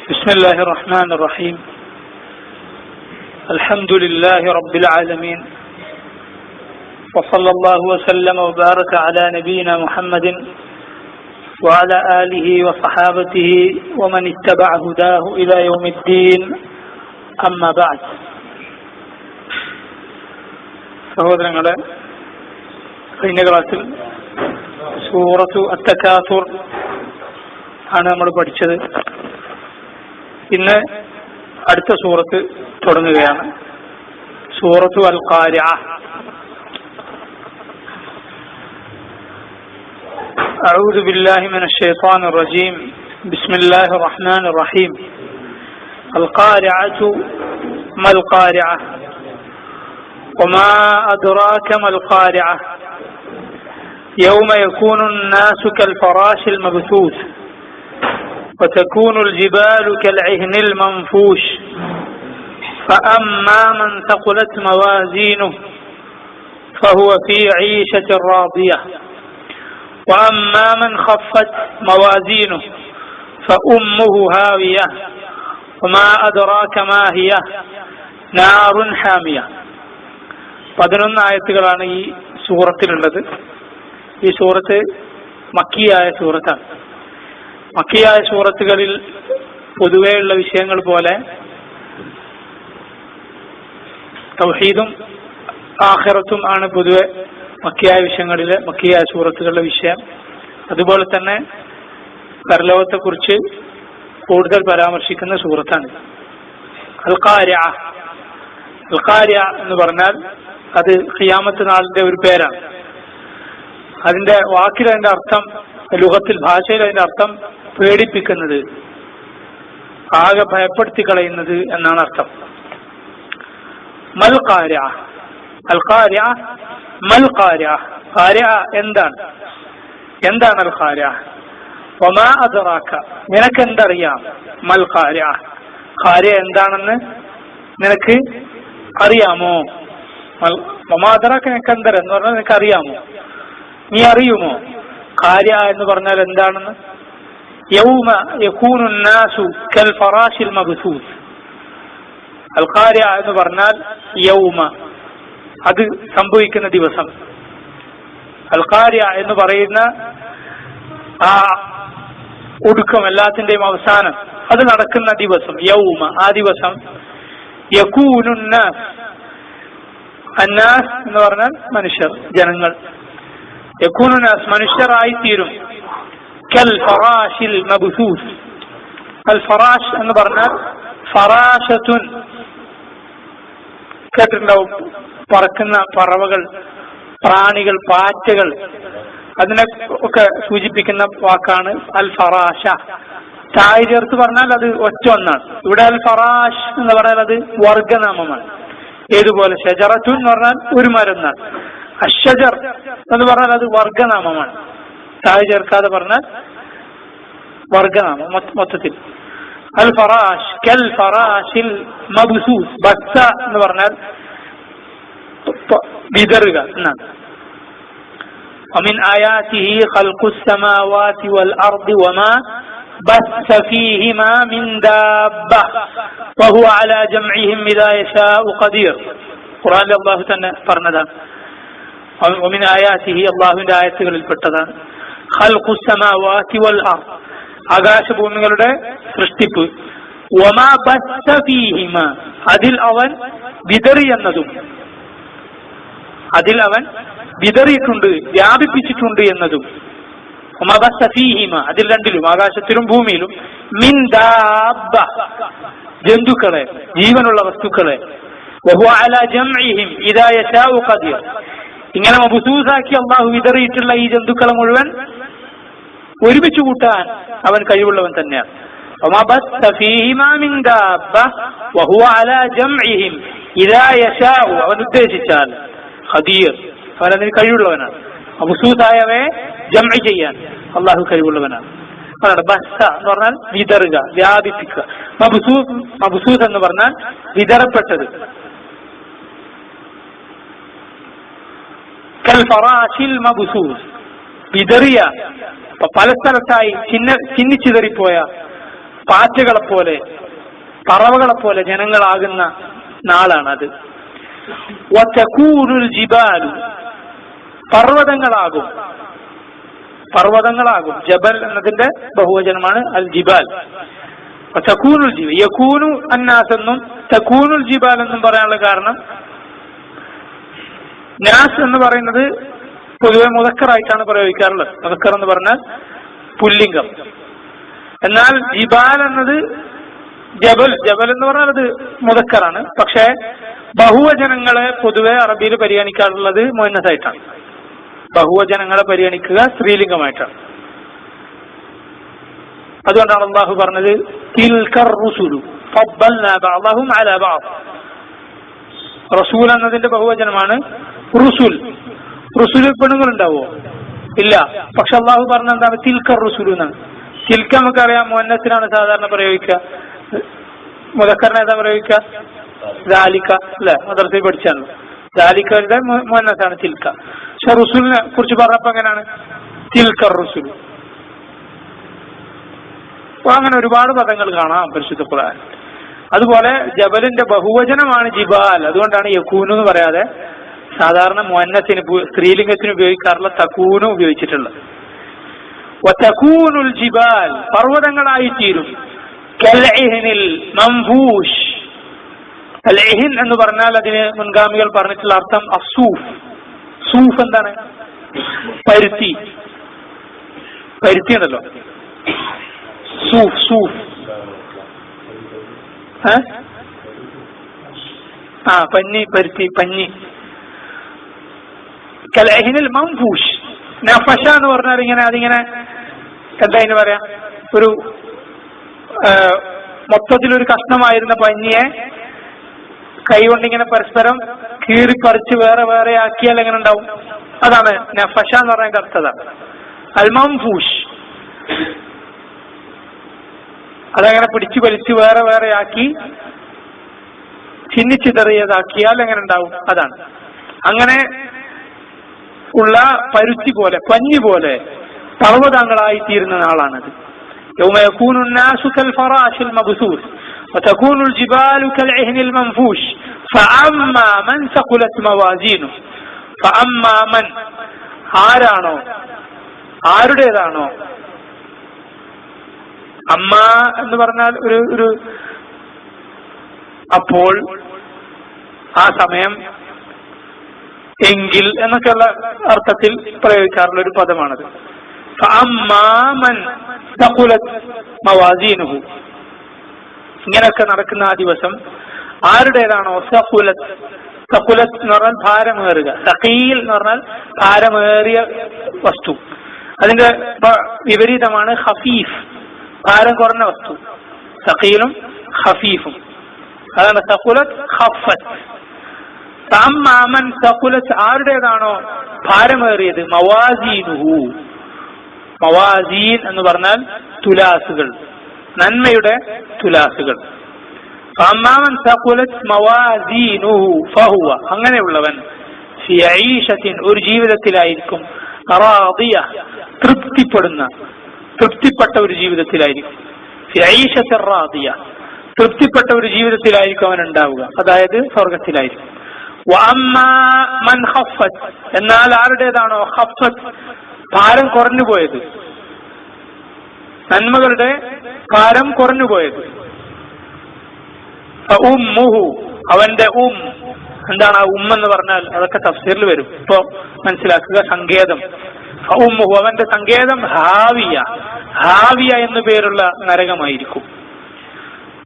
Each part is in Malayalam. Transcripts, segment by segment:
بسم الله الرحمن الرحيم. الحمد لله رب العالمين، وصلى الله وسلم وبارك على نبينا محمد وعلى آله وصحابته ومن اتبع هداه إلى يوم الدين. أما بعد. സഹോദരങ്ങളെ, കഴിഞ്ഞ ക്ലാസ്സിൽ സൂറത്തു അത്തകാസുർ ആണ് നമ്മൾ പഠിച്ചത്. ഇന്ന് അടുത്ത സൂറത്ത് തുടങ്ങുകയാണ്. സൂറത്തു അൽ ഖാരിഅ. أعوذ بالله من الشيطان الرجيم. بسم الله الرحمن الرحيم. القارعة ما القارعة وما أدراك ما القارعة يوم يكون الناس كالفراش المبثوث وتكون الجبال كالعهن المنفوش فأما من ثقلت موازينه فهو في عيشة راضية وأما من خفت موازينه فأمه هاوية وما أدراك ما هي نار حامية. 11 ആയത്തുകളാണ് ഈ സൂറത്തിലുള്ളത്. ഈ സൂറത്ത് മക്കിയായ സൂറത്താണ്. മക്കിയായ സൂറത്തുകളിൽ പൊതുവെയുള്ള വിഷയങ്ങൾ പോലെ തൗഹീദും ആഖിറത്തും ആണ് പൊതുവെ മക്കിയായ വിഷയങ്ങളിലെ മക്കിയായ സൂറത്തുകളുടെ വിഷയം. അതുപോലെ തന്നെ പരലോകത്തെക്കുറിച്ച് കൂടുതൽ പരാമർശിക്കുന്ന സൂറത്താണ് അൽ ഖാരിഅ. അൽ ഖാരിഅ എന്ന് പറഞ്ഞാൽ അത് ഖിയാമത്ത് നാളിന്റെ ഒരു പേരാണ്. അതിന്റെ വാക്കിൽ അതിന്റെ അർത്ഥം, ലുഗത്തിൽ ഭാഷയിൽ അതിന്റെ അർത്ഥം പേടിപ്പിക്കുന്നത്, ആകെ ഭയപ്പെടുത്തി കളയുന്നത് എന്നാണ് അർത്ഥം. മൽ ഖാരിഅ. അൽ ഖാരിഅ മൽ ഖാരിഅ. ഖാരിഅ എന്താണ്? എന്താണ് അൽ ഖാരിഅ? വമാ അദ്റാക, നിനക്ക് എന്തറിയാം? മൽ ഖാരിഅ, ഖാരിഅ എന്താണെന്ന് നിനക്ക് അറിയാമോ? വമാ അദ്റാക, നിനക്ക് എന്തറിയാം എന്ന് പറഞ്ഞാൽ നിനക്ക് അറിയാമോ, നീ അറിയുമോ? ഖാരിഅ എന്ന് പറഞ്ഞാൽ എന്താണെന്ന്? യൗമ യകൂനു നാസു കൽ ഫറാശിൽ മബ്സൂസ്. അൽ ഖാരിഅ എന്ന് പറഞ്ഞാൽ യൗമ, അത് സംഭവിക്കുന്ന ദിവസം. അൽ ഖാരിഅ എന്ന് പറയുന്ന ആ ഒടുക്കം, എല്ലാത്തിന്റെയും അവസാനം, അത് നടക്കുന്ന ദിവസം. യൗമ, ആ ദിവസം. യകൂനു നാസ്, അന്നാസ് എന്ന് പറഞ്ഞാൽ മനുഷ്യർ, ജനങ്ങൾ. യകൂനു നാസ്, മനുഷ്യരായിത്തീരും. കൽ ഫറാശിൽ മബ്സൂസ്. അൽ ഫറാഷ് എന്ന് പറഞ്ഞാൽ ഫറാശത്തുൻ, കേട്ടിട്ടുണ്ടാവും, പറക്കുന്ന പറവകൾ, പ്രാണികൾ, പാറ്റകൾ, അതിനെ ഒക്കെ സൂചിപ്പിക്കുന്ന വാക്കാണ് അൽ ഫറാഷ. തായ് ചേർത്ത് പറഞ്ഞാൽ അത് ഒറ്റ ഒന്നാണ്. ഇവിടെ അൽ ഫറാഷ് എന്ന് പറഞ്ഞാൽ അത് വർഗനാമമാണ്. ഏതുപോലെ ഷജറത്തുൻ എന്ന് പറഞ്ഞാൽ ഒരു മരം എന്നാണ്. അഷജർ എന്ന് പറഞ്ഞാൽ അത് വർഗനാമമാണ്. തായ് ചേർക്കാതെ പറഞ്ഞാൽ വർഗനാമം മൊത്തത്തിൽ. അൽ ഫറാഷ് കൽ ഫറാശിൽ മബ്സൂസ്. ബസ്സ എന്ന് പറഞ്ഞാൽ വിതറുക എന്നാണ്. ومن آياته خلق السماوات والأرض وما بث فيهما من دابة وهو على جمعهم إذا يشاء قدير. ഖുർആനിൽ അല്ലാഹു തന്നെ പറഞ്ഞതാണ്. ومن آياته, അല്ലാഹുവിന്റെ ആയത്തുകളിൽ പെട്ടതാണ് خلق السماوات والأرض, ആകാശഭൂമികളുടെ സൃഷ്ടിപ്പ്. وما بث فيهما, അതിൽ അവൻ വിതറിയെന്നതും, അതിൽ അവൻ വിതറിയിട്ടുണ്ട്, വ്യാപിപ്പിച്ചിട്ടുണ്ട് എന്നതും. അതിൽ രണ്ടിലും, ആകാശത്തിലും ഭൂമിയിലും. മിൻ ദാബ്ബ, ജന്തുക്കളെ, ജീവനുള്ള വസ്തുക്കളെ. വഹുവ അലാ ജംഇഹിം ഇദാ യശാഉ ഖദീർ. ഇങ്ങനെ മബ്സൂസാക്കി അല്ലാഹു വിതറിയിട്ടുള്ള ഈ ജന്തുക്കളെ മുഴുവൻ ഒരുമിച്ച് കൂട്ടാൻ അവൻ കഴിവുള്ളവൻ തന്നെയാണ്. وما بث فيهما من دابة وهو على جمعهم إذا يشاء, അവൻ ഉദ്ദേശിച്ചാൽ ഖദീർ, അവൻ അതിന് കഴിവുള്ളവനാണ്. മബ്സൂസായവയെ ജംഇ ചെയ്യാൻ അല്ലാഹു കഴിവുള്ളവനാണ്. അതാണ് ബസ്സ എന്ന് പറഞ്ഞാൽ വിതറുക, വ്യാപിപ്പിക്കുക. മബ്സൂസ് എന്ന് പറഞ്ഞാൽ വിതറപ്പെട്ടത്. കൽ ഫറാശിൽ മബ്സൂസ്, വിതറിയ, പല സ്ഥലത്തായി ചിന്നിച്ചിതറിപ്പോയ പാറ്റകളെ പോലെ പറവകളെ പോലെ ജനങ്ങളാകുന്ന നാളാണത്. വതകൂനുൽ ജിബാലു പർവ്വതങ്ങളാകും. ജബൽ എന്നതിന്റെ ബഹുവചനമാണ് അൽ ജിബാൽ. തകൂനുൽ ജിബാൽ യകൂനു അന്നാസ് എന്നും തകൂനുൽ ജിബാൽ എന്നും പറയാനുള്ള കാരണം നാസ് എന്ന് പറയുന്നത് പൊതുവെ മുദക്കറായിട്ടാണ് പ്രയോഗിക്കാറുള്ളത്. മുദക്കർ എന്ന് പറഞ്ഞാൽ പുല്ലിംഗം. എന്നാൽ ജിബാൽ എന്നത് ജബൽ എന്ന് പറഞ്ഞാൽ അത് മുദക്കറാണ്. പക്ഷെ ബഹുവചനങ്ങളെ പൊതുവെ അറബിയിൽ പരിഗണിക്കാറുള്ളത് മുഅന്നസായിട്ടാണ്. ബഹുവചനങ്ങളെ പരിഗണിക്കുക സ്ത്രീലിംഗമായിട്ടാണ്. അതുകൊണ്ടാണ് അല്ലാഹു പറഞ്ഞത് തിൽകർ റുസുലു ഫദ്ദൽനാ ബഅദഹും അലാ ബഅദ്. റസൂൽ എന്നതിന്റെ ബഹുവചനമാണ് റുസുൽ. പെണ്ണുങ്ങൾ ഉണ്ടാവോ? ഇല്ല. പക്ഷെ അല്ലാഹു പറഞ്ഞ എന്താണ്? തിൽകർ റുസുലു എന്നാണ്. തിൽക്ക നമുക്കറിയാം മുഅന്നസിനാണ് സാധാരണ പ്രയോഗിക്കുക. മുദക്കറിനെ ഏതാ പ്രയോഗിക്കുക? ദാലിക അല്ലെ? മദ്രസയിൽ പഠിച്ചാണ് ദാലിക്കയുടെ മുഅന്നസാണ് തിൽക്ക. പക്ഷെ റുസുലിനെ കുറിച്ച് പറഞ്ഞപ്പോ എങ്ങനെയാണ്? തിൽക്കർ റുസുൽ. അപ്പൊ അങ്ങനെ ഒരുപാട് പദങ്ങൾ കാണാം പരിശുദ്ധ ഖുർആൻ. അതുപോലെ ജബലിന്റെ ബഹുവചനമാണ് ജിബാൽ. അതുകൊണ്ടാണ് യകൂനു എന്ന് പറയാതെ സാധാരണ മുഅന്നസിന് സ്ത്രീലിംഗത്തിന് ഉപയോഗിക്കാറുള്ള തകൂനു ഉപയോഗിച്ചിട്ടുള്ളത്. വതകൂനുൽ ജിബാൽ പർവ്വതങ്ങളായി തീരും. കൽഇഹ്നിൽ മംഫൂഷ്. അൽഇഹ്ൻ എന്ന് പറഞ്ഞാൽ അതിന് മുൻഗാമികൾ പറഞ്ഞിട്ടുള്ള അർത്ഥം അസൂഫ്. സൂഫ് എന്താണ്? പരുത്തി ഉണ്ടല്ലോ. സൂഫ് പഞ്ഞി. കൽഇഹ്നിൽ മംഫൂഷ്. നഫഷ എന്ന് പറഞ്ഞാൽ അതിങ്ങനെ എന്താ അതിന് പറയാ, ഒരു മൊത്തത്തിലൊരു കഷ്ണമായിരുന്ന പഞ്ഞിയെ കൈകൊണ്ടിങ്ങനെ പരസ്പരം കീറിപ്പറിച്ച് വേറെ ആക്കിയാൽ എങ്ങനെ ഉണ്ടാവും? അതാണ് നഫഷ എന്ന് പറയുന്ന അർത്ഥത. അൽ മംഫൂഷ് അതങ്ങനെ പിടിച്ചു വലിച്ച് വേറെ ആക്കി ചിന്നിച്ചിതറിയതാക്കിയാൽ എങ്ങനെ ഉണ്ടാവും? അതാണ്. അങ്ങനെ ഉള്ള പരുത്തി പോലെ പഞ്ഞി പോലെ പർവ്വതങ്ങളായി തീരുന്ന നാളാണത്. يوم يكون الناس كالفراش المبثوث وتكون الجبال كالعهن المنفوش فأما من ثقلت موازينه فأما من ആരാണോ ആരുടേതാണോ അമ്മ എന്ന് പറഞ്ഞാൽ ഒരു അപ്പോൾ ആ സമയം എങ്കിൽ എന്നൊക്കെയുള്ള അർത്ഥത്തിൽ പ്രയോഗിക്കാറുള്ള ഒരു പദമാണത്. ഫഅമ്മാമൻ തഖുലത് മവാസീനുഹു. ഇങ്ങനെയൊക്കെ നടക്കുന്ന ആ ദിവസം ആരുടേതാണോ തഖുലത് എന്ന് പറഞ്ഞാൽ ഭാരമേറുക, സഖീൽ എന്ന് പറഞ്ഞാൽ ഭാരമേറിയ വസ്തു. അതിന്റെ വിപരീതമാണ് ഖഫീഫ്, ഭാരം കുറഞ്ഞ വസ്തു. സഖീലും ഖഫീഫും അതാണ് തഖുലത് ഖഫത്ത്. ഫഅമ്മാമൻ തഖുലത് ആരുടേതാണോ ഭാരമേറിയത് മവാസീനുഹു. മവാസീൻ എന്ന് പറഞ്ഞാൽ തുലാസുകൾ, നന്മയുടെ തുലാസുകൾ. ഫഅമ്മാമൻ തഖുലത് മവാസീനുഹു ഫഹുവ അങ്ങനെയുള്ളവൻ ഫീ ഈശത്തിൻ ഒരു ജീവിതത്തിലായിരിക്കും റാദിയ തൃപ്തിപ്പെട്ട ഒരു ജീവിതത്തിലായിരിക്കും. ഫീ ഈശത്തിൻ റാദിയ തൃപ്തിപ്പെട്ട ഒരു ജീവിതത്തിലായിരിക്കും അവൻ ഉണ്ടാവുക, അതായത് സ്വർഗത്തിലായിരിക്കും. വഅമ്മാ മൻ ഖഫത്ത് എന്നാൽ ആരുടേതാണോ ഖഫത്ത് ഭാരം കുറഞ്ഞുപോയത്, നന്മകളുടെ ഭാരം കുറഞ്ഞുപോയത്, ഫഉമ്മുഹു അവന്റെ എന്താണ് ആ എന്ന് പറഞ്ഞാൽ അതൊക്കെ തഫ്സീറിൽ വരും, ഇപ്പൊ മനസ്സിലാക്കുക. സങ്കേതം ഫഉമ്മുഹു അവന്റെ സങ്കേതം ഹാവിയ എന്നു പേരുള്ള നരകമായിരിക്കും.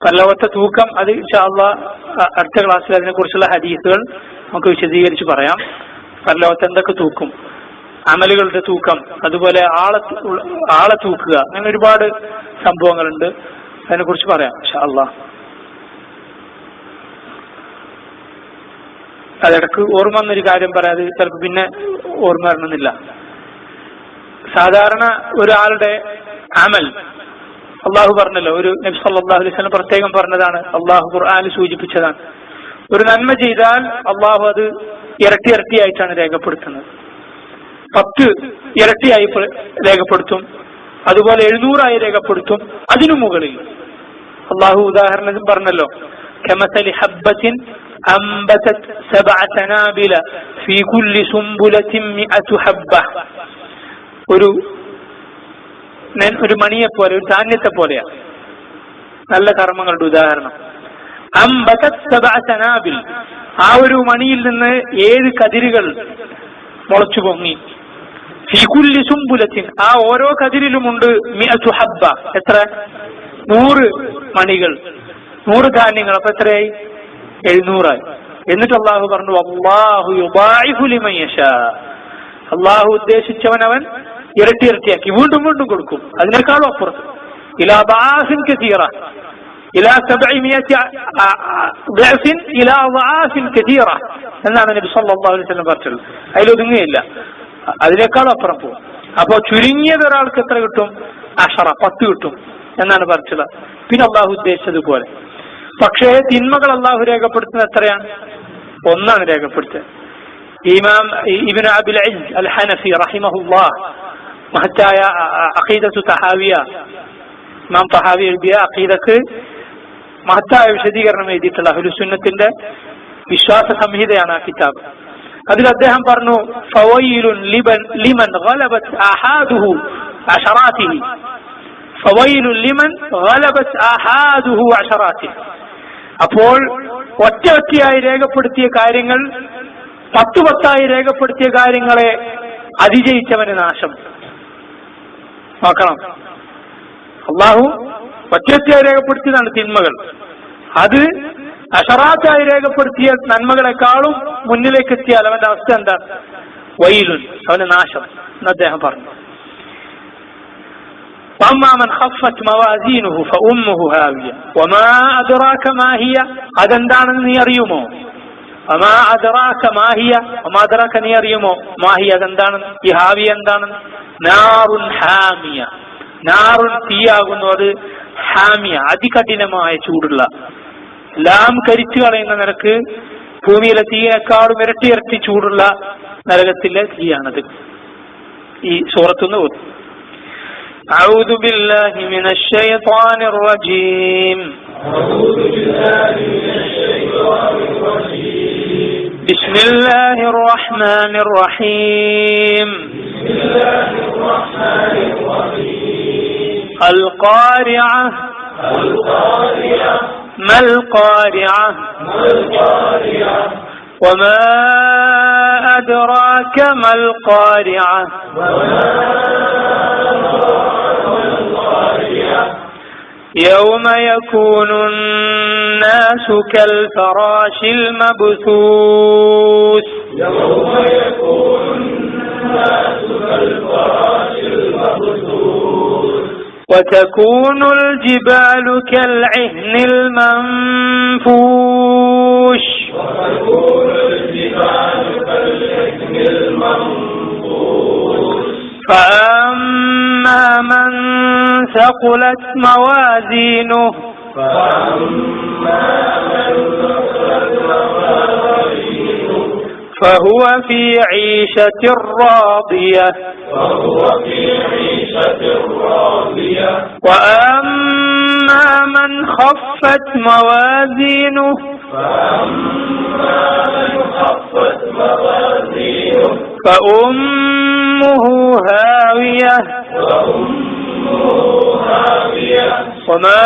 പരലോകത്തെ തൂക്കം അത് ഇൻഷാ അല്ലാഹ് അടുത്ത ക്ലാസ്സിൽ അതിനെ കുറിച്ചുള്ള ഹദീസുകൾ നമുക്ക് വിശദീകരിച്ച് പറയാം. പരലോകത്ത് എന്തൊക്കെ തൂക്കും, അമലുകളുടെ തൂക്കം, അതുപോലെ ആളെ തൂക്കുക, അങ്ങനെ ഒരുപാട് സംഭവങ്ങളുണ്ട്. അതിനെ കുറിച്ച് പറയാം ഇൻഷാ അല്ലാഹ്. അതിടക്ക് ഓർമ്മ വന്നൊരു കാര്യം പറയാതെ ചിലപ്പോൾ പിന്നെ ഓർമ്മ വരണമെന്നില്ല. സാധാരണ ഒരാളുടെ അമൽ അള്ളാഹു പറഞ്ഞല്ലോ, ഒരു നബി സല്ലല്ലാഹു അലൈഹി വസല്ലം പ്രത്യേകം പറഞ്ഞതാണ്, അള്ളാഹു ഖുർആനിൽ സൂചിപ്പിച്ചതാണ്. ഒരു നന്മ ചെയ്താൽ അള്ളാഹു അത് ഇരട്ടിയായിട്ടാണ് രേഖപ്പെടുത്തുന്നത്. 10 ഇരട്ടിയായി രേഖപ്പെടുത്തും, അതുപോലെ 700 രേഖപ്പെടുത്തും, അതിനു മുകളിൽ അള്ളാഹു ഉദാഹരണം പറഞ്ഞല്ലോ, കമസലി ഹബ്ബത്തിൻ അംബതത് സബഅ സനാബില ഫീ കുല്ലി സുംബുലത്തിൻ മിഅതു ഹബ്ബ. ഒരു മണിയെപ്പോലെ, ഒരു ധാന്യത്തെ പോലെയാ. നല്ല കർമ്മങ്ങളുടെ ഉദാഹരണം. അംബതത് സബഅ സനാബിൽ, ആ ഒരു മണിയിൽ നിന്ന് 7 കതിരുകൾ മുളച്ചു പൊങ്ങി. ഫീ കുല്ലി സുംബുലത്തിൻ, ആ ഓരോ കതിരിലുമുണ്ട് മിഅതു ഹബ്ബ, എത്ര? 100 മണികൾ, 100 ധാന്യങ്ങൾ. അപ്പൊ എത്രയായി? 700ആയി. എന്നിട്ട് അള്ളാഹു പറഞ്ഞു, അല്ലാഹു യുദാഇഫു ലിമൻ യശാ, അള്ളാഹു ഉദ്ദേശിച്ചവൻ അവൻ ഇരട്ടി ഇരട്ടിയാക്കി വീണ്ടും വീണ്ടും കൊടുക്കും, അതിനേക്കാളും അപ്പുറത്ത്. ഇലാ ദഅാഫിൻ കസീറ, ഇലാ 700 ദഅഫിൻ ഇലാ ദഅാഫിൻ കസീറ എന്നാണ് നബി സല്ലല്ലാഹു അലൈഹി വസല്ലം പറഞ്ഞത്. അതിലൊതുങ്ങുകയില്ല, അതിനേക്കാളും അപ്പുറം പോകും. അപ്പോ ചുരുങ്ങിയത് ഒരാൾക്ക് എത്ര കിട്ടും? 10 കിട്ടും എന്നാണ് പറഞ്ഞത്. പിന്നെ അള്ളാഹു ഉദ്ദേശിച്ചതുപോലെ. പക്ഷേ തിന്മകൾ അള്ളാഹു രേഖപ്പെടുത്തുന്നത് എത്രയാണ്? 1 രേഖപ്പെടുത്തുക. ഇമാം ഇബ്നു അബിൽ ഇസ് അൽ ഹനഫി റഹിമഹുല്ലാഹ് മഹത്തായ അഖീദത്തു തഹാവിയ, ഇമാം തഹാവി എഴുതിയ അഖീദക്ക് മഹത്തായ വിശദീകരണം എഴുതിയിട്ടുള്ള അഹ്ലുസുന്നത്തിന്റെ വിശ്വാസ സംഹിതയാണ് ആ കിതാബ്. അതിൽ അദ്ദേഹം പറഞ്ഞു, ഫവൈലുൻ ലിമൻ ഗലബത് ആഹാദുഹു അശറാതിഹി, ഫവൈലുൻ ലിമൻ ഗലബത് ആഹാദുഹു അശറാതിഹി. അപ്പോൾ ഒറ്റയായി രേഖപ്പെടുത്തിയ കാര്യങ്ങൾ 10 രേഖപ്പെടുത്തിയ കാര്യങ്ങളെ അതിജയിച്ചവന് നാശം. നോക്കണം, അള്ളാഹു ഒറ്റയായി രേഖപ്പെടുത്തിയതാണ് തിന്മകൾ. അത് അശറാത്തായി രേഖപ്പെടുത്തിയ നന്മകളെക്കാളും മുന്നിലേക്ക് എത്തിയാൽ അവന്റെ അവസ്ഥ എന്താ? വൈലുൻ, അവന് നാശം എന്ന് അദ്ദേഹം പറഞ്ഞു. وأما من خفت موازينه فأمه هاوية وما أدراك ما هي, അതെന്താണെന്ന് നീ അറിയുമോ? وما أدراك ما هي, وما أدراك നീ അറിയുമോ? ما هي, അതെന്താണെന്ന്? ഈ ഹാവിയ എന്താണെന്ന്? നാറുൻ ഹാമിയ, നാറുൻ തീയാകുന്നു, അത് ഹാമിയ അതികഠിനമായ ചൂടുള്ള, എല്ലാം കരിച്ചു കളയുന്ന നിരക്ക് ഭൂമിയിലെ തീയേക്കാളും ഇരട്ടി ചൂടുള്ള നരകത്തിലെ തീയാണത്. ഈ സൂറത്തുനിന്ന് ഓതി. أعوذ بالله من الشيطان الرجيم. بسم الله الرحمن الرحيم. القارعة ما القارعة وما أدراك ما القارعة يوم يكون الناس كالفراش المبثوث وتكون الجبال كالعهن المنفوش فأما من ثقلت موازينه فهو في عيشة راضية وأما من خفت موازينه فأمه هاوية وما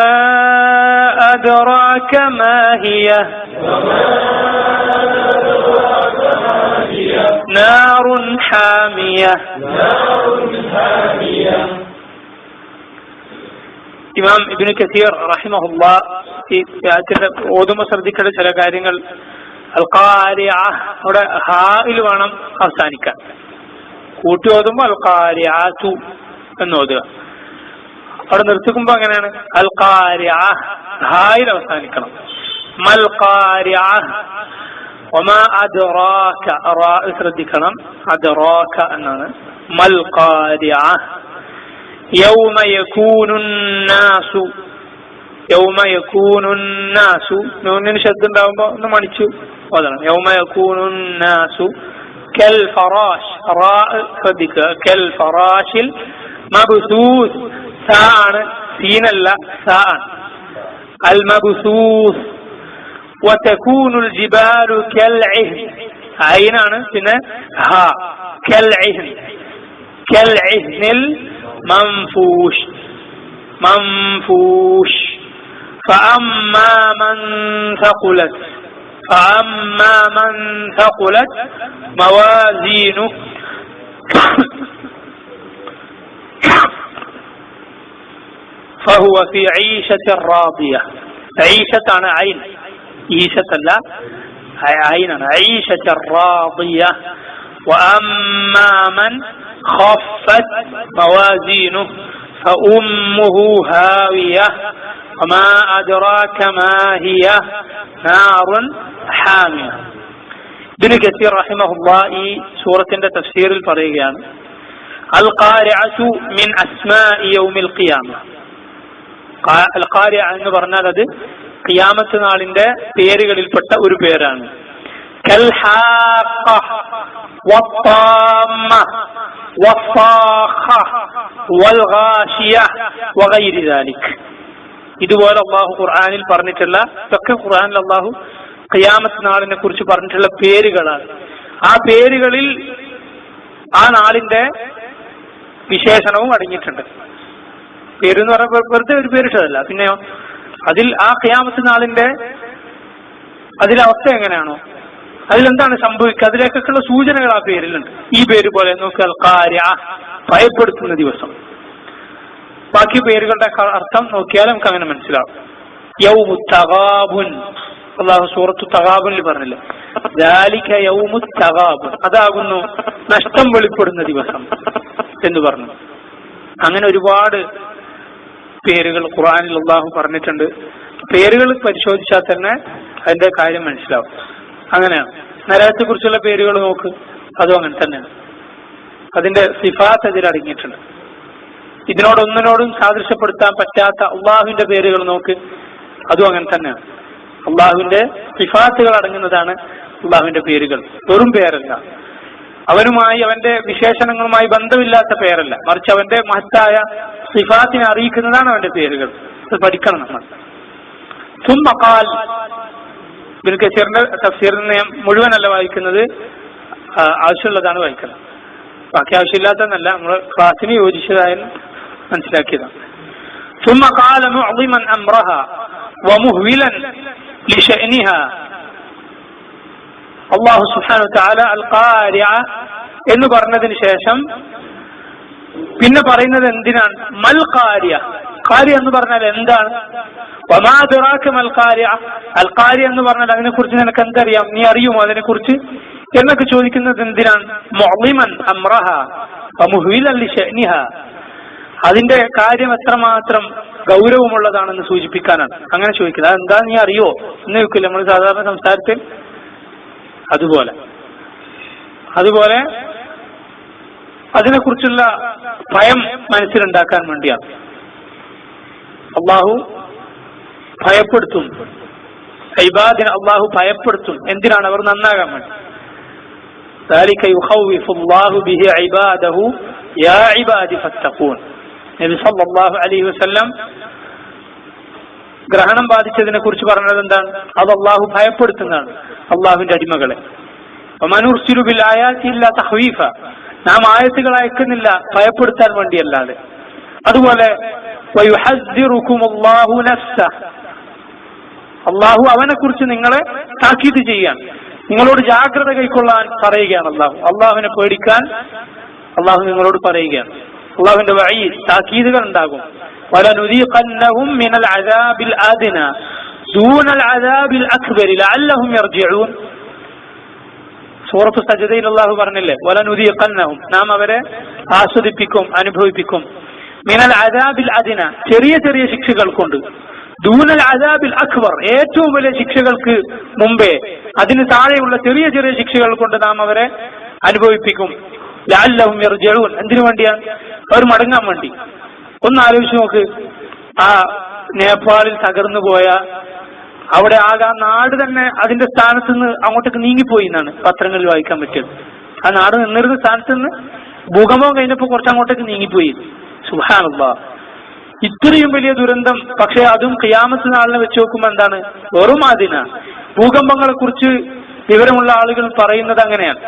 أدراك ما هي نار حامية. ഇമാം ഇബ്നു കസീർ റഹിമഹുല്ലാഹ് ഈ ആയത്തിന്റെ ഓതുമ്പോൾ ശ്രദ്ധിക്കേണ്ട ചില കാര്യങ്ങൾ. അൽ ഖാരിഅ, അവിടെ ഹായിൽ വേണം അവസാനിക്കാൻ. കൂട്ടി ഓതുമ്പോൾ അൽ ഖാരിഅതു എന്ന് ഓതുക. അവിടെ നിർത്തിക്കുമ്പോ അങ്ങനെയാണ്, അൽ ഖാരിഅ ഹായിൽ അവസാനിക്കണം. മൽ ഖാരിഅ വമാ അദ്റാക, റാ ശ്രദ്ധിക്കണം, അദ്റാക എന്നാണ്. മൽ ഖാരിഅ യൗമ യകൂനുൻ നാസു, യൗമ യകൂനുൻ നാസു, നൂനിന് ശബ്ദം ഉണ്ടാവുമ്പോ ഒന്ന് മണിച്ചു ഓതണം. യൗമ യകൂനുൻ നാസു കൽ ഫറാഷ്, റാ ശ്രദ്ധിക്കുക, കൽ ഫറാഷിൽ മബ്സൂസ്, സാ ആണ്, സീനല്ല, സാ ആണ്. المبثوث وتكون الجبال كالعهن عينان പിന്നെ ها كالعهن كالعهن المنفوش منفوش فأما من ثقلت موازينه فهو في عيشة راضية. عيشة أنا عين، عيشة لا عين، عيشة راضية. وأما من خفت موازينه فأمه هاوية وما أدراك ما هي نار حامية. ഇബ്നു കസീർ റഹിമഹുല്ലാഹ് ഈ സൂറത്തിന്റെ തഫ്സീറിൽ പറയുകയാണ്, അൽ ഖാരിഅതു മിൻ അസ്മാഇ യൗമിൽ ഖിയാമ. അൽ ഖാരിഅ എന്ന് പറഞ്ഞാൽ അത് ഖിയാമത്ത് നാളിന്റെ പേരുകളിൽപ്പെട്ട ഒരു പേരാണ്. കൽ ഹാഖ വത്താമ്മ വസ്സാഖ വൽ ഗാശിയ വഗൈരി ദാലിക്. ഇതുപോലെ അല്ലാഹു ഖുർആനിൽ പറഞ്ഞിട്ടുള്ള ഇതൊക്കെ ഖുർആനിൽ അല്ലാഹു ഖിയാമത്ത് നാളിനെ കുറിച്ച് പറഞ്ഞിട്ടുള്ള പേരുകളാണ്. ആ പേരുകളിൽ ആ നാളിന്റെ വിശേഷണവും അടങ്ങിയിട്ടുണ്ട്. പേരെന്ന് പറഞ്ഞാൽ വെറുതെ ഒരു പേരിട്ടതല്ല, പിന്നെയോ അതിൽ ആ ഖിയാമത്ത് നാളിന്റെ അതിലെ അവസ്ഥ എങ്ങനെയാണോ, അതിലെന്താണ് സംഭവിക്കുക, അതിലേക്കൊക്കെയുള്ള സൂചനകൾ ആ പേരിലുണ്ട്. ഈ പേര് പോലെ നോക്കുക, അൽ ഖാരിഅ ഭയപ്പെടുത്തുന്ന ദിവസം. ബാക്കി പേരുകളുടെ അർത്ഥം നോക്കിയാൽ നമുക്ക് അങ്ങനെ മനസ്സിലാവും. യൗമു തഗാബുൻ, അല്ലാഹു സൂറത്തു തഗാബുനിൽ പറഞ്ഞില്ലേ, ദാലിക യൗമു തഗാബുൻ, അതാകുന്നു നഷ്ടം വെളിപ്പെടുന്ന ദിവസം എന്ന് പറഞ്ഞു. അങ്ങനെ ഒരുപാട് പേരുകൾ ഖുർആനിൽ അല്ലാഹു പറഞ്ഞിട്ടുണ്ട്. പേരുകൾ പരിശോധിച്ചാൽ തന്നെ അതിന്റെ കാര്യം മനസ്സിലാവും. അങ്ങനെയാണ്. നരകത്തെ കുറിച്ചുള്ള പേരുകൾ നോക്ക്, അതും അങ്ങനെ തന്നെയാണ്. അതിന്റെ സിഫാത്ത് അതിൽ അടങ്ങിയിട്ടുണ്ട്. ഇതിനോടൊന്നിനോടും സാദൃശ്യപ്പെടുത്താൻ പറ്റാത്ത അള്ളാഹുവിന്റെ പേരുകൾ നോക്ക്, അതും അങ്ങനെ തന്നെയാണ്. അള്ളാഹുവിന്റെ സിഫാത്തുകൾ അടങ്ങുന്നതാണ് അള്ളാഹുവിന്റെ പേരുകൾ. വെറും പേരല്ല, അവനുമായി അവന്റെ വിശേഷണങ്ങളുമായി ബന്ധമില്ലാത്ത പേരല്ല, മറിച്ച് അവന്റെ മഹത്തായ സിഫാത്തിനെ അറിയിക്കുന്നതാണ് അവന്റെ പേരുകൾ. അത് പഠിക്കണം നമ്മൾ. ثم قال, ഇബ്നു കസീറിന്റെ തഫ്സീറിനെ മുഴുവനല്ല വായിക്കുന്നത്, ആവശ്യമുള്ളതാണ് വായിക്കുന്നത്. ബാക്കി ആവശ്യമില്ലാത്തതെന്നല്ല, നമ്മൾ ക്ലാസ്സിന് യോജിച്ചതായി മനസ്സിലാക്കിയതാണ്. ثم قال معظما امرها ومهولا لشأنها. അല്ലാഹു സുബ്ഹാനഹു വതആല അൽ ഖാരിഅ എന്ന് പറഞ്ഞതിന് ശേഷം പിന്നെ പറയുന്നത് എന്തിനാണ്? മൽ ഖാരിഅ. ഖാരിഅ എന്ന് പറഞ്ഞാൽ എന്താണ്? വമാ അദ്റാക മൽ ഖാരിഅ. അൽ ഖാരിഅ എന്ന് പറഞ്ഞാൽ അതിനെക്കുറിച്ച് നിനക്ക് എന്തറിയാം, നീ അറിയുമോ അതിനെക്കുറിച്ച് എന്നൊക്കെ ചോദിക്കുന്നത് എന്തിനാണ്? മുഅ്ളിമൻ അംറഹ വമുഹ്വിലൻ ലിശഅനിഹ. അതിന്റെ കാര്യം എത്രമാത്രം ഗൗരവമുള്ളതാണെന്ന് സൂചിപ്പിക്കാനാണ് അങ്ങനെ ചോദിക്കുന്നത്. അതെന്താ നീ അറിയോ എന്ന് ചോദിക്കില്ല നമ്മൾ സാധാരണ സംസാരത്തിൽ. അതുപോലെ അതിനെക്കുറിച്ചുള്ള ഭയം മനസ്സിലുണ്ടാക്കാൻ വേണ്ടിയാണ്. അള്ളാഹു ഭയപ്പെടുത്തും, ഇബാദിനെ അള്ളാഹു ഭയപ്പെടുത്തും. എന്തിനാണ്? അവർ നന്നാകാൻ വേണ്ടി. ذلك يخوف الله به عباده يا عبادي فاتقون. നബി സല്ലല്ലാഹു അലൈഹി വസല്ലം ഗ്രഹണം ബാധിച്ചതിനെ കുറിച്ച് പറഞ്ഞത് എന്താണ്? അത് അള്ളാഹു ഭയപ്പെടുത്തുന്നതാണ് അള്ളാഹുവിന്റെ അടിമകളെ. വമനുർസിലു ബിൽ ആയാതി ഇല്ലാ തഖ്വീഫ. നാം ആയത്തുകൾ അയക്കുന്നില്ല ഭയപ്പെടുത്താൻ വേണ്ടിയല്ലാതെ. അതുപോലെ വയുഹദ്ദിറുകുമുല്ലാഹു നഫ്സഹ. അള്ളാഹു അവനെ കുറിച്ച് നിങ്ങളെ താക്കീത് ചെയ്യാൻ, നിങ്ങളോട് ജാഗ്രത കൈക്കൊള്ളാൻ പറയുകയാണ്. അള്ളാഹുവിനെ പേടിക്കാൻ അള്ളാഹു നിങ്ങളോട് പറയുകയാണ്. അള്ളാഹുവിന്റെ വഈദ് താക്കീതുകൾ ഉണ്ടാകും. വലനുദീഖന്നഹും മിനൽ അദാബിൽ അദ്നാ ദൂനൽ അദാബിൽ അക്ബർ ലഅല്ലഹും യർജിഊൻ. സൂറത്ത് സജ്ദയിൽ അള്ളാഹു പറഞ്ഞില്ലേ, വലനുദീഖന്നഹും, നാം അവരെ ആസ്വദിപ്പിക്കും, അനുഭവിപ്പിക്കും. മിനൽ അദാബിൽ അദ്നാ, ചെറിയ ചെറിയ ശിക്ഷകൾ കൊണ്ട്. ദൂനൽ അദാബിൽ അക്ബർ, ഏറ്റവും വലിയ ശിക്ഷകൾക്ക് മുമ്പേ അതിന് താഴെയുള്ള ചെറിയ ചെറിയ ശിക്ഷകൾ കൊണ്ട് നാം അവരെ അനുഭവിപ്പിക്കും. ലഅല്ലഹും യർജിഊൻ. എന്തിനു വേണ്ടിയാണ്? അവർ മടങ്ങാൻ വേണ്ടി. ഒന്ന് ആലോചിച്ച് നോക്ക്, ആ നേപ്പാളിൽ തകർന്നു പോയ, അവിടെ ആകെ ആ നാട് തന്നെ അതിന്റെ സ്ഥാനത്ത് നിന്ന് അങ്ങോട്ടേക്ക് നീങ്ങിപ്പോയി എന്നാണ് പത്രങ്ങളിൽ വായിക്കാൻ പറ്റിയത്. ആ നാട് നിന്നിരുന്ന സ്ഥാനത്ത് നിന്ന് ഭൂകമ്പം കഴിഞ്ഞപ്പോൾ കുറച്ചങ്ങോട്ടേക്ക് നീങ്ങിപ്പോയി. സുബ്ഹാനല്ലാഹ്. ഇത്രയും വലിയ ദുരന്തം. പക്ഷെ അതും ഖിയാമത്ത് നാളിനെ വെച്ച് നോക്കുമ്പോൾ എന്താണ്? വെറും ആദിന. ഭൂകമ്പങ്ങളെ കുറിച്ച് വിവരമുള്ള ആളുകൾ പറയുന്നത് അങ്ങനെയാണ്.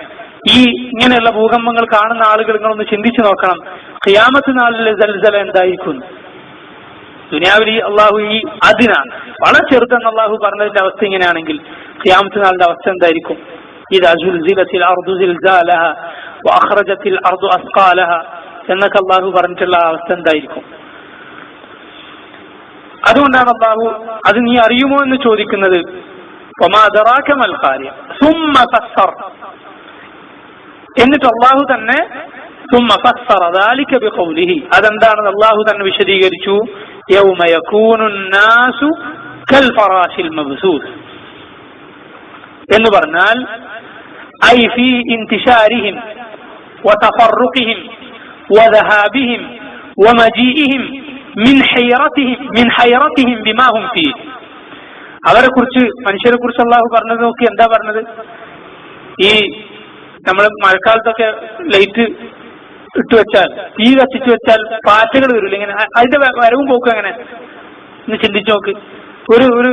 ഈ ഇങ്ങനെയുള്ള ഭൂകമ്പങ്ങൾ കാണുന്ന ആളുകൾ നിങ്ങളൊന്ന് ചിന്തിച്ചു നോക്കണം, ഖിയാമത്ത് നാളിലെ സൽസല എന്തായിരിക്കും. ദുനിയാവിൽ അള്ളാഹു ഈ അതിന വളരെ ചെറുതെന്ന് അള്ളാഹു പറഞ്ഞതിന്റെ അവസ്ഥ ഇങ്ങനെയാണെങ്കിൽ ഖിയാമത്ത് നാളിന്റെ അവസ്ഥ എന്തായിരിക്കും? ഇദാ സുൽസിലത്തിൽ അർദു സിൽസാലഹ വഅഖ്റജത്തിൽ അർദു അസ്ഖാലഹ എന്നൊക്കെ അള്ളാഹു പറഞ്ഞിട്ടുള്ള അവസ്ഥ എന്തായിരിക്കും? അതുകൊണ്ടാണ് അള്ളാഹു അത് നീ അറിയുമോ എന്ന് ചോദിക്കുന്നത്. വമാ അദറാക മൽ ഖാരിഅ സുമ്മ ഫസ്സർ, എന്നിട്ട് അള്ളാഹു തന്നെ സുമ്മ ഫസ്സറ ദാലിക ബിഖൗലിഹി, അതെന്താണെന്ന് അള്ളാഹു തന്നെ വിശദീകരിച്ചു. യൗമ യകൂനു നാസു കൽ ഫറാശിൽ മബ്സൂസ് എന്ന് പറഞ്ഞാൽ ഐ ഫീ ഇന്തിശാരിഹിം വതഫറുഖിഹിം വദഹാബിഹിം വമജീഇഹിം മിൻ ഹൈറതിഹിം ബിമാ ഹും ഫീ. അവരെ കുറിച്ച്, മനുഷ്യരെ കുറിച്ച് അള്ളാഹു പറഞ്ഞത് നോക്കി. എന്താ പറഞ്ഞത്? ഈ നമ്മൾ മഴക്കാലത്തൊക്കെ ലൈറ്റ് ഇട്ട് വെച്ചാൽ, തീ കത്തിച്ചു വെച്ചാൽ പാറ്റകൾ വരില്ല, ഇങ്ങനെ അതിന്റെ വരവും പോക്കും എങ്ങനെ എന്ന് ചിന്തിച്ചു നോക്ക്. ഒരു ഒരു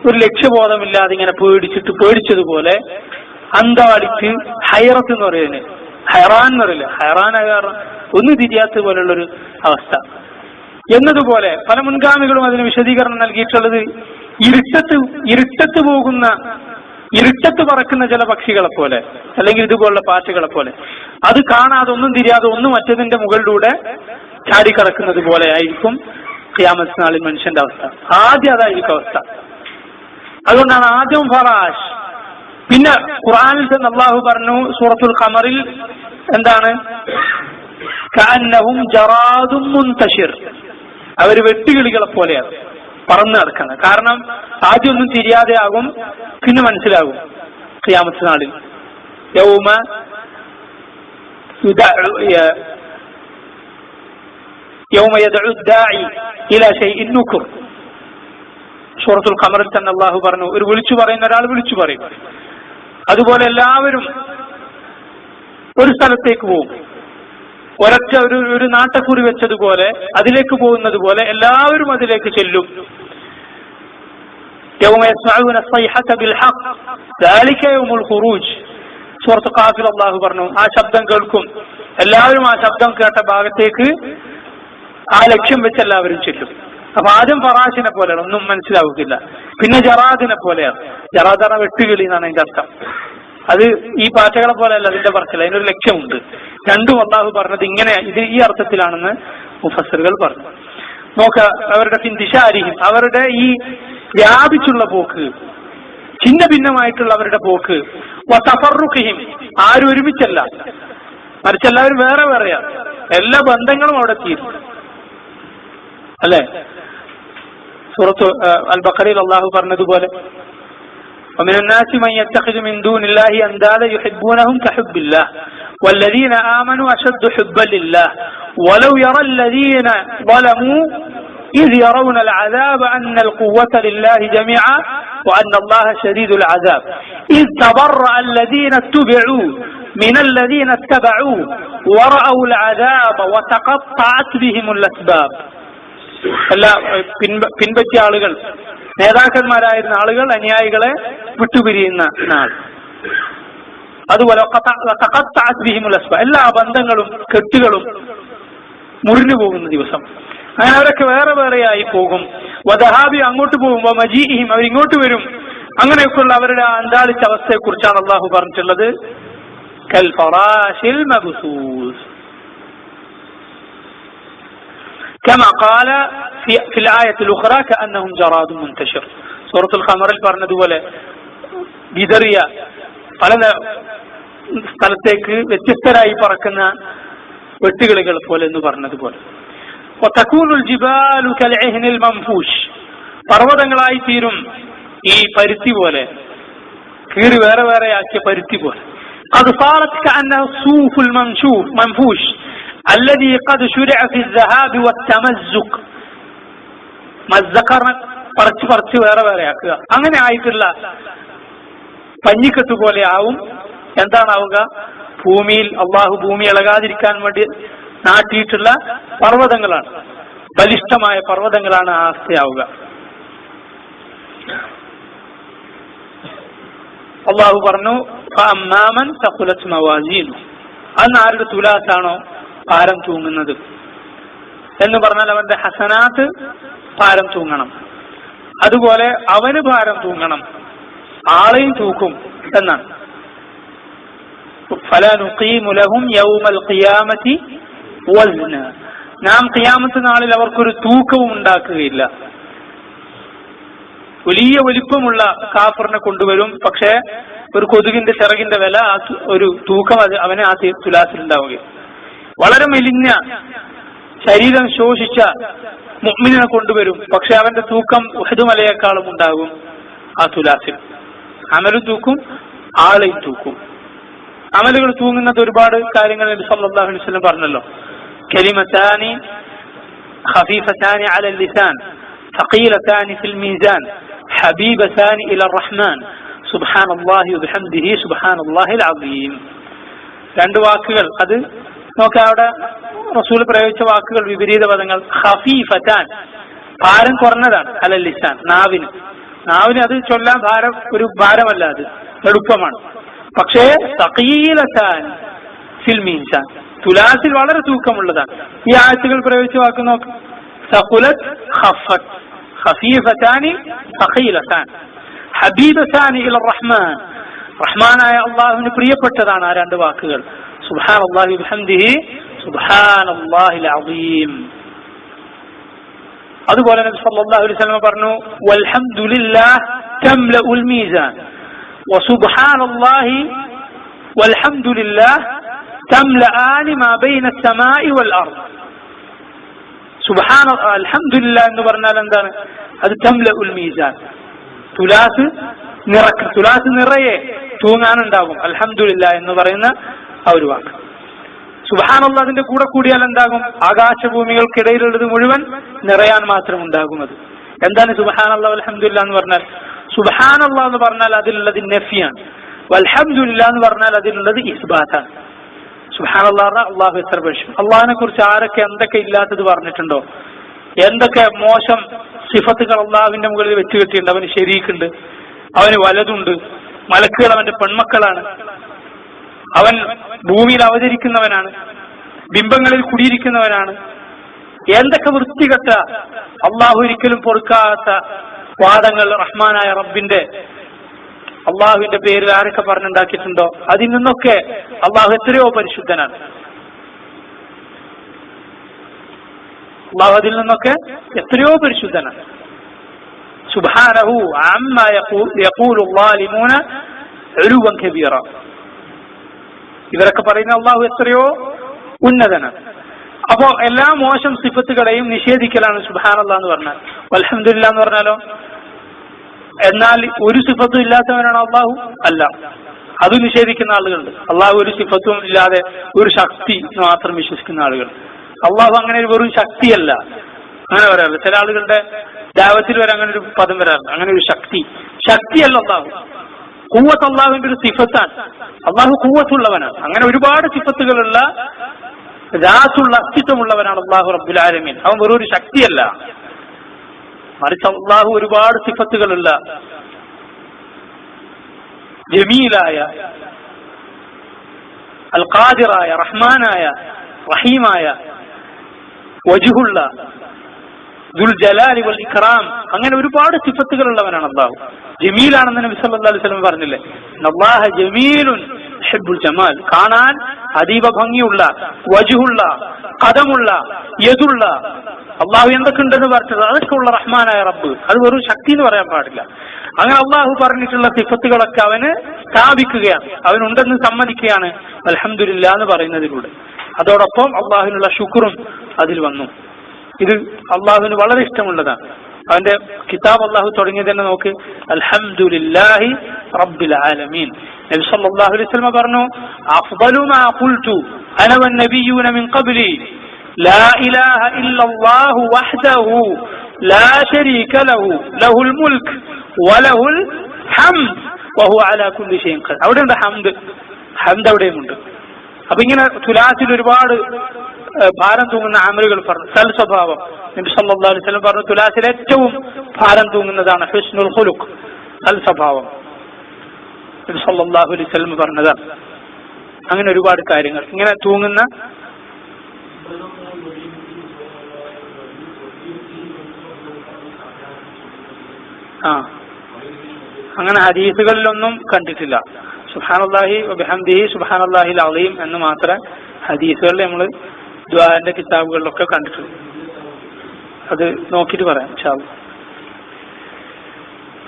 ഒരു ലക്ഷ്യബോധമില്ലാതെ ഇങ്ങനെ പേടിച്ചതുപോലെ അന്തവാടിച്ച് ഹൈറത്ത് എന്ന് പറയുന്നത്, ഹൈറാൻ എന്ന് പറയില്ല, ഹൈറാനായ കാരണം ഒന്നും തിരിയാത്ത പോലുള്ളൊരു അവസ്ഥ എന്നതുപോലെ പല മുൻഗാമികളും അതിന് വിശദീകരണം നൽകിയിട്ടുള്ളത് ഇരുട്ടത്ത് പറക്കുന്ന ചില പക്ഷികളെ പോലെ, അല്ലെങ്കിൽ ഇതുപോലുള്ള പാറ്റകളെ പോലെ, അത് കാണാതെ ഒന്നും തിരിയാതെ ഒന്നും മറ്റതിന്റെ മുകളിലൂടെ ചാടിക്കടക്കുന്നത് പോലെ ആയിരിക്കും ഖിയാമത്ത് നാളിൽ മനുഷ്യന്റെ അവസ്ഥ. ആദ്യം അതായിരിക്കും അവസ്ഥ. അതുകൊണ്ടാണ് ആദ്യം ഫറാഷ്. പിന്നെ ഖുർആനിൽ തന്നെ അല്ലാഹു പറഞ്ഞു സൂറത്തുൽ ഖമറിൽ എന്താണ്? കഅന്നഹും ജറാദും മുൻതശിർ, അവര് വെട്ടുകിളികളെ പോലെയാണ് പറന്നു നടക്കുന്നത്. കാരണം ആദ്യം ഒന്നും തിരിയാതെ ആകും, പിന്നെ മനസ്സിലാകും ഖിയാമത്ത് നാളിൽ. യൗമ യദ്ഉ ദാഇ ഇലാ ശൈഇൻ നുക്ർ. സൂറത്തുൽ ഖമറിൽ തന്നെ അല്ലാഹു പറഞ്ഞു, ഒരു വിളിച്ചു പറയുന്ന ഒരാൾ വിളിച്ചു പറയും. അതുപോലെ എല്ലാവരും ഒരു സ്ഥലത്തേക്ക് പോകും. ഒരൊറ്റ ഒരു നാട്ടക്കുറി വെച്ചതുപോലെ അതിലേക്ക് പോകുന്നത് പോലെ എല്ലാവരും അതിലേക്ക് ചെല്ലും. യൗമ യസ്മഊന الصيحة بالحق ذلك يوم الخروج. സൂറത്ത് ഖാഫിൽ അല്ലാഹു പറഞ്ഞു, ആ ശബ്ദം കേൾക്കും. എല്ലാവരും ആ ശബ്ദം കേട്ട ഭാഗത്തേക്ക് ആ ലക്ഷ്യം വെച്ച് എല്ലാവരും ചെല്ലും. അപ്പൊ ആദ്യം ഫറാശിനെ പോലെയാണ്, ഒന്നും മനസ്സിലാവുകയില്ല. പിന്നെ ജറാദിനെ പോലെയാണ്. ജറാദ് പറഞ്ഞ വെട്ടുകിളി എന്നാണ് അതിന്റെ അർത്ഥം. അത് ഈ പാറ്റകളെ പോലെയല്ല അതിന്റെ പറച്ചിൽ, അതിനൊരു ലക്ഷ്യമുണ്ട്. രണ്ടും അല്ലാഹു പറഞ്ഞത് ഇങ്ങനെ, ഇത് ഈ അർത്ഥത്തിലാണെന്ന് മുഫസ്സിറുകൾ പറഞ്ഞു. നോക്ക, അവരുടെ ഫിന്തിശാരിഹിം, അവരുടെ ഈ വ്യാപിച്ചുള്ള പോക്ക്, ഛിന്ന ഭിന്നമായിട്ടുള്ള അവരുടെ പോക്ക്. വതഫറുഖിഹിം, ആരും ഒരുമിച്ചല്ല, മറിച്ച് എല്ലാവരും വേറെ വേറെയാണ്. എല്ലാ ബന്ധങ്ങളും അവിടെ തീരും അല്ലെ? സൂറത്ത് അൽ ബഖറയിൽ അല്ലാഹു പറഞ്ഞതുപോലെ ومن الناس من يتخذ من دون الله أندادا يحبونهم كحب الله والذين آمنوا أشد حبا لله ولو يرى الذين ظلموا إذ يرون العذاب أن القوة لله جميعا وأن الله شديد العذاب إذ تبرأ الذين اتبعوا من الذين اتبعوا ورأوا العذاب وتقطعت بهم الأسباب. എല്ലാ പിൻപറ്റിയ ആളുകൾ, നേതാക്കന്മാരായിരുന്ന ആളുകൾ അനുയായികളെ വിട്ടുപിരിയുന്ന നാൾ. അതുപോലെ എല്ലാ ബന്ധങ്ങളും കെട്ടുകളും മുറിഞ്ഞു പോകുന്ന ദിവസം. അങ്ങനെ അവരൊക്കെ വേറെ വേറെയായി പോകും. വദഹാബി അങ്ങോട്ട് പോകും, മജീഇഹിം അവരിങ്ങോട്ട് വരും. അങ്ങനെയൊക്കെയുള്ള അവരുടെ അന്താളിച്ച അവസ്ഥയെ കുറിച്ചാണ് അല്ലാഹു പറഞ്ഞിട്ടുള്ളത്. കൽ ഫറാശിൽ മബ്സൂസ് كما قال في الآية الأخرى كأنهم جراد منتشر. سورة القمر പറഞ്ഞതുപോലെ വിതറിയ പല സ്ഥലത്തേക്ക് വ്യത്യസ്തരായി പറക്കുന്ന വെട്ടുകിളികൾ പോലെ എന്ന് പറഞ്ഞതുപോലെ. وتكون الجبال كالعهن المنفوش, പർവ്വതങ്ങളായി തീരും ഈ പരുത്തി പോലെ, കീറി വേറെ വേറെ ആക്കിയ പരുത്തി പോലെ. قد صارت كأنها الصوف المنفوش الذي قد شرع في الذهاب والتمزق. മസ്സഖറിനെ പറിച്ച് വേറെ വേറെ ആക്കുക. അങ്ങനെ ആയിട്ടുള്ള പഞ്ഞിക്കെട്ട് പോലെ ആവും. എന്താണാവുക? ഭൂമിയിൽ അള്ളാഹു ഭൂമി ഇളകാതിരിക്കാൻ വേണ്ടി നാട്ടിയിട്ടുള്ള പർവ്വതങ്ങളാണ്. ബലിഷ്ഠമായ പർവ്വതങ്ങളാണ് ആ അവസ്ഥയാവുക. അള്ളാഹു പറഞ്ഞു ഫഅമ്മാമൻ തഖുലത് മവാസീനു, അന്ന് ആരുടെ തുലാസാണോ ഭാരം തൂങ്ങുന്നത് എന്ന് പറഞ്ഞാൽ അവന്റെ ഹസനാത്ത് ഭാരം തൂങ്ങണം, അതുപോലെ അവന് ഭാരം തൂങ്ങണം, ആളെയും തൂക്കും എന്നാണ്. ഫലാ നുഖീമു ലഹും യൗമൽ ഖിയാമത്തി വസ്ന, നാം ഖിയാമത്ത് നാളിൽ അവർക്കൊരു തൂക്കവും ഉണ്ടാക്കുകയില്ല. വലിയ വലിപ്പമുള്ള കാഫറിനെ കൊണ്ടുവരും, പക്ഷേ ഒരു കൊതുകിന്റെ ചിറകിന്റെ വില ഒരു തൂക്കം അവന് ആ തുലാസിൽ ഉണ്ടാവുകയും, വളരെ മെലിഞ്ഞ ശരീരം ശോഷിച്ച മുഅ്മിനെ കൊണ്ടുവരും, പക്ഷെ അവന്റെ തൂക്കം ഉഹദ് മലയേക്കാളും ഉണ്ടാകും ആ തുലാസിൽ. അമലും തൂക്കും, ആളെയും തൂക്കും. അമലുകൾ തൂങ്ങുന്നത് ഒരുപാട് കാര്യങ്ങൾ നബി സല്ലല്ലാഹു അലൈഹി വസല്ലം പറഞ്ഞല്ലോ. കലിമതാനി ഖഫീഫതാനി അലൽ ലിസാൻ ثقيلتان في الميزان حبيبتان إلى الرحمن سبحان الله وبحمده سبحان الله العظيم. രണ്ട് വാക്കുകൾ, അത് നോക്കാം അവിടെ റസൂൽ പ്രയോഗിച്ച വാക്കുകൾ വിപരീത പദങ്ങൾ. ഖഫീഫതാൻ, ഭാരം കുറഞ്ഞതാണ്, അലൽ ലിസാൻ, നാവിന് അത് ചൊല്ലാൻ ഒരു ഭാരമല്ല, അത് എളുപ്പമാണ്. പക്ഷേ സഖീലതാൻ ഫിൽ മീസാൻ, തുലാസിൽ വളരെ തൂക്കമുള്ളതാണ്. ഈ ആയത്തുകൾ പ്രയോഗിച്ച വാക്ക് നോക്ക്. സഖുലത് ഖഫത്, ഖഫീഫതാനി സഖീലതാൻ, ഹബീബതാനി ഇല റഹ്മാൻ, റഹ്മാനായ അല്ലാഹുവിന് പ്രിയപ്പെട്ടതാണ് ആ രണ്ട് വാക്കുകൾ. സുബ്ഹാനല്ലാഹി വബിഹംദിഹി സുബ്ഹാനല്ലാഹിൽ അസീം. അതുപോലെ നബി സല്ലല്ലാഹു അലൈഹി വസല്ലം പറഞ്ഞു വൽഹംദുലില്ലാഹ് തംലഉൽ മീസാൻ വസുബ്ഹാനല്ലാഹി വൽഹംദുലില്ലാഹ് തംലആനി മാ ബൈന അസ്സമാഇ വൽ അർദ്. അൽഹംദുലില്ലാഹ് എന്ന് പറഞ്ഞാൽ എന്താണ്? അത് തംലഉൽ മീസാൻ, തുലാസ് നിറയെ തൂങ്ങാനുണ്ടാകും അൽഹംദുലില്ലാഹ് എന്ന് പറയുന്ന ആ ഒരു വാക്ക്. സുബ്ഹാനല്ലാഹ് അതിന്റെ കൂടെ കൂടിയാൽ എന്താകും? ആകാശഭൂമികൾക്കിടയിലുള്ളത് മുഴുവൻ നിറയാൻ മാത്രം ഉണ്ടാകും. അത് എന്താണ് സുബ്ഹാനല്ലാഹ് അൽഹംദുലില്ലാഹ് എന്ന് പറഞ്ഞാൽ? സുബ്ഹാനല്ലാഹ് എന്ന് പറഞ്ഞാൽ അതിലുള്ളത് നഫിയാണ്, വൽഹംദുലില്ലാഹ് എന്ന് പറഞ്ഞാൽ അതിലുള്ളത് ഇസ്ബാത്താണ്. സുബ്ഹാനല്ലാഹ് പറഞ്ഞാൽ അള്ളാഹു എത്ര പരിശുദ്ധൻ. അള്ളാഹിനെ കുറിച്ച് ആരൊക്കെ എന്തൊക്കെ ഇല്ലാത്തത് പറഞ്ഞിട്ടുണ്ടോ, എന്തൊക്കെ മോശം സിഫത്തുകൾ അള്ളാഹുവിന്റെ മുകളിൽ വെച്ച് കെട്ടിയിട്ടുണ്ട്. അവന് ശരീക്കുണ്ട്, അവന് വലതുണ്ട്, മലക്കുകൾ അവന്റെ പെൺമക്കളാണ്, അവൻ ഭൂമിയിൽ അവതരിക്കുന്നവനാണ്, ബിംബങ്ങളിൽ കുടിയിരിക്കുന്നവനാണ്. എന്തൊക്കെ വൃത്തികെട്ട, അള്ളാഹു ഒരിക്കലും പൊറുക്കാത്ത വാദങ്ങൾ റഹ്മാനായ റബ്ബിന്റെ, അള്ളാഹുവിന്റെ പേരിൽ ആരൊക്കെ പറഞ്ഞുണ്ടാക്കിയിട്ടുണ്ടോ അതിൽ നിന്നൊക്കെ അള്ളാഹു എത്രയോ പരിശുദ്ധനാണ്. അള്ളാഹു അതിൽ നിന്നൊക്കെ എത്രയോ പരിശുദ്ധനാണ്. സുബ്ഹാനഹു അമ്മാ യഖൂലു ളാലിമൂന ഉലുവൻ കബീറ. ഇവരൊക്കെ പറയുന്ന അള്ളാഹു എത്രയോ ഉന്നതനാണ്. അപ്പോ എല്ലാ മോശം സിഫത്തുകളെയും നിഷേധിക്കലാണ് സുബ്ഹാനല്ലാഹ് എന്ന് പറഞ്ഞാൽ. അൽഹംദുലില്ലാഹ് എന്ന് പറഞ്ഞാലോ, എന്നാൽ ഒരു സിഫത്തും ഇല്ലാത്തവനാണ് അള്ളാഹു? അല്ല, അത് നിഷേധിക്കുന്ന ആളുകളുണ്ട്. അള്ളാഹു ഒരു സിഫത്തും ഇല്ലാതെ ഒരു ശക്തി മാത്രം വിശ്വസിക്കുന്ന ആളുകൾ. അള്ളാഹു അങ്ങനെ ഒരു വെറും ശക്തിയല്ല, അങ്ങനെ വരാറില്ല. ചില ആളുകളുടെ ദാവത്തിൽ വരെ അങ്ങനെ ഒരു പദം വരാറില്ല. അങ്ങനെ ഒരു ശക്തിയല്ല അള്ളാഹു. ഖുവ്വത്ത് അള്ളാഹുവിന്റെ ഒരു സിഫത്താണ്. അള്ളാഹു ഖുവ്വത്തുള്ളവനാണ്. അങ്ങനെ ഒരുപാട് സിഫത്തുകളുള്ള ദാത്തുള്ള അസ്തിത്വമുള്ളവനാണ് അള്ളാഹു റബ്ബുൽ ആലമീൻ. അവൻ വെറൊരു ശക്തിയല്ല, മറിച്ച് അള്ളാഹു ഒരുപാട് സിഫത്തുകളുള്ള ജമീലായ, അൽ ഖാദിറായ, റഹ്മാനായ, റഹീമായ, വജ്ഹുള്ള, ദുൽ ജലാലി വൽ ഇക്റാം, അങ്ങനെ ഒരുപാട് സിഫത്തുകളുള്ളവനാണ് അള്ളാഹു. ജമീലാണെന്ന് നബി സല്ലല്ലാഹു അലൈഹി വസല്ലം പറഞ്ഞില്ലേ, അല്ലാഹ ജമീലുൻ യുഹിബ്ബുൽ ജമാൽ, കാണാൻ അതീവ ഭംഗിയുള്ള, വജ്ഹുള്ള, ഖദമുള്ള, യദുള്ള, അള്ളാഹു എന്തൊക്കെ ഉണ്ടെന്ന് പറഞ്ഞത് അതൊക്കെ ഉള്ള റഹ്മാനായ റബ്ബ്. അത് വെറും ശക്തി എന്ന് പറയാൻ പാടില്ല. അങ്ങനെ അള്ളാഹു പറഞ്ഞിട്ടുള്ള സിഫത്തുകളൊക്കെ അവന് സ്ഥാപിക്കുകയാണ്, അവനുണ്ടെന്ന് സമ്മതിക്കുകയാണ് അൽഹംദുലില്ലാഹ് എന്ന് പറയുന്നതിലൂടെ. അതോടൊപ്പം അള്ളാഹുവിനുള്ള ശുക്റും അതിൽ വന്നു. ഇത് അള്ളാഹുവിന് വളരെ ഇഷ്ടമുള്ളതാണ്. അവന്റെ കിതാബ് അള്ളാഹു തുടങ്ങിയത് തന്നെ നോക്ക്, അൽഹംദുലില്ലാഹി റബ്ബിൽ ആലമീൻ. നബി സല്ലല്ലാഹു അലൈഹി വസല്ലം പറഞ്ഞു, അഫ്ദലു മാ ഖുൽതു അന വന്നബിയ്യൂന മിൻ ഖബ്ലി ലാ ഇലാഹ ഇല്ലല്ലാഹു വഹ്ദഹു ലാ ശരീക ലഹു ലഹുൽ മുൽക്ക് വലഹുൽ ഹംദ് വഹുവ അലാ കുല്ലി ഷൈഇൻ ഖദീർ. അവിടെയുണ്ട് ഹംദ്, അവിടെയുമുണ്ട്. അപ്പൊ ഇങ്ങനെ തുലാസിൽ ഒരുപാട് ഭാരം തൂങ്ങുന്ന അമലുകൾ പറഞ്ഞു. സൽ സ്വഭാവം നബി സല്ലല്ലാഹു അലൈഹി വസല്ലം പറഞ്ഞു തുലാസിൽ ഏറ്റവും ഭാരം തൂങ്ങുന്നതാണ് ഹുസ്നുൽ ഖുലുഖ്, സൽ സ്വഭാവം. നബി സല്ലല്ലാഹു അലൈഹി വസല്ലം പറഞ്ഞതാണ്. അങ്ങനെ ഒരുപാട് കാര്യങ്ങൾ ഇങ്ങനെ തൂങ്ങുന്ന അങ്ങനെ ഹദീസുകളിലൊന്നും കണ്ടിട്ടില്ല. സുബ്ഹാനല്ലാഹി വബിഹംദിഹി സുബ്ഹാനല്ലാഹിൽ അളീം എന്ന് മാത്രം ഹദീസുകളിൽ നമ്മൾ ദുആന്റെ കിതാബുകളിലൊക്കെ കണ്ടിട്ടുണ്ട്. അത് നോക്കിയിട്ട് പറയാം ഇൻഷാ അല്ലാഹ്.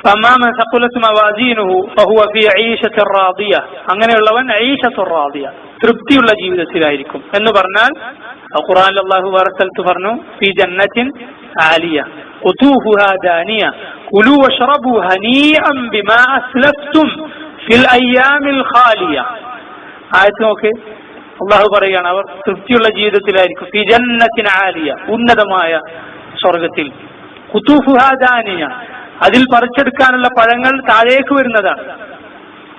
فأما من ثقلت موازينه فهو في عيشة راضية. അങ്ങനെയുള്ളവൻ عيشة راضية, തൃപ്തിയുള്ള ജീവിതത്തിലായിരിക്കും എന്ന് പറഞ്ഞാൽ ഖുർആനിൽ അല്ലാഹു വറസൽത്തു പറഞ്ഞു في جنة عالية قطوفها دانية كلوا واشربوا هنيئا بما أسلفتم في الأيام الخالية. ആയത്ത് നോക്ക്, അല്ലാഹു പറയുകയാണ് അവർ തൃപ്തിയുള്ള ജീവിതത്തിലായിരിക്കും. في جنة عالية, ഉന്നതമായ സ്വർഗത്തിൽ. ഖുതൂഫുഹാ ദാനിയ, അതിൽ പറിച്ചെടുക്കാനുള്ള പഴങ്ങൾ താഴേക്ക് വരുന്നതാണ്.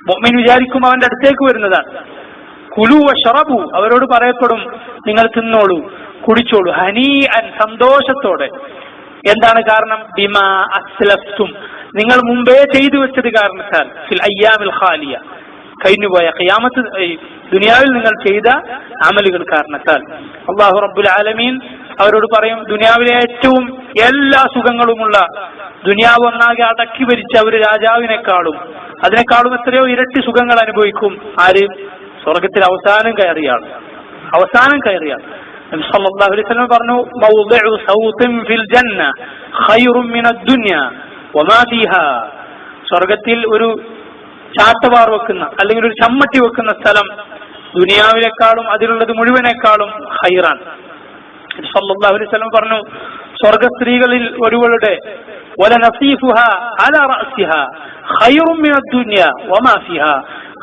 മുഅ്മിൻ വിചാരിക്കും അവന്റെ അടുത്തേക്ക് വരുന്നതാണ്. കുലു വശറബു, അവരോട് പറയപ്പെടും നിങ്ങൾ തിന്നോളൂ, കുടിച്ചോളൂ. ഹനീഅൻ, സന്തോഷത്തോടെ. എന്താണ് കാരണം? ബിമാ അസ്ലഫ്തും, നിങ്ങൾ മുമ്പേ ചെയ്തു വെച്ചത് കാരണത്താൽ. ഫിൽ അയ്യാമിൽ ഖാലിയ, കഴിഞ്ഞുപോയ ഖിയാമത്ത് ദുനിയാവിൽ നിങ്ങൾ ചെയ്ത അമലുകൾ കാരണത്താൽ. അല്ലാഹു റബ്ബുൽ ആലമീൻ അവരോട് പറയും ദുനിയാവിലെ ഏറ്റവും എല്ലാ സുഖങ്ങളുമുള്ള, ദുനിയാവ് ഒന്നാകെ അടക്കി ഭരിച്ച ഒരു രാജാവിനേക്കാളും അതിനേക്കാളും എത്രയോ ഇരട്ടി സുഖങ്ങൾ അനുഭവിക്കും ആര്? സ്വർഗത്തിൽ അവസാനം കയറിയാൾ. നബി സല്ലല്ലാഹു അലൈഹി വസല്ലം പറഞ്ഞു മൗദിഉ സൗതിൻ ഫിൽ ജന്ന ഖൈറുൻ മിനദ് ദുനിയ വമാ ഫീഹാ. സ്വർഗത്തിൽ ഒരു ചാട്ടവാർ വെക്കുന്ന അല്ലെങ്കിൽ ഒരു ചമ്മട്ടി വെക്കുന്ന സ്ഥലം ദുനിയാവിനേക്കാളും അതിലുള്ളത് മുഴുവനേക്കാളും ഖൈറാൻ. നബി സല്ലല്ലാഹു അലൈഹി വസല്ലം പറഞ്ഞു സ്വർഗ സ്ത്രീകളിൽ ഒരുവളുടെ വലനസീഫുഹാ അലാ റഅസിഹാ ഖൈറുൻ മിനദ് ദുനിയ വമാ ഫീഹാ.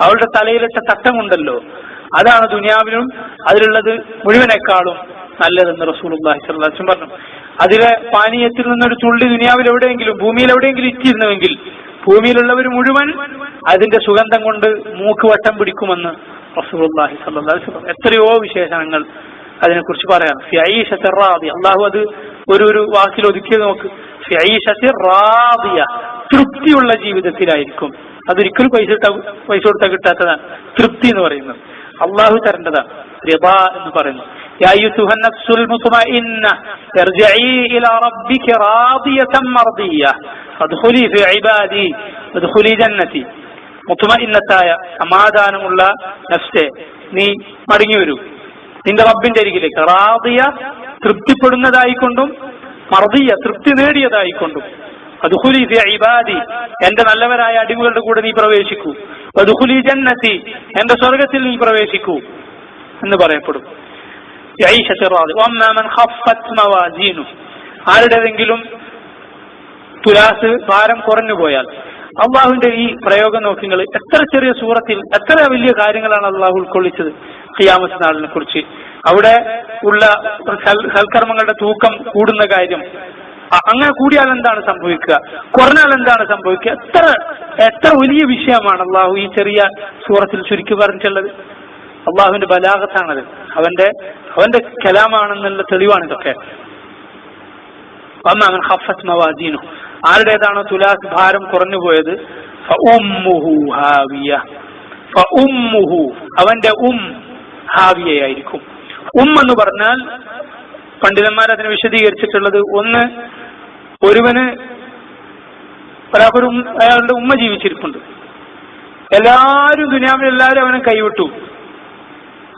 അവളുടെ തലയിലിട്ട തട്ടമുണ്ടല്ലോ, അതാണ് ദുനിയാവിലും അതിലുള്ളത് മുഴുവനേക്കാളും നല്ലതെന്ന് റസൂലുള്ളാഹി സ്വല്ലല്ലാഹു അലൈഹി വസല്ലം പറഞ്ഞു. അതിലെ പാനീയത്തിൽ നിന്നൊരു തുള്ളി ദുനിയാവിൽ എവിടെയെങ്കിലും ഭൂമിയിൽ എവിടെയെങ്കിലും ഇറ്റിരുന്നുവെങ്കിൽ ഭൂമിയിലുള്ളവർ മുഴുവൻ അതിന്റെ സുഗന്ധം കൊണ്ട് മൂക്ക് വട്ടം പിടിക്കുമെന്ന് റസൂലുള്ളാഹി സ്വല്ലല്ലാഹു അലൈഹി വസല്ലം. എത്രയോ വിശേഷണങ്ങൾ അതിനെക്കുറിച്ച് പറയാം. ഫിഈശത്തി റാദിയ, അല്ലാഹു അത് ഒരു വാക്കിൽ ഒതുക്കിയത് നോക്ക്. ഫിഈശത്തി റാദിയ, തൃപ്തിയുള്ള ജീവിതത്തിലായിരിക്കും. അതൊരിക്കലും പൈസ കൊടുത്താൽ കിട്ടാത്തതാണ് തൃപ്തി എന്ന് പറയുന്നത്, അള്ളാഹു തരേണ്ടതാണ്. റിദാ എന്ന് പറയുന്നു. യാ അയ്യുഹൻ നഫ്സുൽ മുത്മഇന്ന ഇർജിഇ ഇലാ റബ്ബിക റാദിയതൻ മർദിയ ഫദ്ഖുലി ഫി ഇബാദി വദ്ഖുലി ജന്നതി. മുത്മഇന്നത്തായ സമാധാനമുള്ള നഫ്സേ, നീ മടങ്ങി വരൂ നിന്റെ റബ്ബിന്റെ അരികിലേക്ക്. റാദിയ, തൃപ്തിപ്പെടുന്നതായിക്കൊണ്ടും, മർദിയ, തൃപ്തി നേടിയതായിക്കൊണ്ടും. വദ്ഖുലി ഫി ഇബാദി, എന്റെ നല്ലവരായ അടിമകളുടെ കൂടെ നീ പ്രവേശിക്കൂ. വദ്ഖുലി ജന്നതി, എന്റെ സ്വർഗത്തിൽ നീ പ്രവേശിക്കൂ എന്ന് പറയപ്പെടും. ആരുടെതെങ്കിലും തുലാസ് ഭാരം കുറഞ്ഞു പോയാൽ, അള്ളാഹുവിന്റെ ഈ പ്രയോഗം നോക്കി നിങ്ങൾ, എത്ര ചെറിയ സൂറത്തിൽ എത്ര വലിയ കാര്യങ്ങളാണ് അള്ളാഹു ഉൾക്കൊള്ളിച്ചത് ഖിയാമത്ത് നാളിനെ കുറിച്ച്. അവിടെ ഉള്ള സൽക്കർമ്മങ്ങളുടെ തൂക്കം കൂടുന്ന കാര്യം, അങ്ങനെ കൂടിയാൽ എന്താണ് സംഭവിക്കുക, കുറഞ്ഞാൽ എന്താണ് സംഭവിക്കുക, എത്ര വലിയ വിഷയമാണ് അള്ളാഹു ഈ ചെറിയ സൂറത്തിൽ ചുരുക്കി പറഞ്ഞിട്ടുള്ളത്. അള്ളാഹുവിന്റെ ബലാഗത്താണത്, അവന്റെ കലാമാണെന്നുള്ള തെളിവാണ് ഇതൊക്കെ. ആരുടേതാണോ തുലാസ് ഭാരം കുറഞ്ഞു പോയത്, അവന്റെ ഹാവിയയായിരിക്കും. എന്ന് പറഞ്ഞാൽ പണ്ഡിതന്മാർ അതിനെ വിശദീകരിച്ചിട്ടുള്ളത്, ഒന്ന്, അയാളുടെ ഉമ്മ ജീവിച്ചിരിപ്പുണ്ട്, എല്ലാവരും ദുനിയാവിൽ എല്ലാവരും അവനെ കൈവിട്ടു.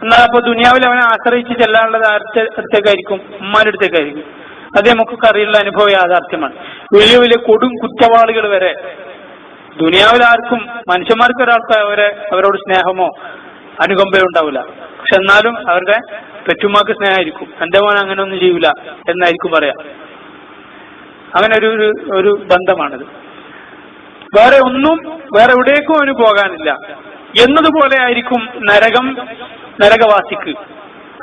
എന്നാൽ അപ്പൊ ദുനിയാവിൽ അവനെ ആശ്രയിച്ച് ചെല്ലാനുള്ളത് ആരുടെ അടുത്തേക്കായിരിക്കും? ഉമ്മാന്റെ അടുത്തേക്കായിരിക്കും. അത് നമുക്കൊക്കെ അറിയുള്ള അനുഭവ യാഥാർത്ഥ്യമാണ്. വലിയ വലിയ കൊടും കുറ്റവാളികൾ വരെ ദുനിയാവിൽ ആർക്കും, മനുഷ്യന്മാർക്ക് ഒരാൾക്ക് അവരോട് സ്നേഹമോ അനുകമ്പയോ ഉണ്ടാവില്ല. പക്ഷെ എന്നാലും അവരുടെ പെറ്റുമാക്ക് സ്നേഹമായിരിക്കും. എന്റെ മോൻ അങ്ങനെ ഒന്നും ചെയ്യൂല എന്നായിരിക്കും പറയാ. അങ്ങനെ ഒരു ബന്ധമാണിത്. വേറെ എവിടേക്കും അവന് പോകാനില്ല എന്നതുപോലെ ആയിരിക്കും നരകവാസിക്ക്.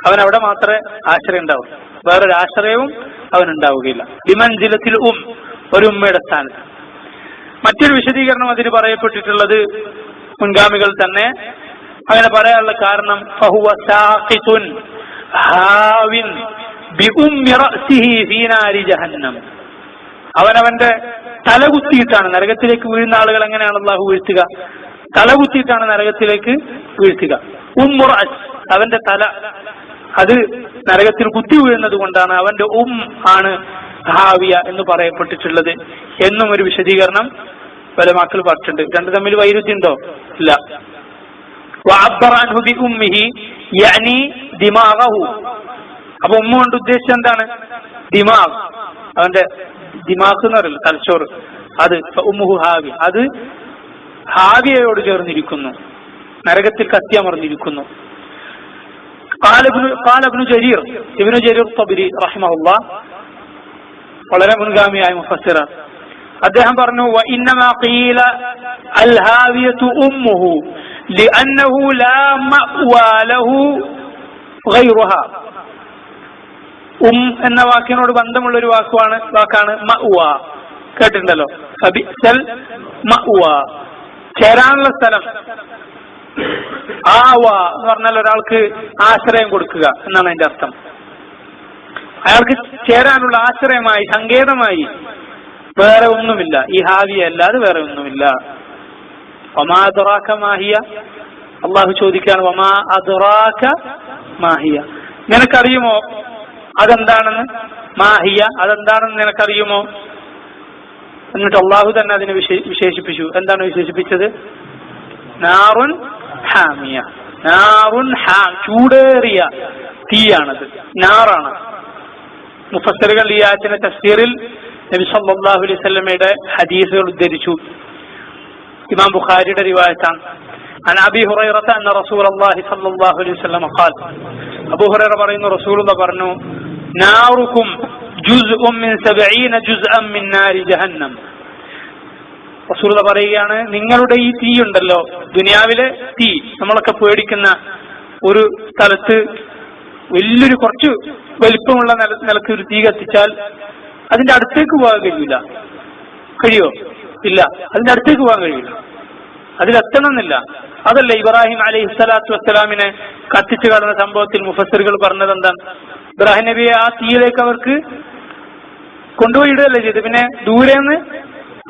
അവൻ അവിടെ മാത്രമേ ആശ്രയം ഉണ്ടാവൂ, വേറൊരു ആശ്രയവും അവനുണ്ടാവുകയില്ല. ബിമൻസിലത്തിൽ ഒരു ഉമ്മയുടെ സ്ഥാനത്ത്. മറ്റൊരു വിശദീകരണം അതിന് പറയപ്പെട്ടിട്ടുള്ളത്, മുൻഗാമികൾ തന്നെ അങ്ങനെ പറയാനുള്ള കാരണം, ഫഹുവ സാഖിതുൻ, ഹാവിൻ ബിഉമ്മി റഅസിഹി ഫീ നാരി ജഹന്നം. അവനവന്റെ തലകുത്തിയിട്ടാണ് നരകത്തിലേക്ക് വീഴുന്ന ആളുകൾ. എങ്ങനെയാണ് അള്ളാഹു വീഴ്ത്തുക? തലകുത്തിയിട്ടാണ് നരകത്തിലേക്ക് വീഴ്ത്തുക. ഉമ്മു റഅസ്, അവന്റെ തല അത് നരകത്തിൽ കുത്തി വീഴുന്നത് കൊണ്ടാണ് അവന്റെ ആണ് ഹാവിയ എന്ന് പറയപ്പെട്ടിട്ടുള്ളത് എന്നും ഒരു വിശദീകരണം പല മക്കൾ പറഞ്ഞിട്ടുണ്ട്. രണ്ടു തമ്മിൽ വൈരുദ്ധ്യം ഉണ്ടോ? ഇല്ല. വഅബ്ബറ അൻഹു ബിഉമ്മിഹി യഅനി ദിമാഗഹു. അപ്പൊ ഉമ്മ കൊണ്ട് ഉദ്ദേശിച്ചത് എന്താണ്? ദിമാഗ്, അവന്റെ ദിമാഗ് എന്ന് പറയില്ല, തലച്ചോറ്. അത് ഉമ്മുഹു ഹാവി, അത് ഹാവിയയോട് ചേർന്നിരിക്കുന്നു, നരകത്തിൽ കത്തിയമർന്നിരിക്കുന്നു. ഖാല ഇബ്നു ജരീർ തബരി റഹിമഹുല്ലാഹ്, വളരെ മുൻഗാമിയായ മുഫസ്സിർ, അദ്ദേഹം പറഞ്ഞു വഇന്നമാ ഖീല അൽ ഹാവിയതു ഉമ്മുഹു ലിഅന്നഹു ലാ മഅ്വാ ലഹു ഗൈറുഹാ. എന്ന വാക്കിനോട് ബന്ധമുള്ള ഒരു വാക്കാണ് മഅ്വാ. കേട്ടിട്ടുണ്ടല്ലോ, ഫബിഅൽ മഅ്വാ, ചേരാനുള്ള സ്ഥലം. ആവാ എന്ന് പറഞ്ഞാൽ ഒരാൾക്ക് ആശ്രയം കൊടുക്കുക എന്നാണ് അതിന്റെ അർത്ഥം. അയാൾക്ക് ചേരാനുള്ള ആശ്രയമായി, സങ്കേതമായി വേറെ ഒന്നുമില്ല. ഈ ഹാവിയ അല്ലാതെ വേറെ ഒന്നുമില്ല. വമാ അദ്റാക മാഹിയ, അള്ളാഹു ചോദിക്കുകയാണ് വമാ അദ്റാക മാഹിയ, നിനക്കറിയുമോ അതെന്താണെന്ന്? മാഹിയ, അതെന്താണെന്ന് നിനക്കറിയുമോ? എന്നിട്ട് അള്ളാഹു തന്നെ അതിനെ വിശേഷിപ്പിച്ചു. എന്താണ് വിശേഷിപ്പിച്ചത്? നാറുൻ ഹാമിയ, നാറുൻ ചൂടേറിയ തീയാണത്, നാറാണ്. മുഫസ്സിറുകൾ ഈ ആയത്തിന്റെ തഫ്സീറിൽ നബി സല്ലല്ലാഹു അലൈഹി വസല്ലമയുടെ ഹദീസുകൾ ഉദ്ധരിച്ചു. ഇമാം ബുഖാരിയുടെ റിവായത്താണ്. അൻ അബീ ഹുറൈറത അന്ന റസൂലുള്ളാഹി സ്വല്ലല്ലാഹു അലൈഹി വസല്ലം ഖാൽ, അബൂ ഹുറൈറ പറയുന്നു, റസൂലുള്ളാഹി പറഞ്ഞു, നാറുക്കും ജുസ്ഉം മിൻ 70 ജുസ്അൻ മിൻ നാരി ജഹന്നം. റസൂലുള്ളാഹി പറയുകയാണ്, നിങ്ങളുടെ ഈ തീ ഉണ്ടല്ലോ, ദുനിയാവിലെ തീ, നമ്മളൊക്കെ പേടിക്കുന്ന ഒരു സ്ഥലത്ത് വലിയൊരു കുറച്ച് വലിപ്പമുള്ള നിലക്ക് ഒരു തീ കത്തിച്ചാൽ അതിന്റെ അടുത്തേക്ക് പോകാൻ കഴിയില്ല. കഴിയോ? ഇല്ല, അതിന്റെ അടുത്തേക്ക് പോകാൻ കഴിയില്ല, അതിലെത്തണമെന്നില്ല. അതല്ല ഇബ്രാഹിം അലൈഹിസ്സലാത്തു വസ്സലാമിനെ കത്തിച്ചു കളഞ്ഞ സംഭവത്തിൽ മുഫസ്സിറുകൾ പറഞ്ഞത് എന്താണ്? ഇബ്രാഹിം നബിയെ ആ തീയിലേക്ക് അവർക്ക് കൊണ്ടുപോയി ഇടുകയല്ലേ ചെയ്തത്, പിന്നെ ദൂരെന്ന്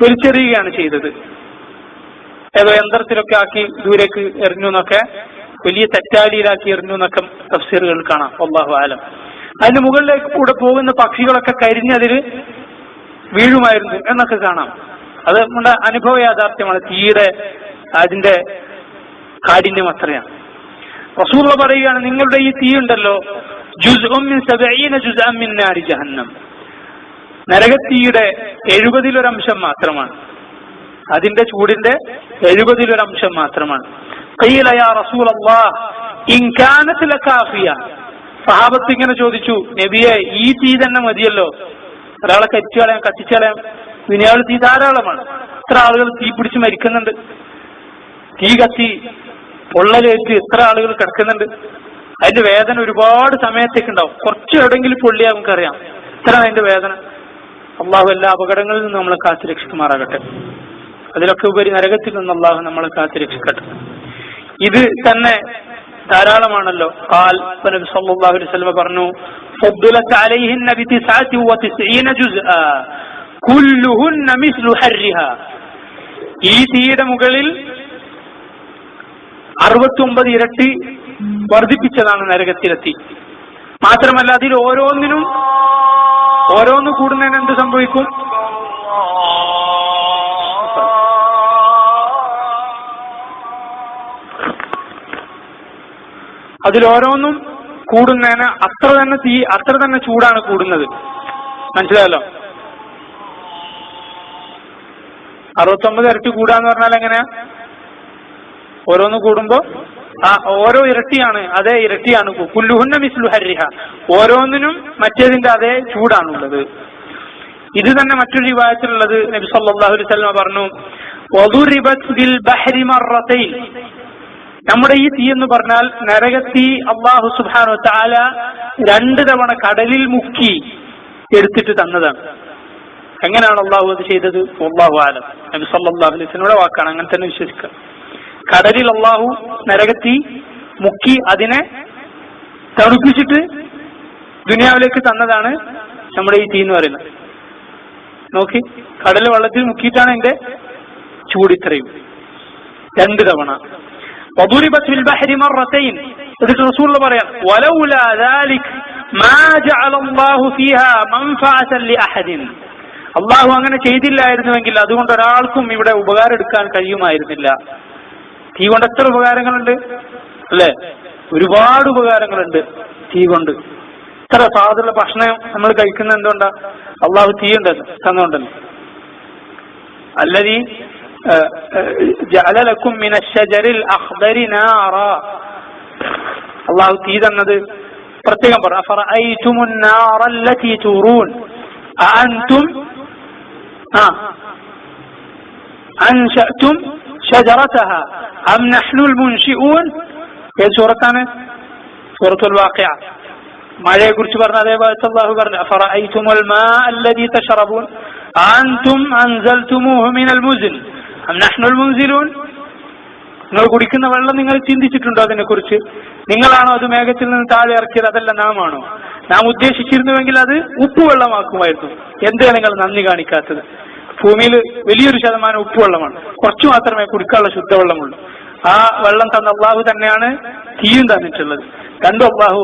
വലിച്ചെറിയുകയാണ് ചെയ്തത്. ഏതോ യന്ത്രത്തിലൊക്കെ ആക്കി ദൂരേക്ക് എറിഞ്ഞു എന്നൊക്കെ, വലിയ തെറ്റാലിയിലാക്കി എറിഞ്ഞു എന്നൊക്കെ തഫ്സീറുകൾ കാണാം. അല്ലാഹു ആലം. അതിന് മുകളിലേക്ക് കൂടെ പോകുന്ന പക്ഷികളൊക്കെ കരിഞ്ഞതിൽ വീഴുമായിരുന്നു എന്നൊക്കെ കാണാം. അത് നമ്മുടെ അനുഭവ യാഥാർത്ഥ്യമാണ്. തീയുടെ അതിന്റെ കാഠിന്യം അത്രയാണ്. റസൂലുള്ളാഹി പറയുകയാണ്, നിങ്ങളുടെ ഈ തീ ഉണ്ടല്ലോ, ജുസ്ഉം മിൻ 70 ജുസ്അൻ മിൻ നാരി ജഹന്നം, നരകത്തീയുടെ 70 മാത്രമാണ്, അതിന്റെ ചൂടിന്റെ 70 മാത്രമാണ്. ഖീല യാ റസൂലല്ലാഹ് ഇൻ കാനത് ലകാഫിയ. സഹാബത്ത് ഇങ്ങനെ ചോദിച്ചു, നബിയെ ഈ തീ തന്നെ മതിയല്ലോ, ഒരാളെ കത്തിച്ചു കളയാൻ ദുനിയാവിൽ തീ ധാരാളമാണ്. എത്ര ആളുകൾ തീ പിടിച്ച് മരിക്കുന്നുണ്ട്, തീ കത്തി പൊള്ളലേറ്റ് എത്ര ആളുകൾ കിടക്കുന്നുണ്ട്. അതിന്റെ വേദന ഒരുപാട് സമയത്തേക്ക് ഉണ്ടാവും. കുറച്ച് എവിടെയെങ്കിലും പൊള്ളിയാൽ നമുക്കറിയാം എത്ര അതിന്റെ വേദന. അള്ളാഹു എല്ലാ അപകടങ്ങളിൽ നിന്നും നമ്മളെ കാത്തു രക്ഷിക്കുമാറാകട്ടെ. അതിലൊക്കെ ഉപരി നരകത്തിൽ നിന്ന് അള്ളാഹു നമ്മളെ കാത്തു രക്ഷിക്കട്ടെ. ഇത് തന്നെ ധാരാളമാണല്ലോ. ഖാൽ, നബി സല്ലല്ലാഹു അലൈഹി വസല്ലം പറഞ്ഞു, ഫദ്ദലത അലൈഹിന്ന ബി 99 ജുസ്ആ കുല്ലുഹുന്ന മിസ്ലു ഹർരിഹാ. ഈ തീയുടെ മുകളിൽ 69 ഇരട്ടി വർദ്ധിപ്പിച്ചതാണ് നരകത്തിലെത്തി. മാത്രമല്ല അതിൽ ഓരോന്ന് കൂടുന്നതിന് എന്ത് സംഭവിക്കും? അതിലോരോന്നും കൂടുന്നതിന് അത്ര തന്നെ ചൂടാണ് കൂടുന്നത്. മനസ്സിലായല്ലോ? 69 ഇരട്ടി കൂടാന്ന് പറഞ്ഞാൽ എങ്ങനെയാ? ഓരോന്ന് കൂടുമ്പോ ഓരോ ഇരട്ടിയാണ്, അതേ ഇരട്ടിയാണ്. കുല്ലുഹുന്ന മിസ്ലു ഹർരിഹ, ഓരോന്നിനും മറ്റേതിന്റെ അതേ ചൂടാണുള്ളത്. ഇത് തന്നെ മറ്റൊരു റിവായത്തിലുള്ളത്. നബി സല്ലല്ലാഹു അലൈഹി വസല്ലം പറഞ്ഞു, വദുരിബത് ബിൽ ബഹരി മറത്തൈൻ. നമ്മുടെ ഈ തീ എന്ന് പറഞ്ഞാൽ നരകത്തീ അല്ലാഹു സുബ്ഹാനഹു വ തആല 2 തവണ കടലിൽ മുക്കി എടുത്തിട്ട് തന്നതാണ്. എങ്ങനെയാണ് അള്ളാഹു അത് ചെയ്തത്? വല്ലാഹു ആലം. നബി സല്ലല്ലാഹു അലൈഹി വസല്ലമയുടെ വാക്കാണ്, അങ്ങനെ തന്നെ വിശ്വസിക്കുക. കടലിൽ അള്ളാഹു നരകത്തീ മുക്കി അതിനെ തണുപ്പിച്ചിട്ട് ദുനിയാവിലേക്ക് തന്നതാണ് നമ്മുടെ ഈ തീ എന്ന് പറയുന്നത്. നോക്കി, കടൽ വെള്ളത്തിൽ മുക്കിയിട്ടാണ് അതിന്റെ ചൂടിത്രയും. 2 തവണ. وضربت في البحر مرتين. എന്നിട്ട് റസൂൽ പറയാം ولولا ذلك ما جعل الله فيها منفعة لأحد. അള്ളാഹു അങ്ങനെ ചെയ്തില്ലായിരുന്നുവെങ്കിൽ അതുകൊണ്ട് ഒരാൾക്കും ഇവിടെ ഉപകാരം എടുക്കാൻ കഴിയുമായിരുന്നില്ല. തീ കൊണ്ട് എത്ര ഉപകാരങ്ങളുണ്ട് അല്ലെ? ഒരുപാട് ഉപകാരങ്ങളുണ്ട് തീ കൊണ്ട്. ഇത്ര സ്വാദുള്ള ഭക്ഷണം നമ്മൾ കഴിക്കുന്ന എന്തുകൊണ്ടാ? അള്ളാഹു തീ ഉണ്ടെന്ന് തന്നുകൊണ്ടല്ലോ. الذي جعل لكم من الشجر الأخضر نارا. അള്ളാഹു തീ തന്നത് പ്രത്യേകം പറഞ്ഞു. أفرأيتم النار التي تورون أأنتم أنشأتم شجرتها أم نحن المنشئون. ഏത് സൂറത്താണ്? സൂറത്തുൽ വാഖിഅ. മഴയെ കുറിച്ച് പറഞ്ഞ അതേപോലെ അല്ലാഹു പറഞ്ഞു അഫറഅയ്തുമുൽ മാഅ അല്ലദീ തശറബൂൻ അൻതും അൻസൽതുമൂഹു മിനൽ മുസ്ൻ അം നഹ്നുൽ മുൻസിലൂൻ. നിങ്ങൾ കുടിക്കുന്ന വെള്ളം നിങ്ങൾ ചിന്തിച്ചിട്ടുണ്ടോ അതിനെ കുറിച്ച്? നിങ്ങളാണോ അത് മേഘത്തിൽ നിന്ന് താഴെ ഇറക്കിയത്? അതല്ല നാം ആണോ? നാം ഉദ്ദേശിച്ചിരുന്നുവെങ്കിൽ അത് ഉപ്പുവെള്ളമാക്കുമായിരുന്നു. എന്താണ് നിങ്ങൾ നന്ദി കാണിക്കാത്തത്? ഭൂമിയിൽ വലിയൊരു ശതമാനം ഉപ്പുവെള്ളമാണ്, കുറച്ചു മാത്രമേ കുടിക്കാനുള്ള ശുദ്ധവെള്ളമുള്ളൂ. ആ വെള്ളം തന്ന അള്ളാഹു തന്നെയാണ് തീയും തന്നിട്ടുള്ളത്. രണ്ടും അള്ളാഹു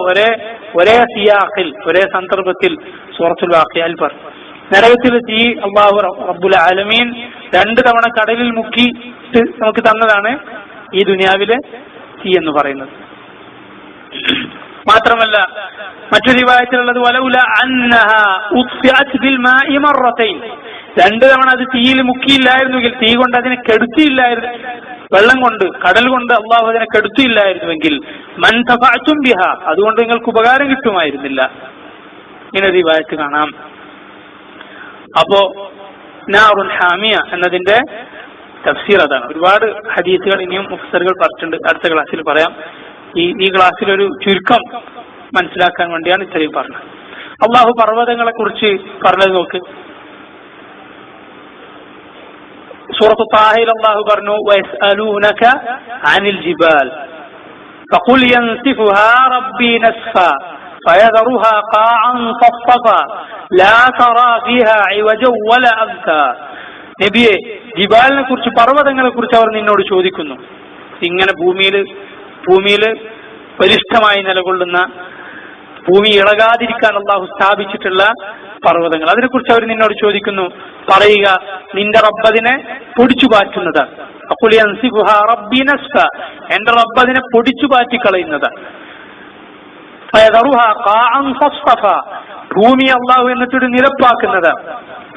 ഒരേ സിയാഖിൽ ഒരേ സന്ദർഭത്തിൽ സൂറത്തുൽ വാഖിഅയിൽ പറഞ്ഞു. നരകത്തിലെ തീ അള്ളാഹു റബ്ബുൽ ആലമീൻ 2 തവണ കടലിൽ മുക്കി നമുക്ക് തന്നതാണ് ഈ ദുനിയാവിലെ തീ എന്ന് പറയുന്നത്. മാത്രമല്ല മറ്റൊരു റിവായത്തിലുള്ളത് വലൗല അന്നഹാ ഉത്ഫിഅത് ബിൽ മാഇ മറത്തൈൻ. 2 തവണ അത് തീയിൽ മുക്കിയില്ലായിരുന്നുവെങ്കിൽ, തീ കൊണ്ട് അതിനെ കെടുത്തിയില്ലായിരുന്നു, വെള്ളം കൊണ്ട് കടൽ കൊണ്ട് അള്ളാഹു അതിനെ കെടുത്തിയില്ലായിരുന്നുവെങ്കിൽ മൻ തഫഅതും ബിഹാ, അതുകൊണ്ട് നിങ്ങൾക്ക് ഉപകാരം കിട്ടുമായിരുന്നില്ല. ഇങ്ങനെ റിവായത്ത് കാണാം. അപ്പോ നാറുൻ ഹാമിയ എന്നതിന്റെ തഫ്സീർ അതാണ്. ഒരുപാട് ഹദീസുകൾ ഇനിയും മുഫ്സറുകൾ പറഞ്ഞിട്ടുണ്ട്, അടുത്ത ക്ലാസ്സിൽ പറയാം. ഈ ക്ലാസ്സിലൊരു ചുരുക്കം മനസ്സിലാക്കാൻ വേണ്ടിയാണ് ഇത്രയും പറഞ്ഞത്. അള്ളാഹു പർവ്വതങ്ങളെ കുറിച്ച് പറഞ്ഞത് നോക്ക്. സൂറത്ത് താഹയിൽ അല്ലാഹു പറഞ്ഞു വയസ്അലൂനക അനിൽ ജിബാൽ ഫഖുൽ യൻസിഫുഹാ റബ്ബി നസ്ഫാ ഫയദറുഹാ ഖാഅൻ സഫ്സഫാ ലാ തറാ ഫീഹാ ഇവജൻ വലാ അംതാ. നബിയെ, ജിബാലിനെ കുറിച്ച്, പർവ്വതങ്ങളെ കുറിച്ച് അവർ നിന്നോട് ചോദിക്കുന്നു. ഇങ്ങനെ ഭൂമിയില് ബലിഷ്ഠമായി നിലകൊള്ളുന്ന, ഭൂമി ഇളകാതിരിക്കാൻ അള്ളാഹു സ്ഥാപിച്ചിട്ടുള്ള പർവ്വതങ്ങൾ, അതിനെക്കുറിച്ച് അവർ നിന്നോട് ചോദിക്കുന്നു. പറയുക, നിന്റെ റബ്ബതിനെ പൊടിച്ചു പാറ്റുന്നതാണ്. അഖുൽ യൻസിഫുഹാ റബ്ബി നസ്ഫാ, എന്റെ റബ്ബതിനെ പൊടിച്ചു പാറ്റിക്കളയുന്നതാണ്. ഫയദറുഹാ ഖാഅൻ സഫ്സഫാ, ഭൂമി അള്ളാഹു എന്നിട്ടൊരു നിരപ്പാക്കുന്നതാണ്.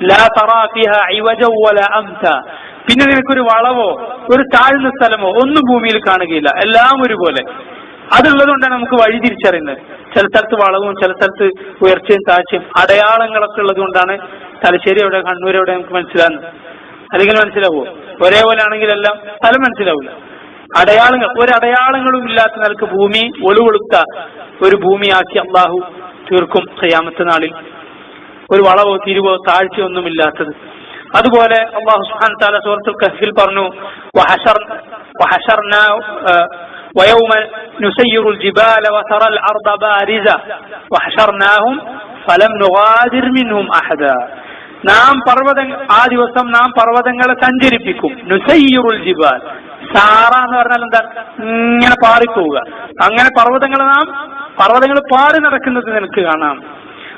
ലാ തറാ ഫീഹാ ഇവജൻ വലാ അംതാ, പിന്നെ നിനക്കൊരു വളവോ ഒരു താഴ്ന്ന സ്ഥലമോ ഒന്നും ഭൂമിയിൽ കാണുകയില്ല, എല്ലാം ഒരുപോലെ. അതുള്ളത് കൊണ്ടാണ് നമുക്ക് വഴി തിരിച്ചറിയുന്നത്. ചില സ്ഥലത്ത് വളവും ചില സ്ഥലത്ത് ഉയർച്ചയും താഴ്ചയും അടയാളങ്ങളൊക്കെ ഉള്ളത് കൊണ്ടാണ് തലശ്ശേരി എവിടെ കണ്ണൂർ എവിടെ നമുക്ക് മനസ്സിലാകുന്നത്. അല്ലെങ്കിൽ മനസ്സിലാവുമോ? ഒരേപോലെ ആണെങ്കിലെല്ലാം സ്ഥലം മനസ്സിലാവില്ല. അടയാളങ്ങൾ, ഒരടയാളങ്ങളും ഇല്ലാത്ത നിലക്ക് ഭൂമി ഒളിവെളുത്ത ഒരു ഭൂമിയാക്കി അള്ളാഹു തീർക്കും ഖിയാമത്ത് നാളിൽ. ഒരു വളവോ തിരിവോ താഴ്ചയോ ഒന്നുമില്ലാത്തത്. അതുപോലെ അല്ലാഹു സുബ്ഹാനഹു വ തആല സൂറത്തുൽ കഹ്ഫിൽ പറഞ്ഞു വഹശർനാ വയൗമ നുസയ്യിറുൽ ജിബാല വതറൽ അർദ ബാരിസ വഹശർനാഹും ഫലം നുഗാദിർ മിൻഹും അഹദാ. ആ ദിവസം നാം പർവ്വതങ്ങളെ സഞ്ചരിപ്പിക്കും. നുസയ്യിറുൽ ജിബാൽ, സാറ എന്ന് പറഞ്ഞാൽ എന്താ? ഇങ്ങനെ പാറിപ്പോവുക. അങ്ങനെ പർവ്വതങ്ങൾ പാറി നടക്കുന്നത് നിനക്ക് കാണാം.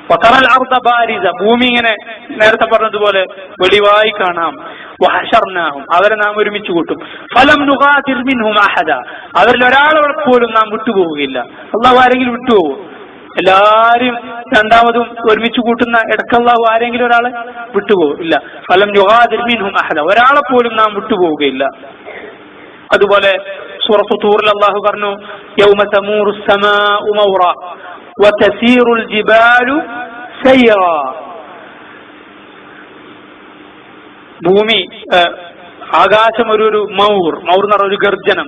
വതറൽ അർദ ബാരിസ, ഭൂമി ഇങ്ങനെ നേരത്തെ പറഞ്ഞതുപോലെ വെളിവായി കാണാം. വഹശർനാഹും, അവരെ നാം ഒരുമിച്ച് കൂട്ടും. ഫലം നുഗാദിർ മിൻഹും അഹദ, അവരിൽ ഒരാളെ പോലും നാം വിട്ടുപോവുകയില്ല. അല്ലാഹു ആരെങ്കിലും വിട്ടുപോകും? എല്ലാരും രണ്ടാമതും ഒരുമിച്ച് കൂട്ടുന്ന ഇടക്ക് അല്ലാഹു ആരെങ്കിലും ഒരാളെ വിട്ടുപോകും? ഇല്ല. ഫലം നുഗാദിർ മിൻഹും അഹദ, ഒരാളെ പോലും നാം വിട്ടുപോവുകയില്ല. അതുപോലെ സൂറത്തു തൂറിൽ അല്ലാഹു പറഞ്ഞു യൗമ തമൂറുസ് സമാഉ മൗറ വതസീറുൽ ജിബാലു സയ്റാ. ഭൂമി, ആകാശം ഒരു മൗർ എന്ന് പറഞ്ഞ ഒരു ഗർജനം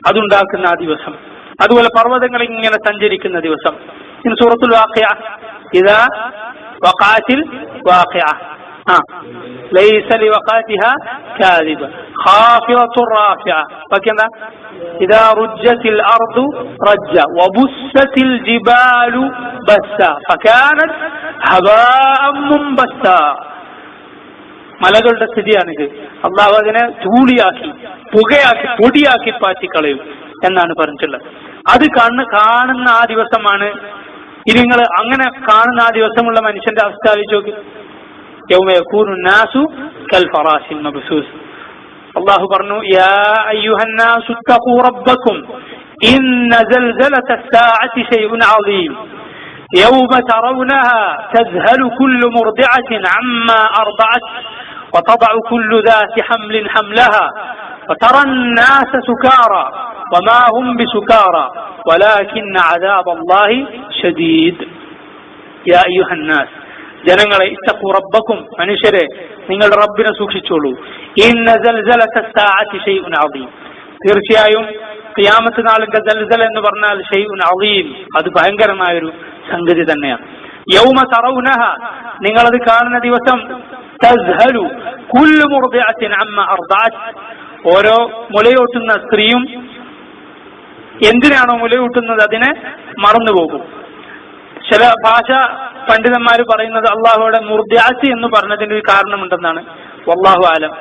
അതുണ്ടാക്കുന്ന ആ ദിവസം. അതുപോലെ പർവ്വതങ്ങൾ ഇങ്ങനെ സഞ്ചരിക്കുന്ന ദിവസം. ഇൻ സൂറത്തുൽ വാഖിഅ ഇദാ വഖഅത്തിൽ വാഖിഅ, ليس لوقعتها كاذبة خافضة رافعة فكذا إذا رجت الأرض رجا وبست الجبال بسا فكانت هباء منبسا മലകളുടെ സ്ഥിതിയാണിത്. അള്ളാഹു അതിനെ ധൂളിയാക്കി പുകയാക്കി പൊടിയാക്കി പാറ്റിക്കളയും എന്നാണ് പറഞ്ഞിട്ടുള്ളത്. അത് കാണുന്ന ആ ദിവസമാണ്. ഇനി നിങ്ങൾ അങ്ങനെ കാണുന്ന ആ ദിവസമുള്ള മനുഷ്യന്റെ അവസ്ഥ ആലോചിച്ച് നോക്കി. യൗമ യകൂനു നാസു കൽ ഫറാശിൽ മബ്സൂസ്. അള്ളാഹു പറഞ്ഞു യാ അയ്യുഹന്നാസു തഖൂ റബ്ബക്കും ഇന്ന സൽസലത الساعة شيء عظيم يوم ترونها تذهل كل مرضعة عما أرضعت وتضع كل ذات حمل حملها وترى الناس سكارى وما هم بسكارى ولكن عذاب الله شديد يا أيها الناس ജനങ്ങളെ ഇത്തഖൂ റബ്ബക്കും മനുഷ്യരെ നിങ്ങളുടെ റബ്ബിനെ സൂക്ഷിച്ചോളൂ. ഇന്ന സൽസലത الساعة شيء عظيم തീർച്ചയായും ഖിയാമത്ത് നാളിന്റെ സൽസല എന്ന് പറഞ്ഞാൽ ഷൈഉൻ അളീം അത് ഭയങ്കരമായൊരു സംഗതി തന്നെയാണ്. യൗമ തറൗനഹ നിങ്ങളത് കാണുന്ന ദിവസം തസ്ഹലു കുല്ലു മുർദിഅത്തിൻ അമ്മ അർദഅത് ഓരോ മുലയൂട്ടുന്ന സ്ത്രീയും എന്തിനാണോ മുലയൂട്ടുന്നത് അതിനെ മറന്നുപോകും. ചില ഭാഷ പണ്ഡിതന്മാർ പറയുന്നത് അള്ളാഹുവിടെ മുർദിഅത്ത് എന്ന് പറഞ്ഞതിന്റെ ഒരു കാരണമുണ്ടെന്നാണ്. വല്ലാഹു ആലം.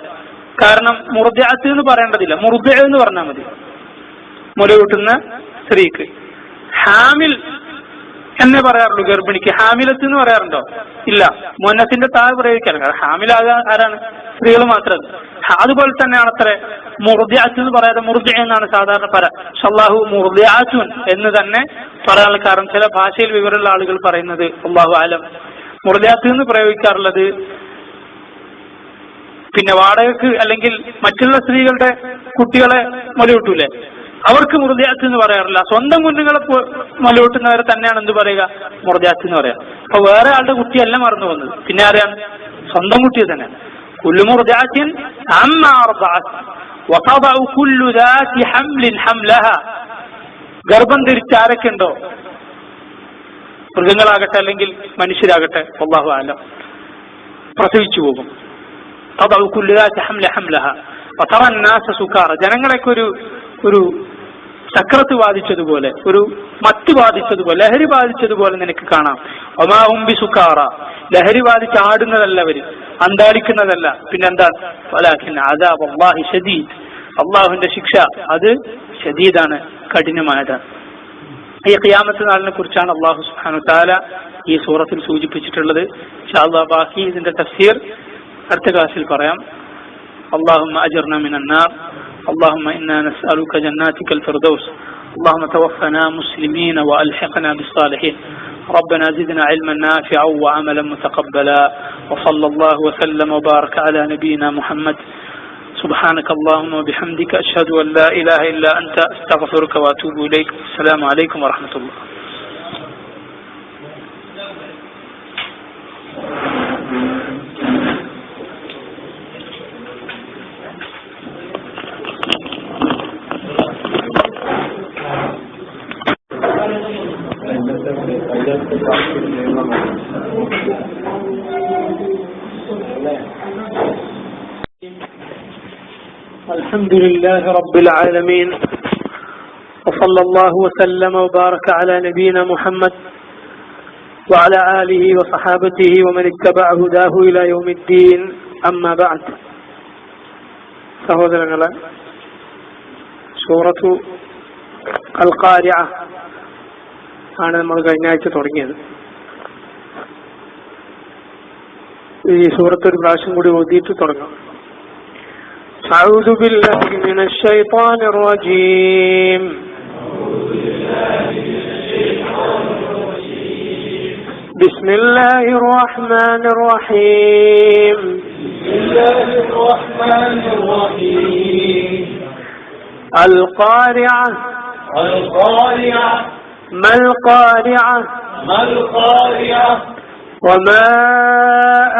കാരണം മുർദിഅത്ത് എന്ന് പറയേണ്ടതില്ല, മുർദിഅ എന്ന് പറഞ്ഞാൽ മതി. മുലയൂട്ടുന്ന സ്ത്രീക്ക് ഹാമിൽ എന്നേ പറയാറുള്ളൂ. ഗർഭിണിക്ക് ഹാമിലത്ത് എന്ന് പറയാറുണ്ടോ? ഇല്ല. മുന്നത്തിന്റെ താഴെ പ്രയോഗിക്കാറ്. ഹാമിലാകാൻ ആരാണ്? സ്ത്രീകൾ മാത്രമല്ല. അതുപോലെ തന്നെയാണ് അത്ര മുർദിഅത്ത് എന്ന് പറയാതെ മുർദിഅ എന്നാണ് സാധാരണ അല്ലാഹു മുർദിഅത്തുൻ എന്ന് തന്നെ പറയാനുള്ള കാരണം ചില ഭാഷയിൽ വിവരമുള്ള ആളുകൾ പറയുന്നത് അല്ലാഹു ആലം മുർദിഅത്ത് എന്ന് പ്രയോഗിക്കാറുള്ളത് പിന്നെ വാടകയ്ക്ക് അല്ലെങ്കിൽ മറ്റുള്ള സ്ത്രീകളുടെ കുട്ടികളെ മുലയൂട്ടൂലേ, അവർക്ക് മുർദിഅത്ത് എന്ന് പറയാറില്ല. സ്വന്തം കുഞ്ഞുങ്ങളെ മുലയൂട്ടുന്നവരെ തന്നെയാണ് എന്ത് പറയുക? മുർദിഅത്ത് എന്ന് പറയാം. അപ്പൊ വേറെ ആളുടെ കുട്ടിയല്ല മറന്നു വന്നത്, പിന്നെ ആരെയാണ്? സ്വന്തം കുട്ടിയെ തന്നെയാണ്. കുല്ലു മുർദിഅത്തിൻ അമ്മ അർദഅത് വതദഉ കുല്ലു ദാതി ഹംലിൻ ഹംലഹ. ഗർഭം ധരിച്ച ആരൊക്കെ ഉണ്ടോ, മൃഗങ്ങളാകട്ടെ അല്ലെങ്കിൽ മനുഷ്യരാകട്ടെ, അല്ലാഹു അഅലം, പ്രസവിച്ചു പോകും. തദഉ കുല്ലു ദാതി ഹംല ഹംലഹ വതറ الناس സുകാറ. ജനങ്ങളൊക്കെ ഒരു ചക്രത്ത് ബാധിച്ചതുപോലെ, ഒരു മത്ത് ബാധിച്ചതുപോലെ, ലഹരി ബാധിച്ചതുപോലെ നിനക്ക് കാണാം. വമാ ഹും ബിസുകാറ. ലഹരി ബാധിച്ച് ആടുന്നതല്ല, അവര് അന്താളിക്കുന്നതല്ല. പിന്നെന്താണ്? വലാകിൻ അദാബുല്ലാഹി ശദീദ്. അള്ളാഹുവിന്റെ ശിക്ഷ അത് ശദീദാണ്, കഠിനമായതാണ്. ഈ ഖിയാമത്ത് നാളിനെ കുറിച്ചാണ് അള്ളാഹു സുബ്ഹാനഹു വ തആല ഈ സൂറത്തിൽ സൂചിപ്പിച്ചിട്ടുള്ളത്. ഇൻഷാ അല്ലാഹ് ബാക്കി ഇതിന്റെ തഫ്സീർ അടുത്ത ക്ലാസ്സിൽ പറയാം. اللهم أجرنا من النار. اللهم إنا نسألك جناتك الفردوس. اللهم توفنا مسلمين وألحقنا بالصالحين. ربنا زدنا علما نافعا وعملا متقبلا. وصلى الله وسلم وبارك على نبينا محمد. سبحانك اللهم وبحمدك أشهد أن لا إله إلا أنت أستغفرك وأتوب إليك. السلام عليكم ورحمة الله. الحمد لله رب العالمين وصلى الله وسلم وبارك على نبينا محمد وعلى آله وصحابته ومن اتبع هداه إلى يوم الدين. أما بعد. സഹോദരങ്ങളെ, സൂറത്തു അൽ ഖാരിഅ ആണ് നമ്മൾ കഴിഞ്ഞ ആഴ്ച തുടങ്ങിയത്. ഈ സൂറത്ത് ഒരു പ്രാവശ്യം കൂടി ഓതിയിട്ട് തുടങ്ങാം. أعوذ بالله من الشيطان الرجيم. بسم الله الرحمن الرحيم. القارعة. ما القارعة؟ وما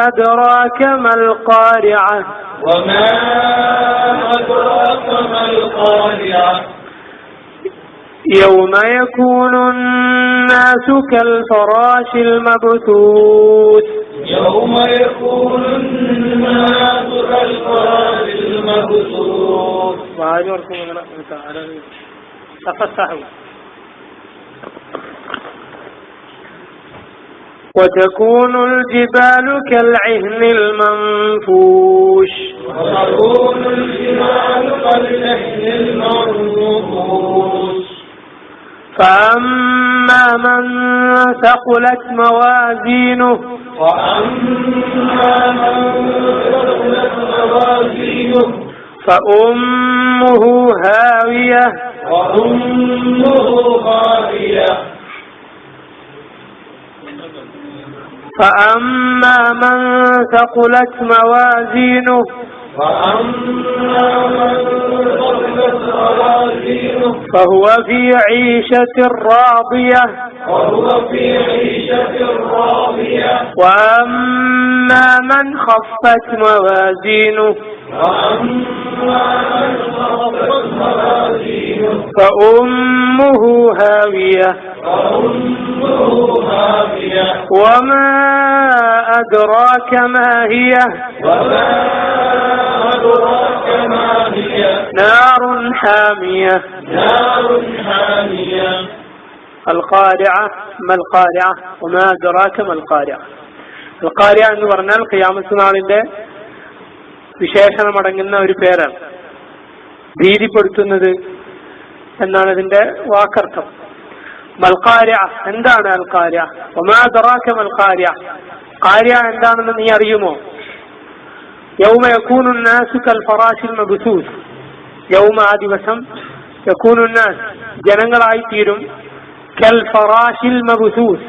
أدراك ما القارعة؟ يوم يكون الناس كالفراش المبثوث. يوم وتكون الجبال كالعهن المنفوش فأما من ثقلت موازينه فأمه هاوية فأما من ثقلت موازينه فهو في عيشة راضية وأما من خفت موازينه فأمه هاوية وما أدراك ما هي نار حامية القارعة ما القارعة وما أدراك ما القارعة القارعة എന്ന് പറഞ്ഞാൽ ഖിയാമത്ത് നാളിന്റെ വിശേഷണമടങ്ങുന്ന ഒരു പേരാണ്. ഭീതിപ്പെടുത്തുന്നത് എന്നാണ് ഇതിന്റെ വാക്കർത്ഥം. മൽഖാരിഅ എന്താണ് അൽഖാരിഅ? വമാ അദ്റാക മൽഖാരിഅ, ഖാരിഅ എന്താണെന്ന് നീ അറിയുമോ? യൗമ യകൂനു നാസു കൽ ഫറാശിൽ മബ്സൂസ്, യൗമ ആ ദിവസം യകൂനു നാസ് ജനങ്ങളായി തീരും കൽ ഫറാശിൽ മബ്സൂസ്,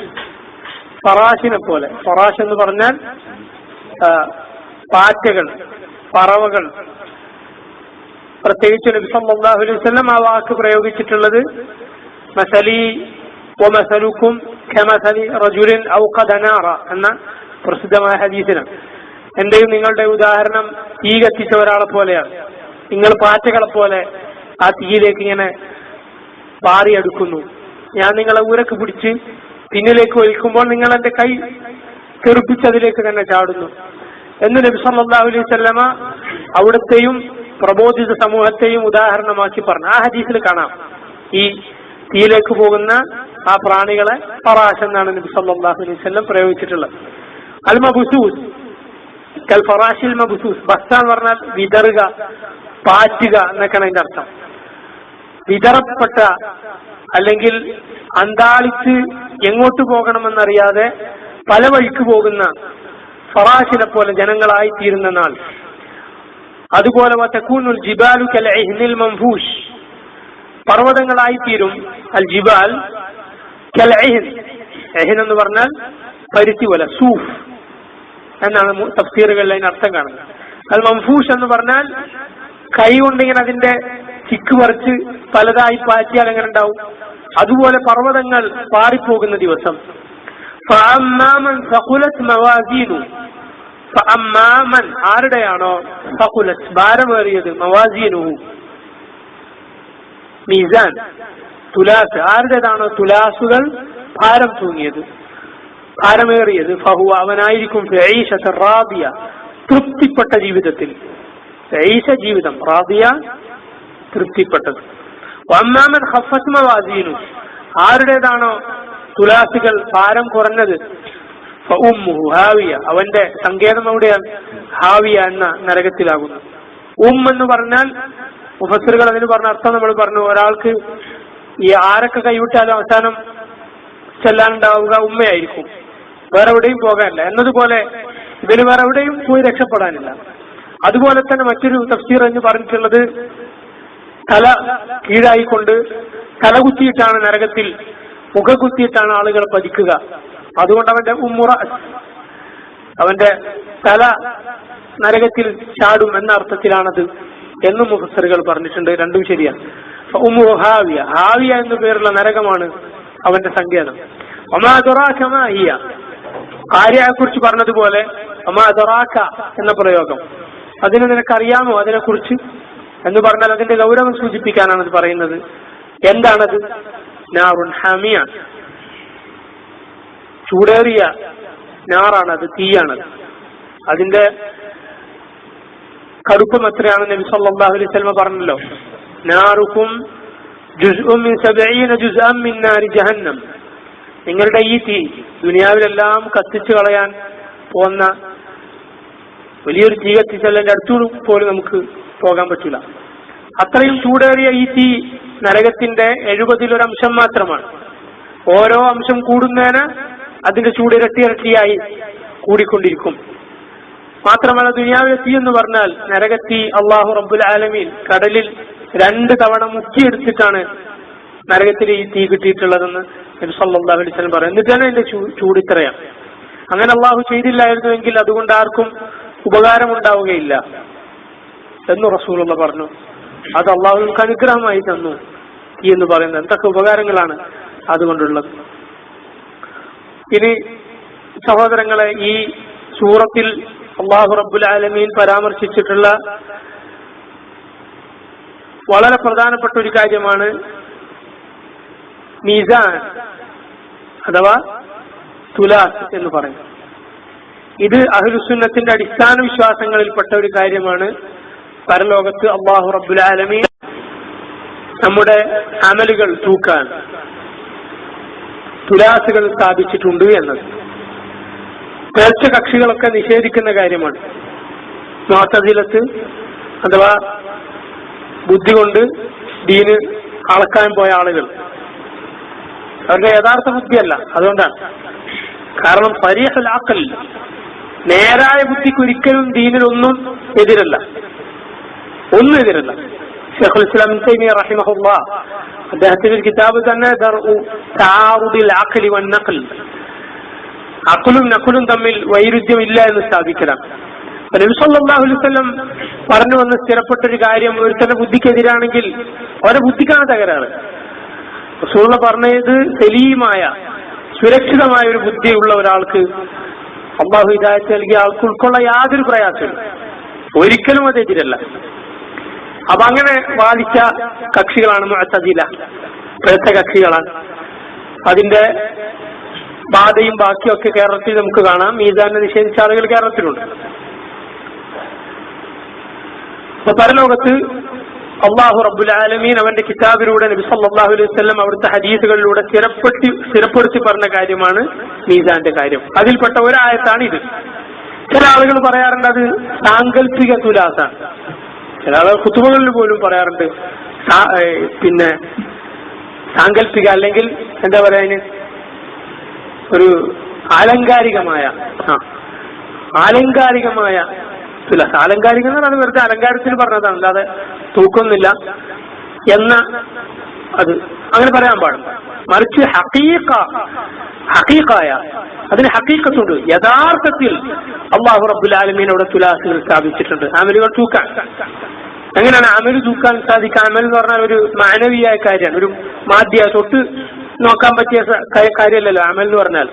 ഫറാശിനെ പോലെ. ഫറാശ് എന്ന് പറഞ്ഞാൽ പാറ്റകൾ, പറവകൾ. പ്രത്യേകിച്ച് നബി സല്ലല്ലാഹു അലൈഹി വസല്ലം ആ വാക്ക് പ്രയോഗിച്ചിട്ടുള്ളത് മസലി വമസലുക്കും കമസലി റജുലിൻ ഔഖദ നാറ എന്ന പ്രസിദ്ധമായ ഹദീസിനാണ്. എന്റെയും നിങ്ങളുടെ ഉദാഹരണം തീ കത്തിച്ച ഒരാളെ പോലെയാണ്. നിങ്ങൾ പാറ്റകളെ പോലെ ആ തീയിലേക്ക് ഇങ്ങനെ പാറിയെടുക്കുന്നു. ഞാൻ നിങ്ങളെ ഊരക്ക് പിടിച്ച് പിന്നിലേക്ക് വലിക്കുമ്പോൾ നിങ്ങൾ എന്റെ കൈ തെറിപ്പിച്ചതിലേക്ക് തന്നെ ചാടുന്നു എന്ന് നബി സല്ലല്ലാഹു അലൈഹി വസല്ലമ അവിടത്തെയും പ്രബോധിത സമൂഹത്തെയും ഉദാഹരണമാക്കി പറഞ്ഞു. ആ ഹദീസിൽ കാണാം ഈ തീയിലേക്ക് പോകുന്ന ആ പ്രാണികളെ ഫറാശ് എന്നാണ് നബി സല്ലല്ലാഹു അലൈഹി വസല്ലം പ്രയോഗിച്ചിട്ടുള്ളത്. അൽ മബ്സൂസ് കൽ ഫറാശിൽ മബ്സൂസ്, ബസ്സ എന്ന് പറഞ്ഞാൽ വിതറുക, പാറ്റുക എന്നൊക്കെയാണ് അതിന്റെ അർത്ഥം. വിതറപ്പെട്ട അല്ലെങ്കിൽ അന്താളിച്ച് എങ്ങോട്ട് പോകണമെന്നറിയാതെ പല വഴിക്ക് പോകുന്ന ഫറാശിനെ പോലെ ജനങ്ങളായി തീരുന്ന നാൾ. അതുപോലെ വതകൂനുൽ ജിബാലു കൽ ഇഹ്നിൽ മൻഫൂഷ്, പർവ്വതങ്ങളായി തീരും. അൽ ജിബാൽ കൽ ഇഹ്ൻ, ഇഹ്ൻ എന്ന് പറഞ്ഞാൽ പരുത്തി പോലെ, സൂഫ് എന്നാണ് തഫ്സീറുകളിൽ അതിന് അർത്ഥം കാണുന്നത്. അൽ മൻഫൂഷ് എന്ന് പറഞ്ഞാൽ കൈ കൊണ്ടിങ്ങനെ അതിന്റെ ചിക്ക് പറിച്ച് പലതായി പാറ്റിയാൽ എങ്ങനെ ഉണ്ടാവും, അതുപോലെ പർവ്വതങ്ങൾ പാറിപ്പോകുന്ന ദിവസം. ഫഅമ്മാമൻ സഖുലത് മവാസീനു, ഫഅമ്മാമൻ ആരുടെയാണോ സഖുലത് ഭാരമേറിയത്, മവാസീനുഹു മീസാൻ തുലാസ് ആരുടേതാണോ തുലാസുകൾ ഭാരം തൂങ്ങിയത്, ഭാരമേറിയത്, ഫഹുവ അവനായിരിക്കും ഫി ഈശത റാദിയ തൃപ്തിപ്പെട്ട ജീവിതത്തിൽ. ഈശ ജീവിതം, റാദിയ തൃപ്തിപ്പെട്ടത്. വഅമ്മാമൻ ഖഫത് മവാസീനു ആരുടേതാണോ തുലാസുകൾ ഭാരം കുറഞ്ഞത്, ഫഉമ്മുഹു ഹാവിയ അവന്റെ സങ്കേതം എവിടെയാണ്, ഹാവിയ എന്ന നരകത്തിലാകുന്നു. എന്ന് പറഞ്ഞാൽ മുഫസ്സിറുകൾ അതിന് പറഞ്ഞ അർത്ഥം നമ്മൾ പറഞ്ഞു. ഒരാൾക്ക് ഈ ആരൊക്കെ കൈവിട്ടാലും അവസാനം ചെല്ലാനുണ്ടാവുക ഉമ്മയായിരിക്കും, വേറെ എവിടെയും പോകാനില്ല എന്നതുപോലെ ഇതിന് വേറെ എവിടെയും പോയി രക്ഷപ്പെടാനില്ല. അതുപോലെ തന്നെ മറ്റൊരു തഫ്സീർ എന്ന് പറഞ്ഞിട്ടുള്ളത് തല കീഴായിക്കൊണ്ട് തലകുത്തിയിട്ടാണ് നരകത്തിൽ, മുഖകുത്തിയിട്ടാണ് ആളുകൾ പതിക്കുക. അതുകൊണ്ട് അവന്റെ ഉമ്മുറ, അവന്റെ തല നരകത്തിൽ ചാടും എന്ന അർത്ഥത്തിലാണത് എന്നും മുഫസ്സിറുകൾ പറഞ്ഞിട്ടുണ്ട്. രണ്ടും ശരിയാണ്. ഉമ്മു ഹാവിയ, ഹാവിയ എന്നു പേരുള്ള നരകമാണ് അവന്റെ സങ്കേതം. വമാ അദ്റാക മാ ഹിയ, ഖാരിഅയെ കുറിച്ച് പറഞ്ഞതുപോലെ വമാ അദ്റാക എന്ന പ്രയോഗം, അതിന് നിനക്കറിയാമോ അതിനെ കുറിച്ച് എന്ന് പറഞ്ഞാൽ അതിന്റെ ഗൗരവം സൂചിപ്പിക്കാനാണ് അത് പറയുന്നത്. എന്താണത്? നാറുൻ ഹാമിയ, ചൂടേറിയ നാറാണത്, തീയാണത്. അതിന്റെ കടുപ്പം എത്രയാണ് നബി സല്ലല്ലാഹു അലൈഹി വസല്ലം പറഞ്ഞല്ലോ, നാറുക്കും ജുസ്ഉം മിൻ 70 ജുസ്അൻ മിൻ നാരി ജഹന്നം. നിങ്ങളുടെ ഈ തീ ദുനിയാവിലെല്ലാം കത്തിച്ചു കളയാൻ പോകുന്ന വലിയൊരു തീ കത്തിച്ചാൽ അതിന്റെ അടുത്തോട് പോലും നമുക്ക് പോകാൻ പറ്റില്ല. അത്രയും ചൂടേറിയ ഈ തീ നരകത്തിന്റെ 70 മാത്രമാണ്. ഓരോ അംശം കൂടുന്നതിന് അതിന്റെ ചൂട് ഇരട്ടിയായി കൂടിക്കൊണ്ടിരിക്കും. മാത്രമല്ല ദുനിയാവിലെ തീ എന്ന് പറഞ്ഞാൽ നരകത്തീ അള്ളാഹു റബ്ബുൽ ആലമീൻ കടലിൽ 2 തവണ മുക്കിയെടുത്തിട്ടാണ് നരകത്തിൽ ഈ തീ കിട്ടിയിട്ടുള്ളതെന്ന് നബി സല്ലല്ലാഹു അലൈഹി വസല്ലം പറയും. എന്നിട്ടാണ് അതിന്റെ ചൂട് ഇത്രയാണ്. അങ്ങനെ അള്ളാഹു ചെയ്തില്ലായിരുന്നുവെങ്കിൽ അതുകൊണ്ട് ആർക്കും ഉപകാരമുണ്ടാവുകയില്ല എന്ന് റസൂലുള്ള പറഞ്ഞു. അത് അള്ളാഹു നമുക്ക് അനുഗ്രഹമായി തന്നു തീ എന്ന് പറയുന്നത്. എന്തൊക്കെ ഉപകാരങ്ങളാണ് അതുകൊണ്ടുള്ളത്. ഇനി സഹോദരങ്ങളെ, ഈ സൂറത്തിൽ അല്ലാഹു റബ്ബുൽ ആലമീൻ പരാമർശിച്ചിട്ടുള്ള വളരെ പ്രധാനപ്പെട്ട ഒരു കാര്യമാണ് മീസാൻ അഥവാ തുലാസ് എന്ന് പറയും. ഇത് അഹ്ലുസുന്നത്തിന്റെ അടിസ്ഥാന വിശ്വാസങ്ങളിൽപ്പെട്ട ഒരു കാര്യമാണ്. പരലോകത്ത് അല്ലാഹു റബ്ബുൽ ആലമീൻ നമ്മുടെ അമലുകൾ തൂക്കാൻ തുലാസുകൾ സ്ഥാപിച്ചിട്ടുണ്ട് എന്നത് നേർച്ച കക്ഷികളൊക്കെ നിഷേധിക്കുന്ന കാര്യമാണ്. മുഅ്തസിലത്ത് അഥവാ ബുദ്ധി കൊണ്ട് ദീന് അളക്കാൻ പോയ ആളുകൾ, അവരുടെ യഥാർത്ഥ ബുദ്ധിയല്ല. അതുകൊണ്ടാണ്. കാരണം സരീഹുൽ അഖൽ, നേരായ ബുദ്ധിക്ക് ഒരിക്കലും ദീനിലൊന്നും എതിരല്ല, ഒന്നും എതിരല്ല. ശൈഖുൽ ഇസ്ലാം ഇബ്നു തൈമിയ്യ റഹിമഹുല്ലാഹ് അദ്ദേഹത്തിന്റെ ഒരു കിതാബ് തന്നെ ദർഉ തആറുദിൽ അഖ്ലി വൻ നഖൽ, അഖലും നഖലും തമ്മിൽ വൈരുദ്ധ്യമില്ല എന്ന് സ്ഥാപിക്കണം. നബി സല്ലല്ലാഹു അലൈഹി വസല്ലം പറഞ്ഞു വന്ന സ്ഥിരപ്പെട്ടൊരു കാര്യം, ഒരുത്തന്റെ ബുദ്ധിക്കെതിരാണെങ്കിൽ അവരുടെ ബുദ്ധിക്കാണ് തകരാറ്. റസൂലുള്ളാഹി പറഞ്ഞത് സലീമായ സുരക്ഷിതമായ ഒരു ബുദ്ധിയുള്ള ഒരാൾക്ക് അല്ലാഹു ഹിദായത്ത് നൽകിയ ആൾക്ക് ഉൾക്കൊള്ള യാതൊരു പ്രയാസമില്ല, ഒരിക്കലും അത് എതിരല്ല. അപ്പൊ അങ്ങനെ വാദിച്ച കക്ഷികളാണ് മുഅ്തസില, പ്രേത്ത കക്ഷികളാണ്. അതിന്റെ ബാധയും ബാക്കിയൊക്കെ കേരളത്തിൽ നമുക്ക് കാണാം. മീസാനെ നിഷേധിച്ച ആളുകൾ കേരളത്തിലുണ്ട്. അപ്പൊ പരലോകത്ത് അല്ലാഹു റബ്ബുൽ ആലമീൻ അവന്റെ കിതാബിലൂടെ നബി സല്ലല്ലാഹു അലൈഹി വസല്ലം അവിടുത്തെ ഹദീസുകളിലൂടെ സ്ഥിരപ്പെടുത്തി പറഞ്ഞ കാര്യമാണ് മീസാന്റെ കാര്യം. അതിൽപ്പെട്ട ഒരായത്താണ് ഇത്. ചില ആളുകൾ പറയാറുണ്ട് അത് സാങ്കല്പിക തുലാസാണ്. ചില ആളുകൾ ഖുതുബകളിൽ പോലും പറയാറുണ്ട് പിന്നെ സാങ്കല്പിക, അല്ലെങ്കിൽ എന്താ പറയാ, ഒരു ആലങ്കാരികമായ തുലാസ്. ആലങ്കാരികം എന്ന് പറഞ്ഞാൽ വെറുതെ അലങ്കാരത്തിന് പറഞ്ഞതാണ്, അല്ലാതെ തൂക്കൊന്നില്ല എന്ന അത് അങ്ങനെ പറയാൻ പാടില്ല. മറിച്ച് ഹഖീഖായ അതിന് ഹഖീഖത്തുണ്ട്. യഥാർത്ഥത്തിൽ അല്ലാഹു റബ്ബുൽ ആലമീൻ അവിടെ തുലാസുകൾ സ്ഥാപിച്ചിട്ടുണ്ട് അമലുകൾ തൂക്കാൻ. എങ്ങനെയാണ് അമല് തൂക്കാൻ സാധിക്കുക? അമൽ എന്ന് പറഞ്ഞാൽ ഒരു മാനവീയായ കാര്യമാണ്, ഒരു തൊട്ട് നോക്കാൻ പറ്റിയ കാര്യമല്ലല്ലോ അമൽ എന്ന് പറഞ്ഞാൽ.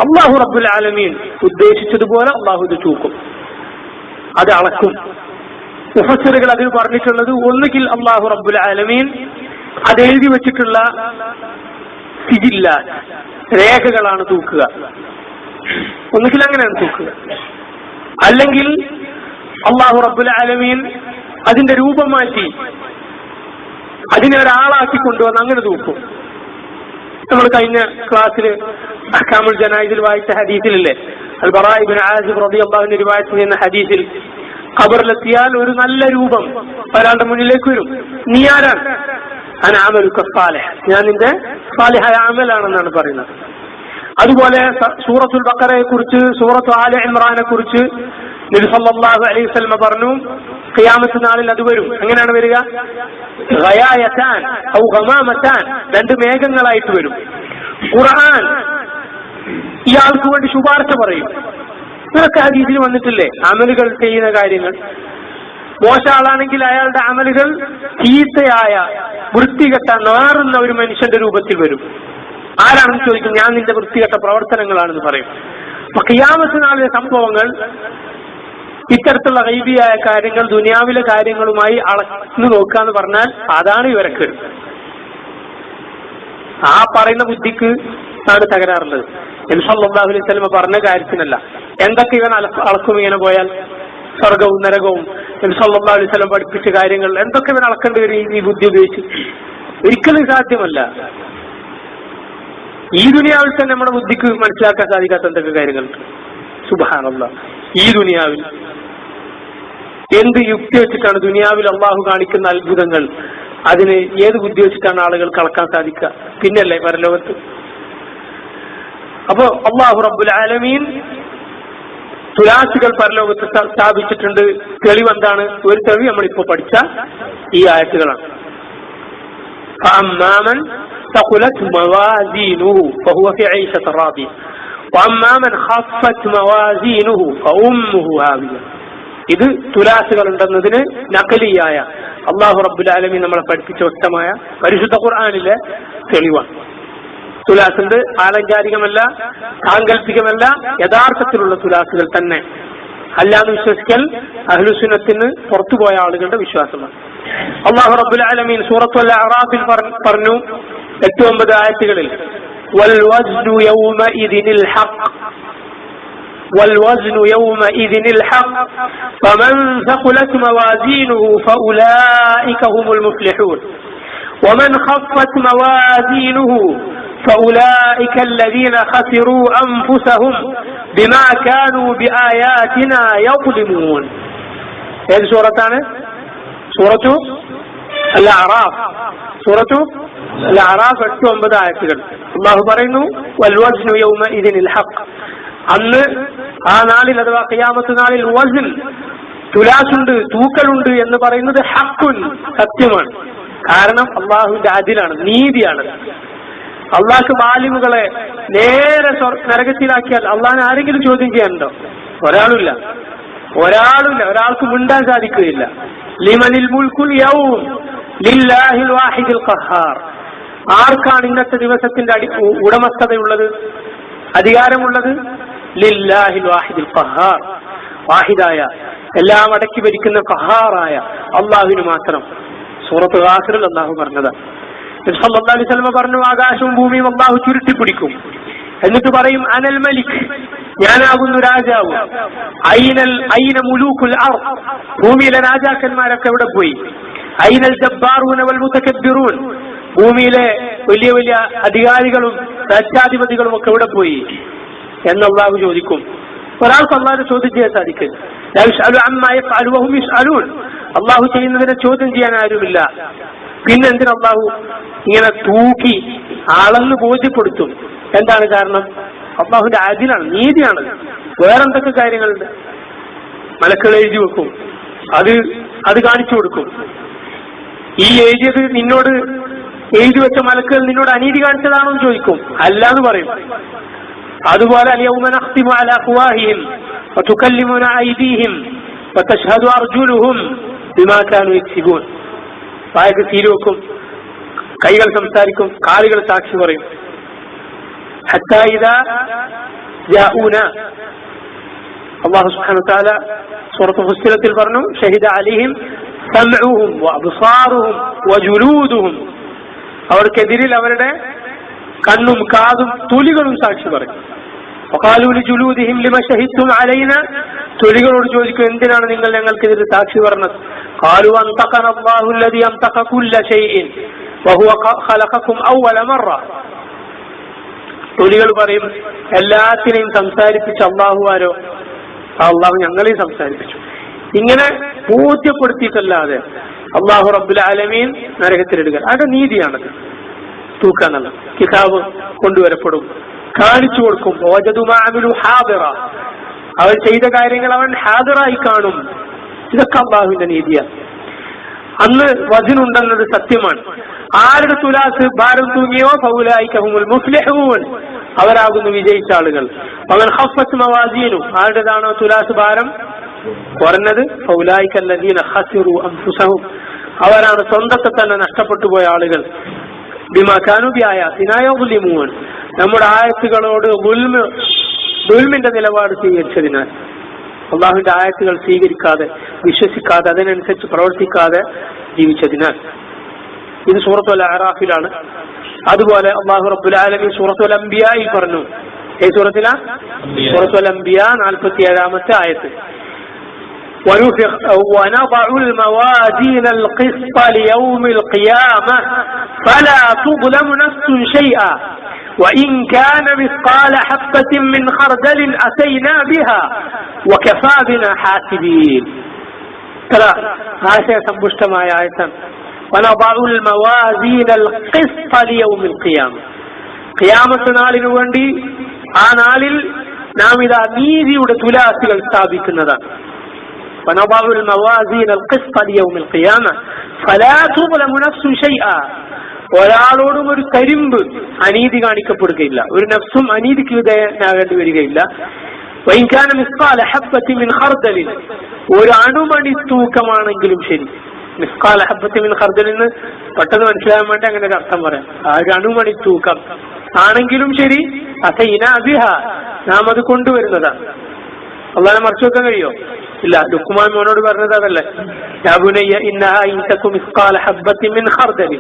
അല്ലാഹു റബ്ബുൽ ആലമീൻ ഉദ്ദേശിച്ചതുപോലെ അല്ലാഹു ഇത് തൂക്കും, അത് അളക്കും. മുഫസ്സിറുകൾ അതിൽ പറഞ്ഞിട്ടുള്ളത് ഒന്നുകിൽ അല്ലാഹു റബ്ബുൽ ആലമീൻ അത് എഴുതി വെച്ചിട്ടുള്ള സിജില്ല രേഖകളാണ് തൂക്കുക, ഒന്നുകിൽ അങ്ങനെയാണ് തൂക്കുക. അല്ലെങ്കിൽ അല്ലാഹു റബ്ബുൽ ആലമീൻ അതിന്റെ രൂപം മാറ്റി അതിനെ ഒരാളാക്കി കൊണ്ടുവന്ന് അങ്ങനെ തൂക്കും. നമ്മൾ കഴിഞ്ഞ ക്ലാസ്സിൽ അഹ്കാമുൽ ജനായിസിൽ വായിച്ച ഹദീസിലില്ലേ, അൽ ബറാ ഇബ്നു ആസിബ് റളിയല്ലാഹു അൻഹു റിവായത്ത് ചെയ്യുന്ന ഹദീസിൽ ഖബറിലെത്തിയാൽ ഒരു നല്ല രൂപം ഒരാളുടെ മുന്നിലേക്ക് വരും. നീ ആരാണ്? അന അമലുക സാലിഹ്, ഞാൻ നിന്റെ സാലിഹായ അമലാണെന്നാണ് പറയുന്നത്. അതുപോലെ സൂറത്തുൽ ബഖറയെ കുറിച്ച്, സൂറത്തു ആല ഇമ്രാനെ കുറിച്ച് നബി സല്ലല്ലാഹു അലൈഹി വസല്ലം പറഞ്ഞു, ഖിയാമത്ത് നാളിൽ അത് വരും. എങ്ങനെയാണ് വരിക? ഗയായതാൻ ഔ ഗമാമതാൻ, 2 മേഘങ്ങളായിട്ട് വരും. ഖുർആൻ ഇയാൾക്ക് വേണ്ടി ശുപാർശ പറയും. ഇതൊക്കെ ഹദീസിൽ വന്നിട്ടില്ലേ? അമലുകൾ ചെയ്യുന്ന കാര്യങ്ങൾ. മോശ ആളാണെങ്കിൽ അയാളുടെ അമലുകൾ ചീത്തയായ വൃത്തികെട്ട നാറുന്ന ഒരു മനുഷ്യന്റെ രൂപത്തിൽ വരും. ആരാണെന്ന് ചോദിക്കും, ഞാൻ നിന്റെ വൃത്തികെട്ട പ്രവർത്തനങ്ങളാണെന്ന് പറയും. അപ്പൊ ഖിയാമത്ത് നാളിലെ സംഭവങ്ങൾ, ഇത്തരത്തിലുള്ള ഗൈബിയായ കാര്യങ്ങൾ ദുനിയാവിലെ കാര്യങ്ങളുമായി അളന്നു നോക്കുക എന്ന് പറഞ്ഞാൽ അതാണ് ഇവരക്ക്. ആ പറയുന്ന ബുദ്ധിക്ക് ആണ് തകരാറുള്ളത്. നബി സല്ലല്ലാഹു അലൈഹി വസല്ലം പറഞ്ഞ കാര്യത്തിനല്ല. എന്തൊക്കെ ഇവൻ അളക്കും ഇങ്ങനെ പോയാൽ സ്വർഗവും നരകവും നബി സല്ലല്ലാഹു അലൈഹി വസല്ലം പഠിപ്പിച്ച കാര്യങ്ങൾ എന്തൊക്കെ ഇവൻ അളക്കേണ്ടി വരും ഈ ബുദ്ധി ഉപയോഗിച്ച്? ഒരിക്കലും സാധ്യമല്ല. ഈ ദുനിയാവിൽ തന്നെ നമ്മുടെ ബുദ്ധിക്ക് മനസ്സിലാക്കാൻ സാധിക്കാത്ത എന്തൊക്കെ കാര്യങ്ങളുണ്ട്. സുബ്ഹാനല്ലാഹ്. ഈ ദുനിയാവിൽ എന്ത് യുക്തി വെച്ചിട്ടാണ് ദുനിയാവിൽ അള്ളാഹു കാണിക്കുന്ന അത്ഭുതങ്ങൾ അതിന് ഏത് ബുദ്ധി വെച്ചിട്ടാണ് ആളുകൾക്ക് അളക്കാൻ സാധിക്കുക? പിന്നല്ലേ പരലോകത്ത്. അപ്പോ അള്ളാഹു റബ്ബുൽ ആലമീൻ തുലാസുകൾ പരലോകത്ത് സ്ഥാപിച്ചിട്ടുണ്ട്. തെളിവെന്താണ്? ഒരു തെളിവ് നമ്മളിപ്പോ പഠിച്ച ഈ ആയത്തുകളാണ്. فأما من ثقلت موازينه فهو في عيشة راضية وأما من خفت موازينه فأمه هاوية. ഇത് തുലാസുകൾ ഉണ്ടെന്നതിന് നഖലിയായ അള്ളാഹു റബ്ബുൽ ആലമീൻ നമ്മളെ പഠിപ്പിച്ച വ്യക്തമായ പരിശുദ്ധ ഖുർആനിലെ തെളിവാണ്. തുലാസുണ്ട്, ആലങ്കാരികമല്ല, സാങ്കല്പികമല്ല, യഥാർത്ഥത്തിലുള്ള തുലാസുകൾ തന്നെ. അല്ലാന്ന് വിശ്വസിക്കൽ അഹ്ലുസുന്നത്തിന് പുറത്തുപോയ ആളുകളുടെ വിശ്വാസമാണ്. അല്ലാഹു റബ്ബുൽ ആലമീൻ സൂറത്തുൽ അഅറാഫിൽ പറഞ്ഞു 8-9 ആയത്തുകളിൽ വൽ വസ്നു യൗമഇദിനിൽ ഹഖ് والوزن يومئذ الحق فمن ثقلت موازينه فأولئك هم المفلحون ومن خفت موازينه فأولئك الذين خسروا أنفسهم بما كانوا بآياتنا يظلمون. هذه سورة سورة الأعراف. سورة الأعراف 8-9 ആയത്തുകൾ. അല്ലാഹു പറയുന്നു والوزن يومئذ الحق. അന്ന് ആ നാളിൽ അഥവാ ഖിയാമത്ത് നാളിൽ വസ്ൻ തുലാസുണ്ട്, തൂക്കലുണ്ട് എന്ന് പറയുന്നത് ഹഖ്കുൻ, സത്യമാണ്. കാരണം അള്ളാഹുവിന്റെ അദിലാണ്, നീതിയാണ്. അള്ളാഹ്ക്ക് മാലിമുകളെ നേരെ നരകത്തിലാക്കിയാൽ അള്ളാഹിനെ ആരെങ്കിലും ചോദ്യം ചെയ്യാനുണ്ടോ? ഒരാളുമില്ല. ഒരാൾക്ക് മിണ്ടാൻ സാധിക്കുകയില്ല. ലിമനിൽ മുൽക്കുൽ യൗം ലില്ലാഹിൽ വാഹിദിൽ ഖഹാർ. ആർക്കാണ് ഇന്നത്തെ ദിവസത്തിന്റെ ഉടമസ്ഥതയുള്ളത്, അധികാരമുള്ളത്? ലില്ലാഹിൽ വാഹിദിൽ ഖഹാർ. വാഹിദായ, എല്ലാം അടക്കി ഭരിക്കുന്ന ഖഹാറായ അള്ളാഹുവിന് മാത്രം. സൂറത്ത് ഗാഫിറിൽ അള്ളാഹു പറഞ്ഞതാണ്. നബി സല്ലല്ലാഹു അലൈഹി വസല്ലം പറഞ്ഞു, ആകാശവും ഭൂമിയും അള്ളാഹു ചുരുട്ടിപ്പിടിക്കും. എന്നിട്ട് പറയും അനൽ മലിക്, ഞാനാകുന്നു രാജാവ്. ഐന മുലൂക്കുൽ അർദ്, ഭൂമിയിലെ രാജാക്കന്മാരൊക്കെ എവിടെ പോയി? ഐനൽ ജബ്ബാറൂന വൽ മുതകബ്ബിറൂൻ, ഭൂമിയിലെ വലിയ വലിയ അധികാരികളും രാജ്യാധിപതികളും ഒക്കെ എവിടെ പോയി എന്ന് അള്ളാഹു ചോദിക്കും. ഒരാൾക്ക് അള്ളാഹുവിനെ ചോദ്യം ചെയ്യാൻ സാധിക്കില്ല. അള്ളാഹു ചെയ്യുന്നതിനെ ചോദ്യം ചെയ്യാൻ ആരുമില്ല. പിന്നെ എന്തിനാ അള്ളാഹു ഇങ്ങനെ തൂക്കി അളന്ന് ബോധ്യപ്പെടുത്തും? എന്താണ് കാരണം? അള്ളാഹുവിന്റെ അദിലാണ്, നീതിയാണ്. വേറെന്തൊക്കെ കാര്യങ്ങളുണ്ട്? മലക്കൾ എഴുതി വെക്കും, അത് കാണിച്ചു കൊടുക്കും. ഈ എഴുതിയത് നിന്നോട് എഴുതി വെച്ച മലക്കുകൾ നിന്നോട് അനീതി കാണിച്ചതാണോ എന്ന് ചോദിക്കും. അല്ലാന്ന് പറയും. അതുപോലെ അൽയൗമ നഖ്തിമു അലാ അഫ്വാഹിഹിം വതുകല്ലിമുനാ ഐദീഹിം വതശ്ഹദു അർജുലുഹും ബിമാ കാനൂ യക്സിബൂൻ. വായക്ക് സീല് വെക്കും, കൈകൾ സംസാരിക്കും, കാലുകൾ സാക്ഷി പറയും. ഹത്താ ഇദാ ജാഊനാ, അല്ലാഹു സുബ്ഹാനഹു വതആല സൂറത്തുൽ ഫുസ്സിലത്തിൽ പറഞ്ഞു, ഷഹിദ അലൈഹിം സമഉഹും വഅബ്സാറുഹും വജുലൂദുഹും. അവർക്കെതിരിൽ അവരുടെ കണ്ണും കാതും തൊലികളും സാക്ഷി പറയും. വഖാലൂ ലിജുലൂദിഹിം ലിമ ശഹിദ്തും അലൈനാ, തൊലികളോട് ചോദിക്കും, എന്തിനാണ് നിങ്ങൾ ഞങ്ങൾക്കെതിരെ സാക്ഷി പറഞ്ഞത്? ഖാലൂ അൻതഖന അല്ലാഹു അല്ലദീ അൻതഖ കുല്ല ശൈഇൻ വഹുവ ഖലഖകും അവ്വല മറ. തൊലികൾ പറയും, എല്ലാത്തിനെയും സംസാരിപ്പിച്ച അല്ലാഹു ആരോ? അല്ലാഹു ഞങ്ങളെയും സംസാരിപ്പിച്ചു. ഇങ്ങനെ ബോധ്യപ്പെടുത്തിയിട്ടല്ലാതെ അല്ലാഹു റബ്ബുൽ ആലമീൻ നരകത്തിലിടുക, അതിന്റെ നീതിയാണത്. തൂക്കാന്നല്ല, കിതാബ് കൊണ്ടുവരപ്പെടും, കാണിച്ചു കൊടുക്കും. അവൻ ചെയ്ത കാര്യങ്ങൾ അവൻ ഹാദിറായി കാണും. ഇതൊക്കെ അല്ലാഹുവിന്റെ നീതിയാണ്. അന്ന് വസ്നുണ്ടെന്നത് സത്യമാണ്. ആരുടെ തുലാസ് ഭാരം തൂങ്ങിയോ ഫൗലായിക ഹുമുൽ മുഫ്ലിഹൂൻ, അവരാകുന്നു വിജയിച്ച ആളുകൾ. അവൻ ഖഫ്ഫത് മവാസീനു, ആരുടേതാണോ തുലാസ് ഭാരം കുറഞ്ഞത്, ഫൗലായിക അല്ലദീന ഖസിറു അൻഫുസഹും, അവരാണ് സ്വന്തത്തെ തന്നെ നഷ്ടപ്പെട്ടു പോയ ആളുകൾ. ബിമാ കാനൂ ബിആയാതിനാ യദ്ലിമൂൻ, നമ്മുടെ ആയത്തുകളോട് ദുൽമിന്റെ നിലപാട് സ്വീകരിച്ചതിനാൽ, അള്ളാഹുവിന്റെ ആയത്തുകൾ സ്വീകരിക്കാതെ, വിശ്വസിക്കാതെ, അതിനനുസരിച്ച് പ്രവർത്തിക്കാതെ ജീവിച്ചതിനാൽ. ഇത് സൂറത്തുൽ അഅറാഫിലാണ്. അതുപോലെ അല്ലാഹു റബ്ബുൽ ആലമീൻ സൂറത്തുൽ അംബിയായിൽ പറഞ്ഞു. ഏത് സൂറത്തിലാ? സൂറത്തുൽ അംബിയ 47-ാമത്തെ ആയത്ത്. ونضع الموازين القسط ليوم القيامة فلا تظلم نفس شيئا وإن كان مثقال حبة من خردل أتينا بها وكفى بنا حاسبين. ترى هذا سبشتما يا آية ونضع الموازين القسط ليوم القيامة. قيامة നാളിനു വേണ്ടി ആ നാളിൽ നാം ഇതാ നീതിയുടെ തുലാസുകൾ സ്ഥാപിക്കുന്നതാണ്. ونضع الموازين القسط ليوم القيامة فلا تظلم نفس شيئا. ഒരാളോടും ഒരു കരിമ്പ് അനീതി കാണിക്കപ്പെടുകയില്ല, ഒരു നഫ്സും അനീതിക്ക് വിധേയനാകേണ്ടി വരികയില്ല. وإن كان مثقال حبة من خردل, ഒരു അണുമണി തൂക്കമാണെങ്കിലും ശരി. മിസ്കാല ഹബ്ബത്തി മിൻ ഖർദൽ എന്ന് പെട്ടെന്ന് മനസ്സിലാകാൻ വേണ്ടി അങ്ങനെ ഒരു അർത്ഥം പറയാം. ആ ഒരു അണുമണി തൂക്കം ആണെങ്കിലും ശരി, അതൈനാ ബിഹാ, നാം അത് കൊണ്ടുവരുന്നതാണ്. അള്ളാഹനെ മറച്ചു വെക്കാൻ കഴിയോ? ഇല്ല. ലുക്മാൻ മോനോട് പറഞ്ഞത് അതല്ലേ, യാ ബുനയ്യ ഇന്നഹാ ഇൻ തകു മിസ്കാല ഹബ്ബത്തിൻ മിൻ ഖർദൽ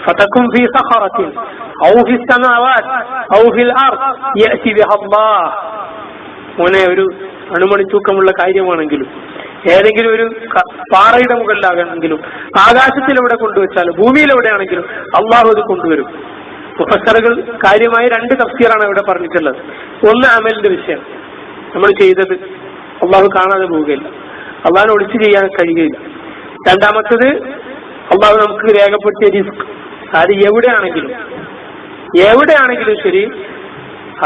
ഫതകുൻ ഫീ സഖറത്തിൻ ഔ ഫീ സമാവാത് ഔ ഫിൽ അർദ് യഅതി ബിഹാ അല്ലാഹ്. മോനെ, ഒരു അണുമണി തൂക്കമുള്ള കാര്യമാണെങ്കിലും ഏതെങ്കിലും ഒരു പാറയുടെ മുകളിലാകണമെങ്കിലും ആകാശത്തിൽ എവിടെ കൊണ്ടുവച്ചാലും ഭൂമിയിൽ എവിടെയാണെങ്കിലും അള്ളാഹു അത് കൊണ്ടുവരും. പ്രൊഫസറുകൾ കാര്യമായി 2 തഫ്സീറാണ് ഇവിടെ പറഞ്ഞിട്ടുള്ളത്. ഒന്ന് അമലിന്റെ വിഷയം, നമ്മൾ ചെയ്തത് അള്ളാഹു കാണാതെ പോവുകയില്ല, അള്ളാഹിനെ ഒളിച്ചു ചെയ്യാൻ കഴിയുകയില്ല. രണ്ടാമത്തത് അള്ളാഹു നമുക്ക് രേഖപ്പെടുത്തിയ റിസ്ക്, അത് എവിടെയാണെങ്കിലും ശരി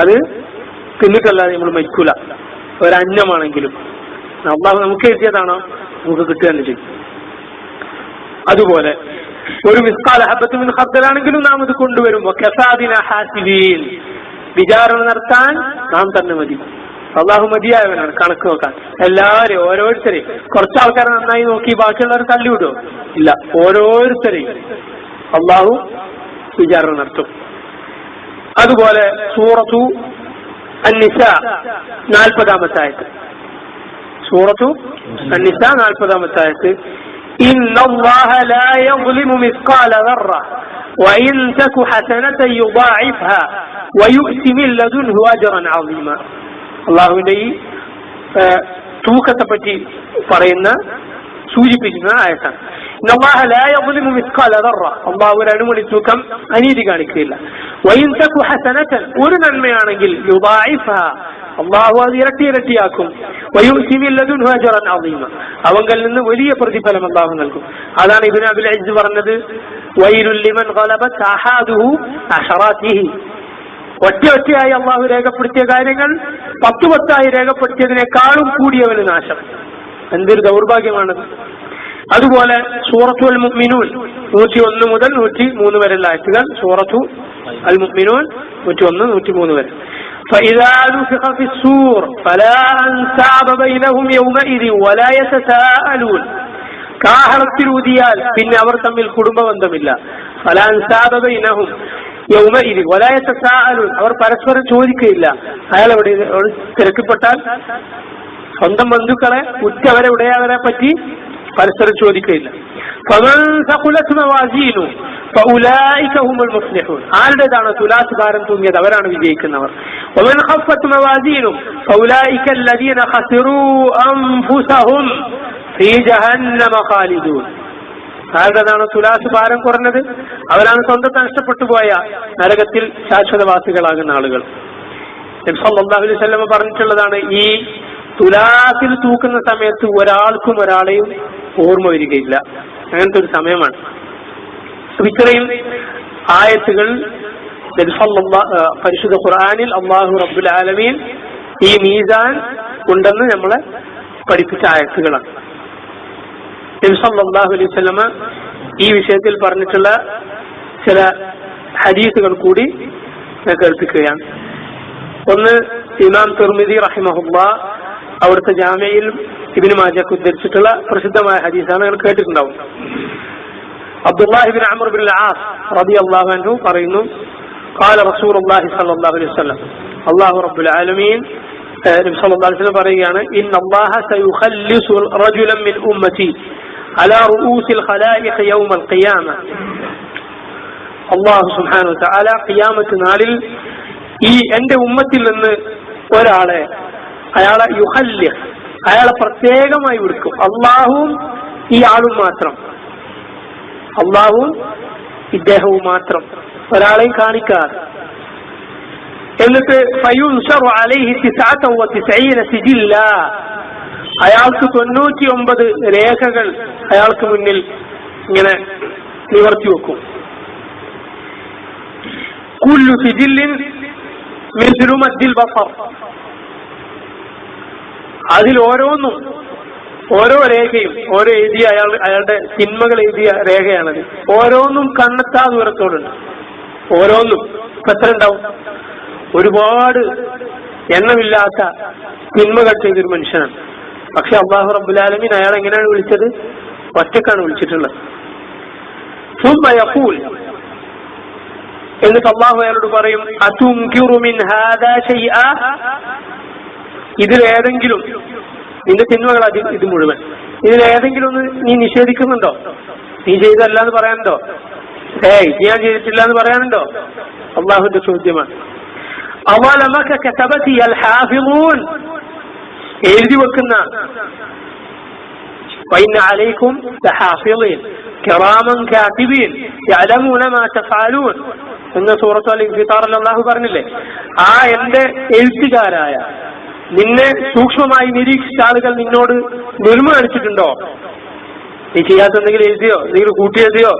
അത് തിന്നിട്ടല്ലാതെ നമ്മൾ മരിക്കൂല. ഒരന്നമാണെങ്കിലും അള്ളാഹു നമുക്ക് എഴുതിയതാണോ നമുക്ക് കിട്ടുക തന്നെ ചെയ്യും. അതുപോലെ ഒരു മിസ്കാല ഹബ്ബത്ത് മിൻ ഖർദലാണെങ്കിലും നാം ഇത് കൊണ്ടുവരും. വകഫാബിനാ ഹാസിബീൻ, വിചാരണ നടത്താൻ നാം തന്നെ മതി. അള്ളാഹു മതിയായവനാണ് കണക്ക് നോക്കാൻ. എല്ലാവരെയും ഓരോരുത്തരെയും, കുറച്ച് ആൾക്കാരെ നന്നായി നോക്കി ബാക്കിയുള്ളവർ തള്ളിവിടുമോ? ഇല്ല, ഓരോരുത്തരെയും അള്ളാഹു വിചാരണ നടത്തും. അതുപോലെ സൂറത്തു അൻ-നിസാ 40-ാമത്തെ ആയത്ത്. സൂറത്തു അൻ-നിസാ 40-ാമത്തെ ആയത്ത്. ഇന്നല്ലാഹ ലാ യസ്ലിമു മിസ്കാല ദർറ വഇൻ തകു ഹസനതൻ യുദാഇഫ്ഹാ വയുഅതി മിൻ ലദുൻഹു അജ്റൻ അസീമ. അള്ളാഹുവിന്റെ ഈ തൂക്കത്തെ പറ്റി സൂചിപ്പിക്കുന്ന ആയത്താണ്. ഇന്നല്ലാഹ ലാ യസ്ലിമു മിസ്കാല ദർറ, അള്ളാഹു ഒരു അണുമണി തൂക്കം അനീതി കാണിക്കുകയില്ല. വഇൻ തകു ഹസനതൻ, ഒരു നന്മയാണെങ്കിൽ യുദാഇഫ്ഹാ, അള്ളാഹു അത് ഇരട്ടിയാക്കും. വയുഅതി മിൻ ലദുൻഹു അജ്റൻ അസീമ, അവങ്കൽ നിന്ന് വലിയ പ്രതിഫലം അള്ളാഹു നൽകും. അതാണ് ഇബ്നു അബിൽ ഇസ്സ് പറഞ്ഞത്, വൈലുൽ ലിമൻ ഗലബത് അഹാദുഹു അശറാതിഹി. ഒറ്റയായി അള്ളാഹു രേഖപ്പെടുത്തിയ കാര്യങ്ങൾ 10 രേഖപ്പെടുത്തിയതിനേക്കാളും കൂടിയവന് നാശം. എന്തൊരു ദൗർഭാഗ്യമാണത്. അതുപോലെ സൂറത്തുൽ മുഅ്മിനൂൻ 101 മുതൽ 103 വരെയുള്ള ആയത്തുകൾ. സൂറത്തു അൽ മുഅ്മിനൂൻ 101, 103 വരെ. فإذا نفخ في الصور فلا أنساب بينهم يومئذ ولا يتساءلون. കാഹളത്തിൽ ഊതിയാൽ പിന്നെ അവർ തമ്മിൽ കുടുംബ ബന്ധമില്ല. فلا أنساب بينهم يومئذ ولا يتساءلون, അവർ പരസ്പരം ചോദിക്കുകയില്ല. അയാൾ എവിടെ തിരക്കപ്പെട്ടാൽ സ്വന്തം ബന്ധുക്കളെ, ഉറ്റവരെ, ഉടയവരെ പറ്റി പരസ്പരം ചോദിക്കുകയില്ല. فمن ثقلت موازينه فأولئك هم المفلحون, ആരുടേതാണ് തുലാസ് ഭാരം തൂങ്ങിയത് അവരാണ് വിജയിക്കുന്നവർ. ومن خفت موازينه فأولئك الذين خسروا أنفسهم في جهنم خالدون. ആരുടേതാണ് തുലാസ് ഭാരം കുറഞ്ഞത് അവരാണ് സ്വന്തത്തെ നഷ്ടപ്പെട്ടു പോയ നരകത്തിൽ ശാശ്വതവാസികളാകുന്ന ആളുകൾ. നബി സല്ലല്ലാഹു അലൈഹി വസല്ലം പറഞ്ഞിട്ടുള്ളതാണ്, ഈ തുലാസിൽ തൂക്കുന്ന സമയത്ത് ഒരാൾക്കും ഒരാളെയും ഓർമ്മ വരികയില്ല. അങ്ങനത്തെ ഒരു സമയമാണ്. ഇത്രയും ആയത്തുകൾ പരിശുദ്ധ ഖുർആനിൽ അല്ലാഹു റബ്ബുൽ ആലമീൻ ഈ മീസാൻ ഉണ്ടെന്ന് നമ്മളെ പഠിപ്പിച്ച ആയത്തുകളാണ്. നബി സല്ലല്ലാഹു അലൈഹി വസല്ലം ഈ വിഷയത്തിൽ പറഞ്ഞിട്ടുള്ള ചില ഹദീസുകൾ കൂടി കേൾപ്പിക്കുകയാണ്. ഒന്ന്, ഇമാം തിർമിദി റഹിമഹുല്ലാഹ് അവിടുത്തെ ജാമിയിൽ ഇബ്നു മാജഹ് ഉദ്ധരിച്ചിട്ടുള്ള പ്രസിദ്ധമായ ഹദീസാണ്. നിങ്ങൾ കേട്ടിട്ടുണ്ടാവും. അബ്ദുല്ലാഹി ഇബ്നു അംർ ഇബ്നു അൽ-ആസ് റളിയല്ലാഹു അൻഹു പറയുന്നു, ഖാല റസൂലുള്ളാഹി സ്വല്ലല്ലാഹു അലൈഹി വസല്ലം, അല്ലാഹു റബ്ബുൽ ആലമീൻ നബി സല്ലല്ലാഹു അലൈഹി വസല്ലം പറയുകയാണ്, ഇന്നല്ലാഹ സയുഖല്ലിസു റജുലൻ മിൻ ഉമ്മതി അലാ റൂസിൽ ഖലായിഖ് യൗമൽ ഖിയാമ അല്ലാഹു സുബ്ഹാനഹു വ തആല ഖിയാമത്ത് നാളിൽ ഈ എന്റെ ഉമ്മത്തിൽ നിന്ന് ഒരാളെ അയാളെ യുഹല്ലിഖ് അയാളെ പ്രത്യേകമായി വിളിക്കും. അള്ളാഹുവും ഈ ആളും മാത്രം, അള്ളാഹുവും ഇദ്ദേഹവും മാത്രം, ഒരാളെയും കാണിക്കാതെ. എന്നിട്ട് ഫയുൻശറു അലൈഹി 99 സിജില്ല, അയാൾക്ക് 99 രേഖകൾ അയാൾക്ക് മുന്നിൽ ഇങ്ങനെ നിവർത്തി വെക്കും. കുല്ലു സിജില്ലിൻ മിസ്ലു മദ്ദിൽ ബസർ, അതിൽ ഓരോന്നും ഓരോ രേഖയും ഓരോ എഴുതിയ അയാളുടെ തിന്മകൾ എഴുതിയ രേഖയാണത്. ഓരോന്നും കണ്ണെത്താ ദൂരത്തോടുണ്ട്. ഓരോന്നും എത്ര ഉണ്ടാവും? ഒരുപാട് എണ്ണമില്ലാത്ത തിന്മകൾ ചെയ്തൊരു മനുഷ്യനാണ്. പക്ഷെ അല്ലാഹു റബ്ബുൽ ആലമീൻ അയാൾ എങ്ങനെയാണ് വിളിച്ചത്? ഒറ്റക്കാണ് വിളിച്ചിട്ടുള്ളത്. എന്നിട്ട് അല്ലാഹു അയാളോട് പറയും, അതുൻകിറു മിൻ ഹാദാ ശൈഅ, ഇതിലേതെങ്കിലും നിന്റെ തിന്മകൾ ഇത് മുഴുവൻ ഇതിലേതെങ്കിലും ഒന്ന് നീ നിഷേധിക്കുന്നുണ്ടോ? നീ ചെയ്തല്ല എന്ന് പറയാനുണ്ടോ? ഇത് ഞാൻ ചെയ്തിട്ടില്ല എന്ന് പറയാനുണ്ടോ? അള്ളാഹുവിന്റെ ചോദ്യമാണ്. അവലമക കതബതി അൽ ഹാഫിളൂൻ, എഴുതി വെക്കുന്ന വഇന്ന അലൈക്കും ലഹാഫിളീൻ കിറാമൻ കാതിബീൻ യഅലമൂന മാ തഫഅലൂൻ എന്ന സൂറത്തുൽ അൽ-ഇൻഫിതാറിൽ അല്ലാഹു പറഞ്ഞില്ലേ, ആ എന്റെ എഴുത്തുകാരായ നിന്നെ സൂക്ഷ്മമായി നിരീക്ഷിച്ച ആളുകൾ നിന്നോട് ദുൽമ കാണിച്ചിട്ടുണ്ടോ? നീ ചെയ്യാത്ത എന്തെങ്കിലും എഴുതിയോ, എന്തെങ്കിലും കൂട്ടിയെഴുതിയോ,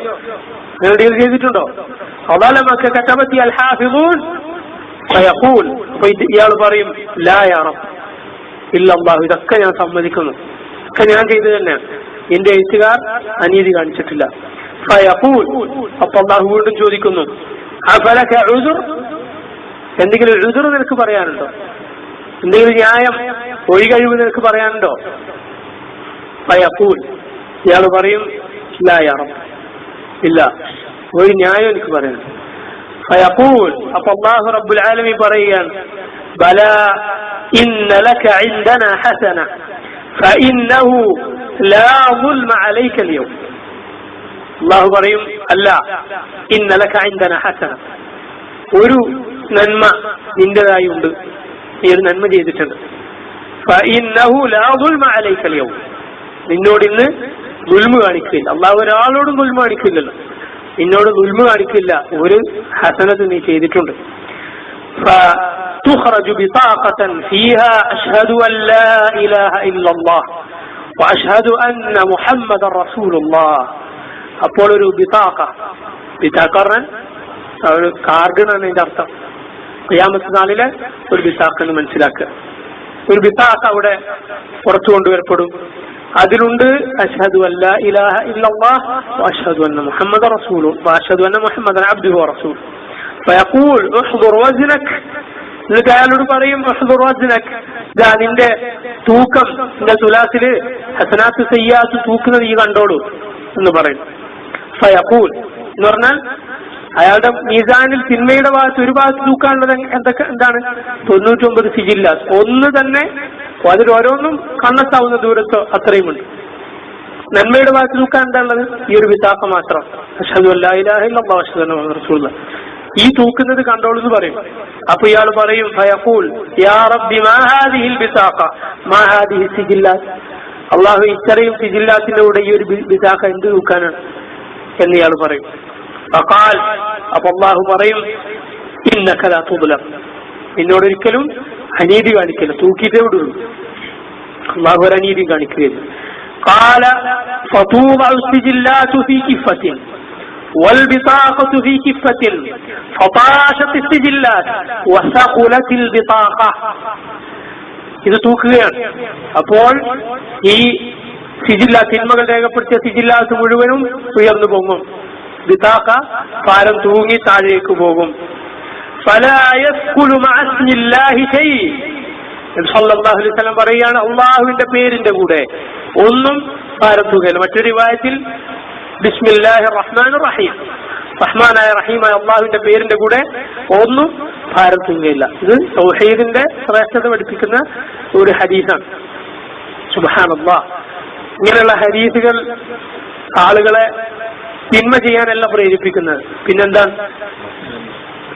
എന്തെങ്കിലും ചെയ്തിട്ടുണ്ടോ? അവലമക കതബതി അൽ ഹാഫിളൂൻ ഫയഖൂൽ, അപ്പോൾ ഇയാൾ പറയും ലാ യാ റബ്ബ് ഇല്ലല്ലാഹു, ഇതൊക്കെ ഞാൻ സമ്മതിക്കുന്നു, ഒക്കെ ഞാൻ ചെയ്തു തന്നെയാണ്, എന്റെ എഴുത്തുകാർ അനീതി കാണിച്ചിട്ടില്ല. ഫയഖൂൽ, അപ്പോൾ അല്ലാഹു വീണ്ടും ചോദിക്കുന്നു, അഫലക ഉസ്ർ, എന്തെങ്കിലും ഉസ്ർ നിനക്ക് പറയാനുണ്ടോ? എന്തെങ്കിലും ന്യായം ഒഴികഴിവ് നിനക്ക് പറയാനുണ്ടോ? ഫയഖൂൽ, ഇയാൾ പറയും ലാ യാ റബ്ബ്, ഇല്ല, ഒരു ന്യായം എനിക്ക് പറയാനുണ്ട്. ഫയഖൂൽ, അപ്പോൾ അല്ലാഹു റബ്ബുൽ ആലമീൻ പറയുകയാണ്, ബലാ ഇന്ന ലക ഇൻദനാ ഹസന ഫഇന്നഹു ലാ ളുൽമ അലൈക അൽയൗം. അല്ലാഹു പറയും, അല്ല, ഇന്ന ലക ഇൻദനാ ഹസന, ഒരു നന്മ നിന്റേതായി ഉണ്ട്, നീ ഒരു നന്മ ചെയ്തിട്ടുണ്ട്. ഫഇന്നഹു ലാ ളുൽമ അലൈക അൽയൗം, നിന്നോട് ഇന്ന് ദുൽമ കാണിക്കില്ല. അല്ലാഹു ഒരാളോടും ദുൽമ കാണിക്കില്ലല്ലോ, നിന്നോട് ദുൽമ കാണിക്കില്ല, ഒരു ഹസനത്ത് നീ ചെയ്തിട്ടുണ്ട്. فتخرج بطاقة فيها أشهد أن لا إله إلا الله وأشهد أن محمد رسول الله. അപ്പോൾ ഒരു ബിതാഖ പറഞ്ഞാൽ ഒരു കാർഡ് എന്നാണ് അതിന്റെ അർത്ഥം. ഖിയാമത്ത് നാളിലെ ഒരു ബിതാഖ എന്ന് മനസ്സിലാക്കുക. ഒരു ബിതാഖ അവിടെ പുറത്തു കൊണ്ടുവരപ്പെടും. അതിലുണ്ട് അഷ്ഹദു അല്ലാ ഇലാഹ ഇല്ലല്ലാഹ് വഅഷ്ഹദു അന്ന മുഹമ്മദൻ റസൂലുഹു വഅഷ്ഹദു അന്ന മുഹമ്മദൻ അബ്ദുഹു വറസൂലുഹു. ഫയഖൂൽ ഉഹ്ദുർ വസ്നക്, എന്നിട്ട് അയാളോട് പറയും ഉഹ്ദുർ വസ്നക്, ഇതാ നിന്റെ തൂക്കം, നിന്റെ തുലാസില് ഹസനാത്ത് സയ്യാത്ത് തൂക്കുന്നത് ഈ കണ്ടോളൂ എന്ന് പറയും. ഫയഖൂൽ എന്ന് പറഞ്ഞാൽ അയാളുടെ മീസാനിൽ തിന്മയുടെ ഭാഗത്ത് ഒരു ഭാഗത്ത് തൂക്കാനുള്ളത് എന്താണ്? 99 സിജില്ലാസ്, ഒന്ന് തന്നെ, അതിൽ ഓരോന്നും കണ്ണെത്താവുന്ന ദൂരത്തോ അത്രയുമുണ്ട്. നന്മയുടെ ഭാഗത്ത് തൂക്കാൻ എന്താ ഉള്ളത്? ഈ ഒരു ബിതാഖ മാത്രം, അഷ്ഹദു അല്ലാ ഇലാഹ ഇല്ലല്ലാഹു വഅഷ്ഹദു അന്ന മുഹമ്മദൻ റസൂലുള്ളാഹ്. ഈ തൂക്കുന്നത് കണ്ടോളൂ എന്ന് പറയും. അപ്പൊ ഇയാൾ പറയും ഫയഖൂൽ യാ റബ്ബി മാ ഹാദിഹിൽ ബിതാഖ മാ ഹാദിഹി സിജില്ലാത്ത്, അല്ലാഹു ഇത്രയും സിജില്ലാത്തിന്റെ കൂടെ ഈ ഒരു ബിതാഖ എന്ത് തൂക്കാനാണ് എന്ന് ഇയാൾ പറയും. ഫഖാൽ, അപ്പൊ അല്ലാഹു പറയും ഇന്നക ലാ തുദ്ലം, നിന്നോടൊരിക്കലും അനീതി കാണിക്കില്ല, തൂക്കിയിട്ടേ വിടുള്ളൂ, അല്ലാഹു ഒരു അനീതി കാണിക്കുകയില്ല. ഖാല ഫതൂദഉ സിജില്ലാതു ഫീ കിഫത്തിൻ والبطاقة في كفة فطاشت السجلات وثقلت البطاقة. ഇത് തൂക്കുകയാണ്. അപ്പോൾ ഈ സിജില്ലാത്ത്, തിന്മകൾ രേഖപ്പെടുത്തിയ സിജില്ലാത്ത് മുഴുവനും ഉയർന്നു പോകും. ബിതാഖ ഭാരം തൂങ്ങി താഴേക്ക് പോകും. ഫലാ യസ്കുലു മഅ ഇസ്മില്ലാഹി ശൈ, നബി സല്ലല്ലാഹു അലൈഹി വസല്ലം പറയുകയാണ്, അല്ലാഹുവിന്റെ പേരിന്റെ കൂടെ ഒന്നും ഭാരം തൂങ്ങയില്ല. മറ്റൊരു റിവായത്തിൽ ബിസ്മില്ലാഹിർ റഹ്മാനിർ റഹീം, റഹ്മാനായ റഹീമായ അല്ലാഹുവിന്റെ പേരിന്റെ കൂടെ ഒന്നും ഭാരം തൂങ്ങയില്ല. ഇത് തൗഹീദിന്റെ ശ്രേഷ്ഠത പഠിപ്പിക്കുന്ന ഒരു ഹദീസാണ്. സുബ്ഹാനല്ലാഹ്, ഇങ്ങനെയുള്ള ഹദീസുകൾ ആളുകളെ തിന്മ ചെയ്യാനല്ല പ്രേരിപ്പിക്കുന്നത്. പിന്നെന്താ?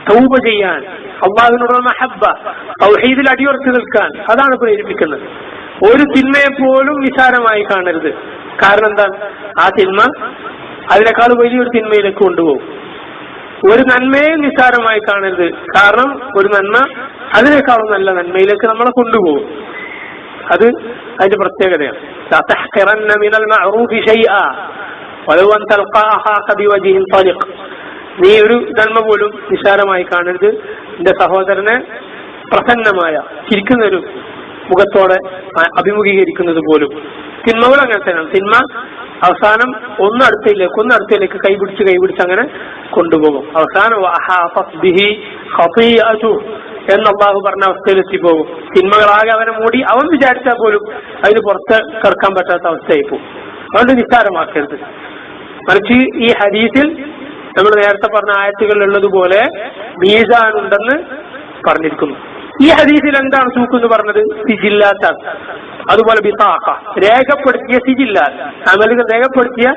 തൗബ ചെയ്യാൻ, അള്ളാഹുവിനോടുള്ള മഹബ്ബ, തൗഹീദിൽ അടിയുറച്ചു നിൽക്കാൻ, അതാണ് പ്രേരിപ്പിക്കുന്നത്. ഒരു തിന്മയെ പോലും നിസാരമായി കാണരുത്. കാരണം എന്താ? ആ തിന്മ അതിനേക്കാൾ വലിയൊരു തിന്മയിലേക്ക് കൊണ്ടുപോകും. ഒരു നന്മയെ നിസാരമായി കാണരുത്. കാരണം ഒരു നന്മ അതിനേക്കാളും നല്ല നന്മയിലേക്ക് നമ്മളെ കൊണ്ടുപോകും. അത് അതിന്റെ പ്രത്യേകതയാണ്. നീ ഒരു നന്മ പോലും നിസാരമായി കാണരുത്. നിന്റെ സഹോദരനെ പ്രസന്നമായ ചിരിക്കുന്ന ഒരു മുഖത്തോടെ അഭിമുഖീകരിക്കുന്നത് പോലും. തിന്മകൾ അങ്ങനെ തന്നെയാണ്. തിന്മ അവസാനം ഒന്നടുത്തേക്ക് കൈപിടിച്ച് അങ്ങനെ കൊണ്ടുപോകും. അവസാനം എന്ന് അള്ളാഹു പറഞ്ഞ അവസ്ഥയിലെത്തി പോകും. തിന്മകളാകെ അവനെ മൂടി അവൻ വിചാരിച്ചാൽ പോലും അതിന് പുറത്ത് കടക്കാൻ പറ്റാത്ത അവസ്ഥയായി പോകും. അതുകൊണ്ട് നിസ്സാരമാക്കരുത്. മറിച്ച് ഈ ഹദീസിൽ നമ്മൾ നേരത്തെ പറഞ്ഞ ആയത്തുകളിലുള്ളതുപോലെ മീസാൻ ഉണ്ടെന്ന് പറഞ്ഞിരിക്കുന്നു. ഈ ഹദീസിൽ എന്താണ് തൂക്കെന്ന് പറഞ്ഞത്? സിജില്ലാത്ത, അതുപോലെ ബിതാഖ, രേഖപ്പെടുത്തിയ സിജില്ലാത്ത്, അമലുകൾ രേഖപ്പെടുത്തിയ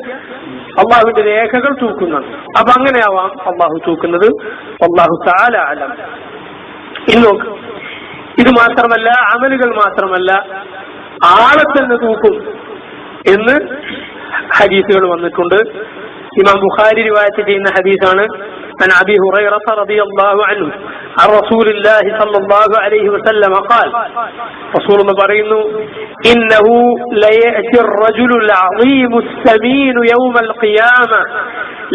അള്ളാഹുവിന്റെ രേഖകൾ തൂക്കുന്നതാണ്. അപ്പൊ അങ്ങനെയാവാം അള്ളാഹു തൂക്കുന്നത്. അല്ലാഹു തആല അലം. നോക്ക്, ഇത് മാത്രമല്ല, അമലുകൾ മാത്രമല്ല, ആളെ തന്നെ തൂക്കും എന്ന് ഹദീസുകൾ വന്നിട്ടുണ്ട്. ഇമാം ബുഖാരി റിവായത്ത് ചെയ്യുന്ന ഹദീസാണ്. عن أبي هريرة رضي الله عنه عن رسول الله صلى الله عليه وسلم قال رسول الله പറയുന്നു إنه ليأتي الرجل العظيم السمين يوم القيامة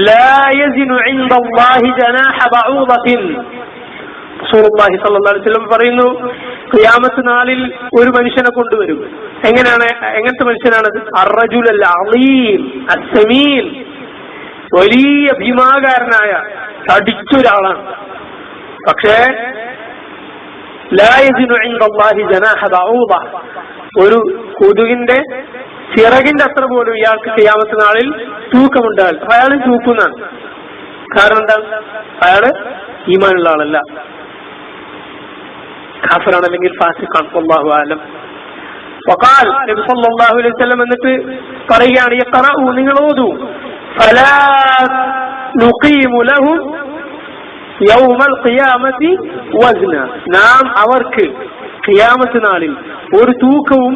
لا يزن عند الله جناح بعوضة. റസൂലുള്ളാഹി സ്വല്ലല്ലാഹു അലൈഹി വസല്ലം പറയുന്നു, ഖിയാമത്ത് നാളിൽ ഒരു മനുഷ്യനെ കൊണ്ടുവരും. എങ്ങനത്തെ മനുഷ്യനാണത്? അർറജുൽ അളീം അസ്സമീൻ, വലിയ ഭീമാകാരനായ തടിച്ചൊരാളാണ്. പക്ഷേ ലാ യസിനു ഇൻദല്ലാഹി ജനാഹ ബഊദ, ഒരു കൊതുകിന്റെ ചിറകിന്റെ അത്ര പോലും ഇയാൾക്ക് ഖിയാമത്ത് നാളിൽ തൂക്കമുണ്ടാവില്ല. അപ്പൊ അയാൾ തൂക്കുന്നതാണ്. കാരണം എന്താ? അയാള് ഈമാനുള്ള ആളല്ല, കാഫിറാണ്, അല്ലെങ്കിൽ ഫാസിഖാണ്. വല്ലാഹു അഅലം. വഖാൽ നബി സല്ലല്ലാഹു അലൈഹി വസല്ലം എന്നിട്ട് പറയുകയാണ്, യഖറഉ, നിങ്ങൾ ഓതൂ, ഫലാ നുഖീമു ലഹും യൗമൽ ഖിയാമത്തി വസ്ന, നാം അവർക്ക് ഖിയാമത്ത് നാളിൽ ഒരു തൂക്കവും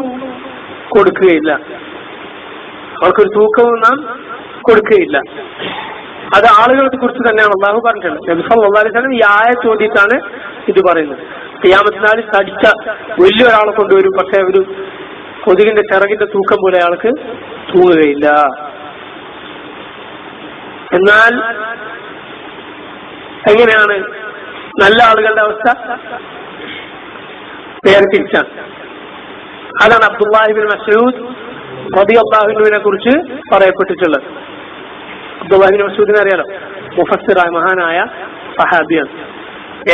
കൊടുക്കുകയില്ല. അവർക്കൊരു തൂക്കവും നാം കൊടുക്കുകയില്ല. അത് ആളുകളെ കുറിച്ച് തന്നെയാണ് അല്ലാഹു പറഞ്ഞിട്ടുള്ളത്. നബി സല്ലല്ലാഹു അലൈഹി വസല്ലം ഈ ആയത്ത് ഓതിയിട്ടാണ് ഇത് പറയുന്നത്. ഖിയാമത്ത് നാളിൽ തടിച്ച വലിയൊരാളെ കൊണ്ടുവരും. പക്ഷെ ഒരു കൊതുകിന്റെ ചിറകിന്റെ തൂക്കം പോലെ അയാൾക്ക് തൂങ്ങുകയില്ല. എന്നാൽ എങ്ങനെയാണ് നല്ല ആളുകളുടെ അവസ്ഥ? നേരെ തിരിച്ചാണ്. അതാണ് അബ്ദുല്ലാഹി ഇബ്നു മസ്ഊദ് റളിയല്ലാഹു അൻഹുവിനെ കുറിച്ച് പറയപ്പെട്ടിട്ടുള്ളത്. അബ്ദുല്ലാഹി ഇബ്നു മസ്ഊദിനെ അറിയാലോ, മുഫസ്സിറായ മഹാനായ സഹാബിയാണ്.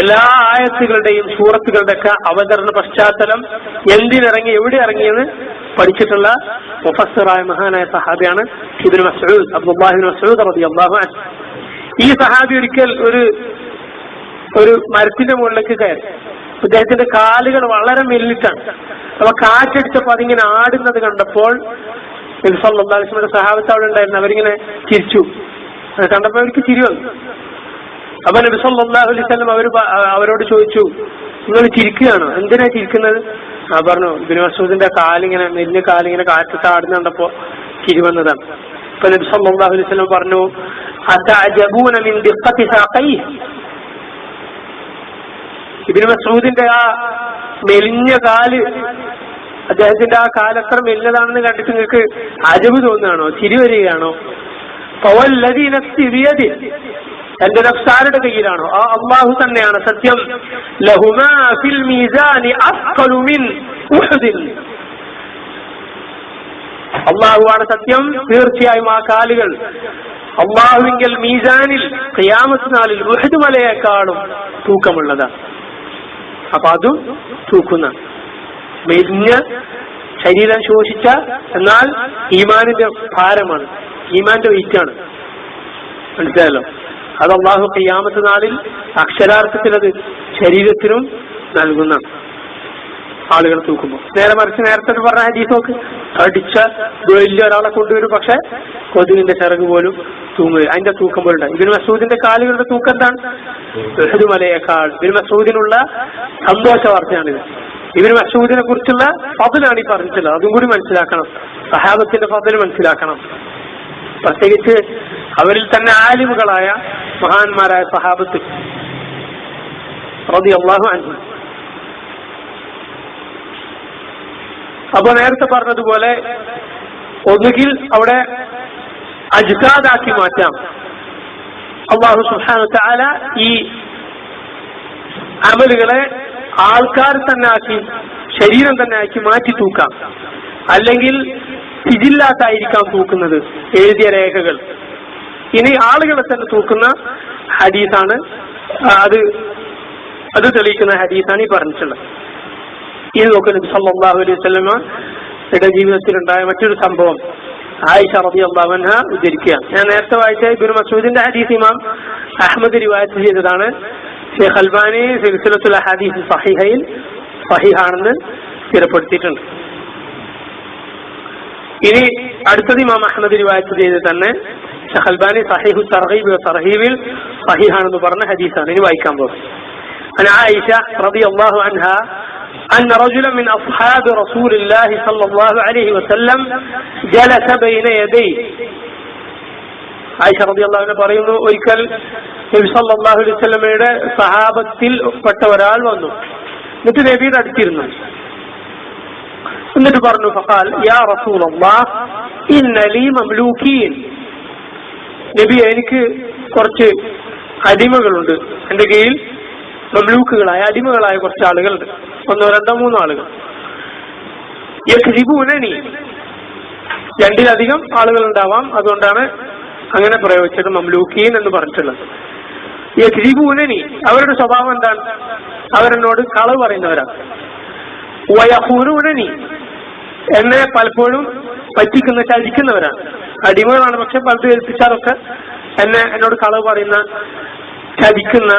എല്ലാ ആയത്തുകളുടെയും സൂറത്തുകളുടെ ഒക്കെ അവതരണ പശ്ചാത്തലം, എന്തിനിറങ്ങി എവിടെ ഇറങ്ങിയെന്ന് പഠിച്ചിട്ടുള്ള മുഫസ്സിറായ മഹാനായ സഹാബിയാണ് ഇബ്നു മസ്ഊദ്, അബ്ദുല്ലാഹി ഇബ്നു മസ്ഊദ് റളിയല്ലാഹു അൻഹു. ഈ സഹാബി ഒരിക്കൽ ഒരു മരത്തിന്റെ മുകളിലേക്ക് കയറി. അദ്ദേഹത്തിന്റെ കാലുകൾ വളരെ മെല്ലിട്ടാണ്. അപ്പൊ കാറ്റടിച്ചപ്പോ അതിങ്ങനെ ആടുന്നത് കണ്ടപ്പോൾ നബി സല്ലല്ലാഹു അലൈഹി വസല്ലം സഹാബത്ത് അവിടെ ഉണ്ടായിരുന്നു. അവരിങ്ങനെ ചിരിച്ചു. കണ്ടപ്പോ അവർക്ക് ചിരി വന്നു. അപ്പൊ നബി സല്ലല്ലാഹു അലൈഹി വസല്ലം അവരോട് ചോദിച്ചു, നിങ്ങൾ ചിരിക്കുകയാണോ? എന്തിനാ ചിരിക്കുന്നത്? പറഞ്ഞു, ഇബ്നു മസ്ഊദിന്റെ കാലിങ്ങനെ മെല്ലിയ കാലിങ്ങനെ കാറ്റത്ത് ആടുന്ന കണ്ടപ്പോ ചിരി വന്നതാണ്. അപ്പൊ നബി സല്ലല്ലാഹു അലൈഹി വസല്ലം പറഞ്ഞു, അതഅജബൂന മിൻ ദിഖത്തി സാഖൈഹി, ഇബ്നു മസ്ഊദിന്റെ ആ മെലിഞ്ഞ കാല്, അദ്ദേഹത്തിന്റെ ആ കാലത്ര മെലിഞ്ഞതാണെന്ന് കണ്ടിട്ട് നിങ്ങൾക്ക് അജബ് തോന്നുകയാണോ? ചിരി വരികയാണോ? ഫവല്ലദീ നഫ്സി ബിയദിഹി, എന്റെ നഫ്സ് ആരുടെ കയ്യിലാണോ ആ അല്ലാഹു തന്നെയാണ് സത്യം. ലഹുമാ ഫിൽ മീസാനി അസ്ഖലു മിൻ ഉഹുദിൻ, അല്ലാഹുവാണ് സത്യം. തീർച്ചയായും ആ കാലുകൾ അല്ലാഹുവിങ്കൽ മീസാനിൽ ഖിയാമത്ത് നാളിൽ ഉഹദ് മലയേക്കാളും തൂക്കമുള്ളതാണ്. അപ്പൊ അതും തൂക്കുന്ന മെലിഞ്ഞ ശരീരം ശോഷിച്ച, എന്നാൽ ഈമാനിന്റെ ഭാരമാണ്, ഈമാന്റെ വെയിറ്റാണ്. മനസ്സിലായല്ലോ? അത് അല്ലാഹു ഖിയാമത്ത് നാളിൽ അക്ഷരാർത്ഥത്തിൽ അത് ശരീരത്തിനും നൽകുന്ന ആളുകൾ തൂക്കുമ്പോൾ. നേരെ മറിച്ച് നേരത്തെ പറഞ്ഞ ഹദീസ് നോക്ക്, അടിച്ച വലിയ ഒരാളെ കൊണ്ടുവരും, പക്ഷെ കൊതുകിന്റെ ചിറക് പോലും അതിന്റെ തൂക്കം പോലും ഉണ്ടായി. ഇബ്നു മസ്ഊദിന്റെ കാലുകളുടെ തൂക്കം എന്താണ്? ഉഹദ് മലയേക്കാൾ. ഇബ്നു മസ്ഊദിനുള്ള സന്തോഷ വാർത്തയാണിത്. ഇബ്നു മസ്ഊദിനെ കുറിച്ചുള്ള ഫضലാണ് ഈ പറഞ്ഞിട്ടുള്ളത്. അതും കൂടി മനസ്സിലാക്കണം. സഹാബത്തിന്റെ ഫضൽ മനസ്സിലാക്കണം. പ്രത്യേകിച്ച് അവരിൽ തന്നെ ആലിമുകളായ മഹാന്മാരായ സഹാബത്ത് റളിയല്ലാഹു അൻഹു. അപ്പൊ നേരത്തെ പറഞ്ഞതുപോലെ ഒന്നുകിൽ അവിടെ അജ്സാദാക്കി മാറ്റാം. അല്ലാഹു സുബ്ഹാനഹു വ തആല ഈ അമലുകളെ ആൾക്കാർ തന്നെ ആക്കി, ശരീരം തന്നെ ആക്കി മാറ്റി തൂക്കാം. അല്ലെങ്കിൽ സിജില്ലാത്തായിരിക്കാം തൂക്കുന്നത്, എഴുതിയ രേഖകൾ. ഇനി ആളുകളെ തന്നെ തൂക്കുന്ന ഹദീസാണ്, അത് തെളിയിക്കുന്ന ഹദീസാണ് ഈ പറഞ്ഞിട്ടുള്ളത്. ഇത് നോക്കുക, നബി സല്ലല്ലാഹു അലൈഹി വസല്ലമയുടെ ജീവിതത്തിലുണ്ടായ മറ്റൊരു സംഭവം ആയിഷ റളിയല്ലാഹു അൻഹ ഉദ്ധരിക്കുകയാണ്. ഞാൻ നേരത്തെ വായിച്ച ഇബ്നു മസ്ഊദിന്റെ ഹദീസ് ഇമാം അഹ്മദ് റിവായത്ത് ചെയ്തതാണ്. ഷെയ്ഖ് അൽബാനി സിൽസിലത്തുൽ അഹാദീസ് സഹീഹയിൽ സഹീഹാണെന്ന് സ്ഥിരപ്പെടുത്തിയിട്ടുണ്ട്. ഇനി അടുത്തത് ഇമാം അഹ്മദ് റിവായത്ത് ചെയ്ത് തന്നെ ഷെയ്ഖ് അൽബാനി സഹീഹു തർഗീബ് തർഹീബിൽ സഹീഹാണെന്ന് പറഞ്ഞ ഹദീസാണ്. ഇനി വായിക്കാൻ പോകും. عن عائشة رضي الله عنها أن رجلا من أصحاب رسول الله صلى الله عليه وسلم جلس بين يديه. عائشة رضي الله عنها പറയുന്നു, ഒരിക്കൽ നബി സല്ലല്ലാഹു അലൈഹി വസല്ലമയുടെ സഹാബത്തിൽ പെട്ട ഒരാൾ വന്നു. എന്നിട്ട് നബിയുടെ അടുത്തിരുന്നു. എന്നിട്ട് പറഞ്ഞു, ഫഖാൽ യാ റസൂലല്ലാഹ് ഇന്ന ലീ മംലൂകീൻ. നബി, എനിക്ക് കുറച്ച് അടിമകളുണ്ട്, എന്റെ കീഴിൽ മംലൂക്കുകളായ അടിമകളായ കുറച്ച് ആളുകളുണ്ട്, 1 2 3 ആളുകൾ. യക്രിബൂനനി, 2-ലധികം ആളുകൾ ഉണ്ടാവാം, അതുകൊണ്ടാണ് അങ്ങനെ പ്രയോഗിച്ചത് മംലൂക്കീൻ എന്ന് പറഞ്ഞിട്ടുള്ളത്. യക്രിബൂനനി, അവരുടെ സ്വഭാവം എന്താണ്? അവരെന്നോട് കളവ് പറയുന്നവരാണ്. വയഖൂനൂനനി, എന്നെ പലപ്പോഴും പറ്റിക്കുന്ന ചതിക്കുന്നവരാണ്. അടിമകളാണ്, പക്ഷെ പലത് ഏൽപ്പിച്ചാലൊക്കെ എന്നോട് കളവ് പറയുന്ന, ചതിക്കുന്ന,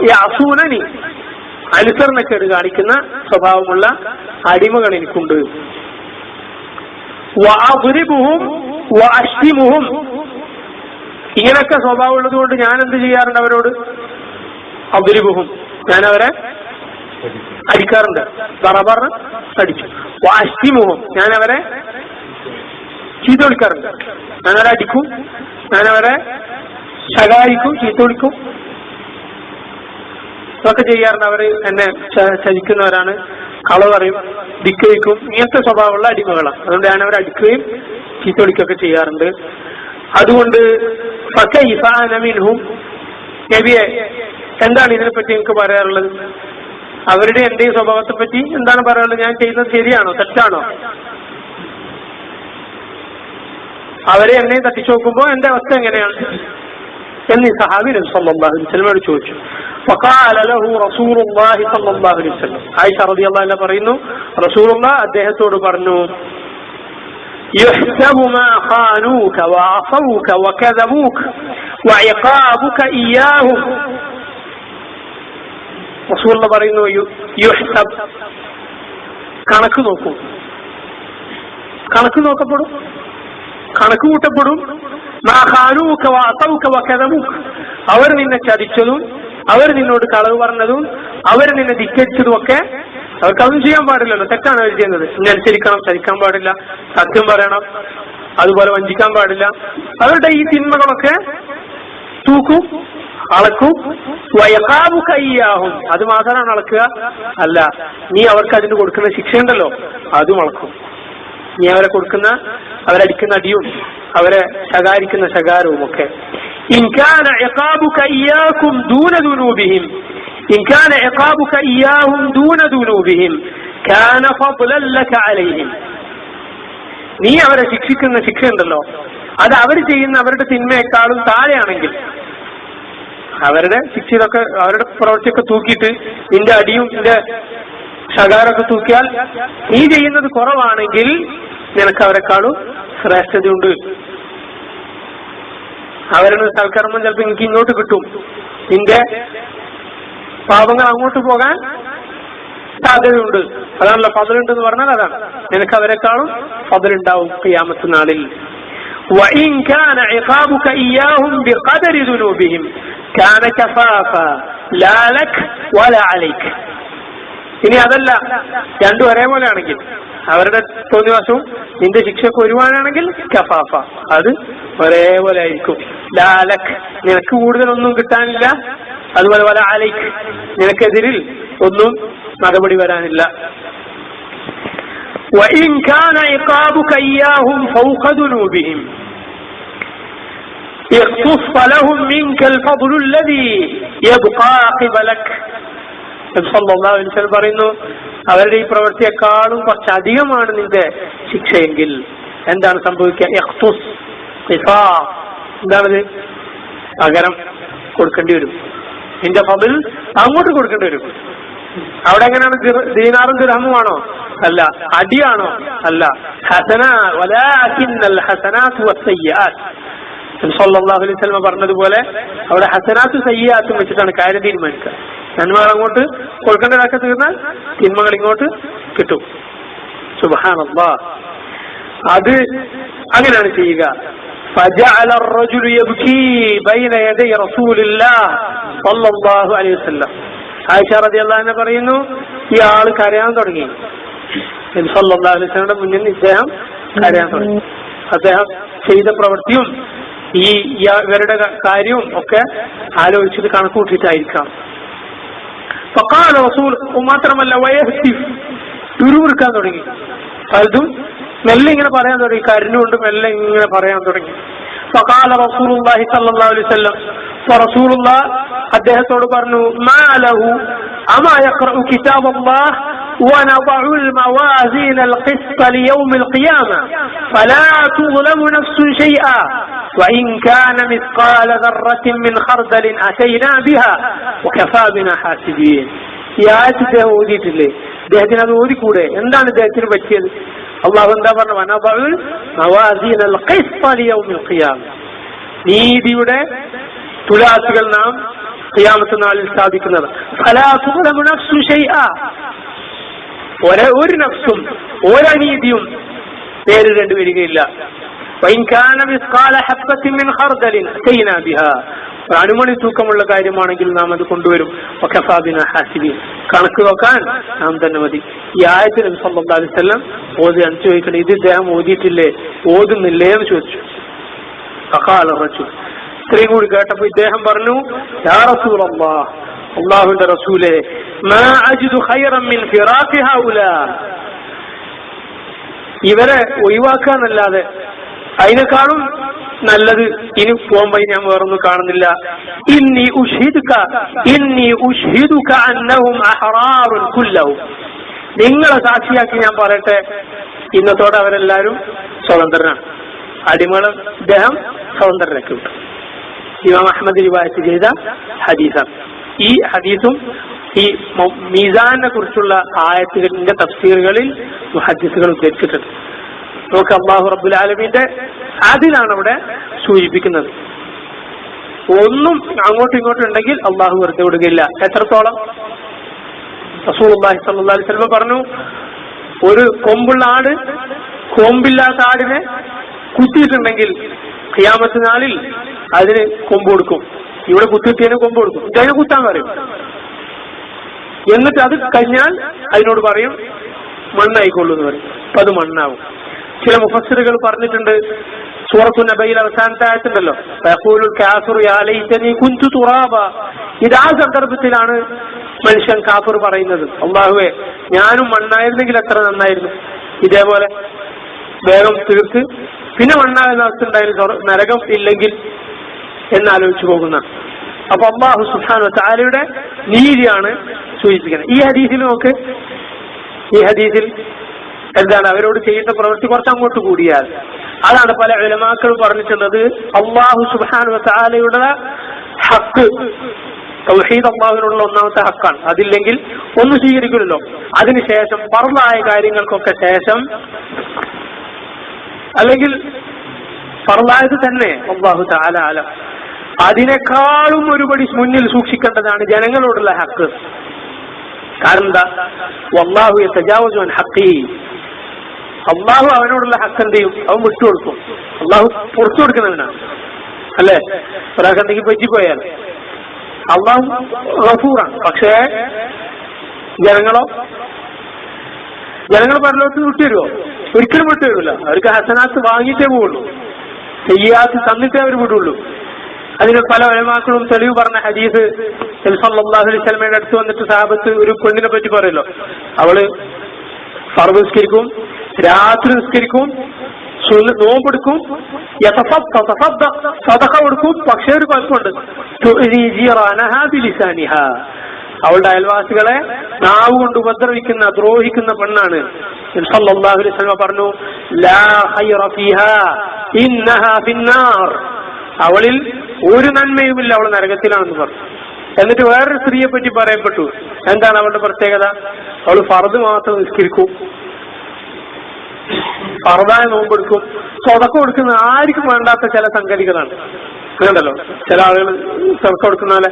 യഅസൂനനി, അനുസരണക്കേട് കാണിക്കുന്ന സ്വഭാവമുള്ള അടിമകൾ എനിക്കുണ്ട്. വഅദ്രിബുഹും വഅശ്തിമുഹും, ഇങ്ങനെയൊക്കെ സ്വഭാവം ഉള്ളത് കൊണ്ട് ഞാൻ എന്ത് ചെയ്യാറുണ്ട് അവരോട്? അദ്രിബുഹും, ഞാൻ അവരെ അടിക്കാറുണ്ട്. ബറബറിന് അടിച്ചു. വഅശ്തിമുഹും, ഞാൻ അവരെ ചീത്ത വിളിക്കാറുണ്ട്. ഞാൻ അവരെ അടിക്കും, ഞാൻ അവരെ ശകാരിക്കും, ചീത്ത വിളിക്കും, ഇതൊക്കെ ചെയ്യാറുണ്ട്. അവർ എന്നെ ചതിക്കുന്നവരാണ്, കളവ് പറയും, ധിക്കരിക്കും, ഇങ്ങനത്തെ സ്വഭാവമുള്ള അടിമകളാണ്. അതുകൊണ്ട് ഞാൻ അവരെ അടിക്കുകയും ചീത്ത വിളിക്കുകയൊക്കെ ചെയ്യാറുണ്ട്. അതുകൊണ്ട് ഫകൈഫ അന മിൻഹും, നബിയെ എന്താണ് ഇതിനെപ്പറ്റി എനിക്ക് പറയാറുള്ളത്? അവരുടെ എന്റെ സ്വഭാവത്തെ പറ്റി എന്താണ് പറയാനുള്ളത്? ഞാൻ ചെയ്യുന്നത് ശരിയാണോ തെറ്റാണോ? അവരെ എന്നെ തട്ടിച്ചു നോക്കുമ്പോ എന്റെ അവസ്ഥ എങ്ങനെയാണ് എന്നീ സഹാബി നബി സല്ലല്ലാഹു അലൈഹി വസല്ലമയോട് ചോദിച്ചു. ഫഖാല ലഹു റസൂലുള്ളാഹി സല്ലല്ലാഹു അലൈഹി വസല്ലം, ആയിഷ റളിയല്ലാഹു അൻഹ പറയുന്നു, റസൂലുള്ളാഹി അദ്ദേഹത്തോട് പറഞ്ഞു, യുഹ്സബു മാ ഖാനൂക വഅഫൗക വകദബൂക വഇഖാബുക ഇയ്യാഹും. റസൂലുള്ളാഹി പറയുന്നു, യുഹ്സബ്, കണക്ക് നോക്കും, കണക്ക് നോക്കപ്പെടും, കണക്ക് കൂട്ടപ്പെടും. അവർ നിന്നെ ചതിച്ചതും അവർ നിന്നോട് കളവ് പറഞ്ഞതും അവർ നിന്നെ ധിക്കരിച്ചതും ഒക്കെ അവർക്കതൊന്നും ചെയ്യാൻ പാടില്ലല്ലോ, തെറ്റാണ് അവർ ചെയ്യുന്നത്. ഇനി അനുസരിക്കണം, ചതിക്കാൻ പാടില്ല, സത്യം പറയണം, അതുപോലെ വഞ്ചിക്കാൻ പാടില്ല. അവരുടെ ഈ തിന്മകളൊക്കെ തൂക്കും, അളക്കും. വയഖാബു കയ്യാഹും, അത് മാത്രമാണ് അളക്കുക, അല്ല നീ അവർക്ക് അതിന് കൊടുക്കുന്ന ശിക്ഷയുണ്ടല്ലോ അതും അളക്കും. നീ അവരടിക്കുന്ന അടിയും അവരെ ശകാരിക്കുന്ന ശകാരവും ഒക്കെ. ഇൻ കാന ഇഖാബുക ഇയ്യാകും ദൂന ദുനൂബിഹിം, ഇൻ കാന ഇഖാബുക ഇയ്യാഹും ദൂന ദുനൂബിഹിം കാന ഫദ്ലൻ ലക അലൈഹിം. നീ അവരെ ശിക്ഷിക്കുന്ന ശിക്ഷയുണ്ടല്ലോ അത് അവർ ചെയ്യുന്ന അവരുടെ തിന്മയെക്കാളും താഴെയാണെങ്കിൽ, അവരുടെ ശിക്ഷയൊക്കെ അവരുടെ പ്രവൃത്തിയൊക്കെ തൂക്കിയിട്ട് നിന്റെ അടിയും നിന്റെ ശകാരമൊക്കെ തൂക്കിയാൽ നീ ചെയ്യുന്നത് കുറവാണെങ്കിൽ നിനക്ക് അവരെക്കാളും ശ്രേഷ്ഠതയുണ്ട്. അവരുടെ സൽക്കർമ്മം ചിലപ്പോൾ എനിക്ക് ഇങ്ങോട്ട് കിട്ടും, നിന്റെ പാപങ്ങൾ അങ്ങോട്ട് പോകാൻ സാധ്യതയുണ്ട്. അതാണല്ലോ ഫضലുണ്ട് എന്ന് പറഞ്ഞാൽ അതാണ്. നിനക്ക് അവരെക്കാളും ഫضലുണ്ടാവും ഖിയാമത്ത് നാളിൽ. وإن كان عقابك إياهم بقدر ذنوبهم كان كفافا لا لك ولا عليك. ഇനി അതല്ല, രണ്ടും ഒരേപോലെ ആണെങ്കിൽ, അവരുടെ തോന്നിവാസവും നിന്റെ ശിക്ഷയൊക്കെ ഒരുവാനാണെങ്കിൽ കഫാഫ, അത് ഒരേപോലെ ആയിരിക്കും. ലാലക്, നിനക്ക് കൂടുതലൊന്നും കിട്ടാനില്ല. അതുപോലെ വല അലൈക്ക്, നിനക്കെതിരിൽ ഒന്നും നടപടി വരാനില്ല. وإن كان عقابك إياهم فوق ذنوبهم اختص لهم منك الفضل الذي يبقى قبلك. സല്ലല്ലാഹു അലൈഹി വസല്ലം പറയുന്നു, അവരുടെ ഈ പ്രവൃത്തിയെക്കാളും കുറച്ചധികമാണ് നിന്റെ ശിക്ഷയെങ്കിൽ എന്താണ് സംഭവിക്കുക? ഇഖ്തുസ്, ഖിസാസ്, എന്താണത്? പകരം കൊടുക്കേണ്ടി വരും. നിന്റെ ഫضൽ അങ്ങോട്ട് കൊടുക്കേണ്ടി വരും. അവിടെ എങ്ങനെയാണ്? ദീനാറും ദിർഹമുമാണോ? അല്ല. അടിയാണോ? അല്ല. വലാകിന്നൽ ഹസനാത്തു വസ്സയ്യിആത്ത്. സല്ലല്ലാഹു അലൈഹി വസല്ലം പറഞ്ഞതുപോലെ അവിടെ ഹസനാത്തും സയ്യിആത്തും വെച്ചിട്ടാണ് കാര്യം തീരുമാനിക്കുക. നന്മകൾ അങ്ങോട്ട് കൊടുക്കേണ്ടതൊക്കെ തീർന്നാൽ തിന്മകൾ ഇങ്ങോട്ട് കിട്ടും. സുബ്ഹാനല്ലാഹ്, അത് അങ്ങനെയാണ് ചെയ്യുക. فجعل الرجل يبكي بين يدي رسول الله صلى الله عليه وسلم. ആയിഷ റളിയല്ലാഹു അൻഹ പറയുന്നു, ഈ ആള് കരയാൻ തുടങ്ങി. നബി സല്ലല്ലാഹു അലൈഹി വസല്ലമയുടെ മുന്നിൽ ഇദ്ദേഹം കരയാൻ തുടങ്ങി. അദ്ദേഹം ചെയ്ത പ്രവൃത്തിയും ഇവരുടെ കാര്യവും ഒക്കെ ആലോചിച്ചിട്ട് കണക്കൂട്ടിയിട്ടായിരിക്കാം. ഫഖാല റസൂൽ, മാത്രമല്ല വയഹ്തിഫ്, തുരുമുറുക്കാൻ തുടങ്ങി. പലതും മെല്ലെ ഇങ്ങനെ പറയാൻ തുടങ്ങി, കരഞ്ഞുകൊണ്ട് മെല്ലെ ഇങ്ങനെ പറയാൻ തുടങ്ങി. ഫഖാല റസൂലുള്ളാഹി സ്വല്ലല്ലാഹു അലൈഹി വസല്ലം, റസൂലുള്ളാഹ് അദ്ദേഹത്തോട് പറഞ്ഞു, മാ ലഹു അമാ യഖറഉ കിതാബല്ലാഹ് വനദഉ الموازين القسط ليوم القيامة فلا تظلم نفس شيئا وإن كان مثقال ذرة من خردل أتينا بها وكفى بنا حاسبين. ഈ ആയത്ത് ഇദ്ദേഹം ഓതിയിട്ടില്ലേ? ഇദ്ദേഹത്തിന് അത് ഓതിക്കൂടെ? എന്താണ് ഇദ്ദേഹത്തിന് പറ്റിയത്? അള്ളാഹു എന്താ പറഞ്ഞു? വനദഉൽ മവാസീനൽ ഖിസ്ത ലിയൗമിൽ ഖിയാമ, നീതിയുടെ തുലാസുകൾ നാം ഖിയാമത്ത് നാളിൽ സ്ഥാപിക്കുന്നത്. ഫലാ തുസ്ലമു നഫ്സു ശൈആ, ഒരു നഫ്സും ഒരനീതിയും നേരിടേണ്ടി വരികയില്ല. വഇൻ കാന മിസ്ഖാല ഹബ്ബത്തിൻ മിൻ ഖർദലിൻ അതൈനാ ബിഹാ, അണുമണി തൂക്കമുള്ള കാര്യമാണെങ്കിൽ നാം അത് കൊണ്ടുവരും. വകഫാ ബിനാ ഹാസിബീൻ, കണക്ക് നോക്കാൻ നാം തന്നെ മതി. ഈ ആയത്തിൽ നബി സല്ലല്ലാഹു അലൈഹി വസല്ലം ഓതിയാണ് ചോദിക്കുന്നത്, ഇത് ഇദ്ദേഹം ഓതിയിട്ടില്ലേ, ഓതുന്നില്ലേ എന്ന് ചോദിച്ചു. ഫഖാല റജുൽ, സ്ത്രീ കൂടി കേട്ടപ്പോൾ ഇദ്ദേഹം പറഞ്ഞു, യാ റസൂലല്ലാഹ്, അല്ലാഹുവിന്റെ റസൂലേ, മാ അജിദു ഖൈറൻ മിൻ ഫിറാഖി ഹൗലാ, ഇവരെ ഒഴിവാക്കാന്നല്ലാതെ അതിനേക്കാളും നല്ലത് ഇനി പോകുമ്പോ ഞാൻ വേറൊന്നും കാണുന്നില്ല. ഇന്നി ഉഷ്ഹിദുക അന്നഹും അഹ്റാറുൻ കുല്ലഹും, നിങ്ങളെ സാക്ഷിയാക്കി ഞാൻ പറയട്ടെ, ഇന്നത്തോടെ അവരെല്ലാരും സ്വതന്ത്രനാണ്. അടിമകളെ ഇദ്ദേഹം സ്വതന്ത്രനാക്കി വിട്ടു. ഇമാം അഹ്മദ് റിവായത്ത് ചെയ്ത ഹദീസാണ്. ഈ ഹദീസും ഈ മീസാനെ കുറിച്ചുള്ള ആയത്തുകളിന്റെ തഫ്സീറുകളിൽ മുഹദ്ദിസുകൾ ഉദ്ധരിച്ചിട്ടുണ്ട്. നമുക്ക് അല്ലാഹു റബ്ബുൽ ആലമീന്റെ അതിലാണ് അവിടെ സൂചിപ്പിക്കുന്നത്. ഒന്നും അങ്ങോട്ടും ഇങ്ങോട്ടും ഉണ്ടെങ്കിൽ അള്ളാഹു വെറുതെ വിടുകയില്ല. എത്രത്തോളം? റസൂലുള്ളാഹി സ്വല്ലല്ലാഹു അലൈഹി വസല്ലം പറഞ്ഞു, ഒരു കൊമ്പുള്ള ആട് കൊമ്പില്ലാത്ത ആടിനെ കുത്തിയിട്ടുണ്ടെങ്കിൽ ഖിയാമത്ത് നാളിൽ അതിന് കൊമ്പ് കൊടുക്കും. ഇവിടെ കുത്തിയിട്ടതിന് കൊമ്പ് കൊടുക്കും, ഇതിനെ കുത്താൻ പറയും. എന്നിട്ട് അത് കഴിഞ്ഞാൽ അതിനോട് പറയും മണ്ണായിക്കൊള്ളൂ എന്ന് പറയും. അപ്പൊ അത് മണ്ണാവും. ചില മുഫസ്സിറുകൾ പറഞ്ഞിട്ടുണ്ട്, സൂറത്തു നബയിൽ അവസാനത്തെ ആയത്തുണ്ടല്ലോ, യഖൂലുൽ കാഫിറു യാ ലൈതനി കുൻതു തുറാബ, ഇത് ആ സന്ദർഭത്തിലാണ് മനുഷ്യൻ കാഫിർ പറയുന്നത്, അല്ലാഹുവേ ഞാനും മണ്ണായിരുന്നെങ്കിൽ എത്ര നന്നായിരുന്നു. ഇതേപോലെ വേഗം തീർത്ത് പിന്നെ മണ്ണാകുന്ന അവസ്ഥ ഉണ്ടായിരുന്നു, നരകം ഇല്ലെങ്കിൽ എന്നാലോചിച്ചു പോകുന്ന. അപ്പൊ അല്ലാഹു സുബ്ഹാനഹു വ തആലയുടെ നീതിയാണ് സൂചിപ്പിക്കുന്നത്. ഈ ഹദീസിൽ നോക്ക്, ഈ ഹദീസിൽ എന്താണ്? അവരോട് ചെയ്യുന്ന പ്രവൃത്തി കുറച്ച് അങ്ങോട്ട് കൂടിയാൽ, അതാണ് പല ഉലമാക്കളും പറഞ്ഞിട്ടുള്ളത്, അല്ലാഹു സുബ്ഹാനഹു വ തആലയുടെ ഹക്ക്, തൗഹീദ് അല്ലാഹുവിനുള്ള ഒന്നാമത്തെ ഹക്കാണ്. അതില്ലെങ്കിൽ ഒന്നും സ്വീകരിക്കില്ലല്ലോ. അതിനുശേഷം ഫർളായ കാര്യങ്ങൾക്കൊക്കെ ശേഷം, അല്ലെങ്കിൽ ഫർളായത് തന്നെ അല്ലാഹു തആല അലം, അതിനേക്കാളും ഒരുപടി മുന്നിൽ സൂക്ഷിക്കേണ്ടതാണ് ജനങ്ങളോടുള്ള ഹക്ക്. കാരണം എന്താ? വല്ലാഹു യതജാവസു അൻ ഹഖി, അള്ളാഹു അവനോടുള്ള ഹക്ക് എന്ത് ചെയ്യും? അവൻ വിട്ടുകൊടുക്കും. അള്ളാഹു പുറത്തു കൊടുക്കുന്നവനാണ് അല്ലെ? ഒരാൾക്ക് എന്തെങ്കിലും പറ്റിപ്പോയാൽ അള്ളാഹു ഗഫൂറാണ്. പക്ഷേ ജനങ്ങൾ പരലോകത്ത് വിട്ടുതരുമോ? ഒരിക്കലും വിട്ടുതരില്ല. അവർക്ക് ഹസനാത്ത് വാങ്ങിയിട്ടേ പോവുള്ളൂ, സയ്യിആത്ത് തന്നിട്ടേ അവർ വിടുള്ളൂ. അതിന് പല ഉലമാക്കളും തെളിവ് പറഞ്ഞ ഹദീസ് സല്ലല്ലാഹു അലൈഹി വസല്ലമയുടെ അടുത്ത് വന്നിട്ട് സഹാബത്ത് ഒരു പെണ്ണിനെ പറ്റി പറയല്ലോ, അവള് ഫർദ് നിസ്കരിക്കും, രാത്രി നിസ്കരിക്കും, നോമ്പെടുക്കും, സദഖ കൊടുക്കും, പക്ഷേ ഒരു കുഴപ്പമുണ്ട്, അവളുടെ അയൽവാസികളെ നാവ് കൊണ്ട് ഉപദ്രവിക്കുന്ന ദ്രോഹിക്കുന്ന പെണ്ണാണ്. സല്ലല്ലാഹു അലൈഹി വസല്ലം പറഞ്ഞു, ലാ ഖൈറ ഫീഹാ ഇന്നഹാ ഫിന്നാർ, അവളിൽ ഒരു നന്മയുമില്ല, അവൾ നരകത്തിലാണെന്ന് പറഞ്ഞു. എന്നിട്ട് വേറൊരു സ്ത്രീയെ പറ്റി പറയപ്പെട്ടു. എന്താണ് അവളുടെ പ്രത്യേകത? അവൾ ഫർദ് മാത്രം നിസ്കരിക്കും, ഫർദായ നോമ്പെടുക്കും, സ്വതക്ക കൊടുക്കുന്ന ആർക്കും വേണ്ടാത്ത ചില സംഗതികളാണ്. അങ്ങനെയുണ്ടല്ലോ ചില ആളുകൾ സ്വതക്ക കൊടുക്കുന്ന പോലെ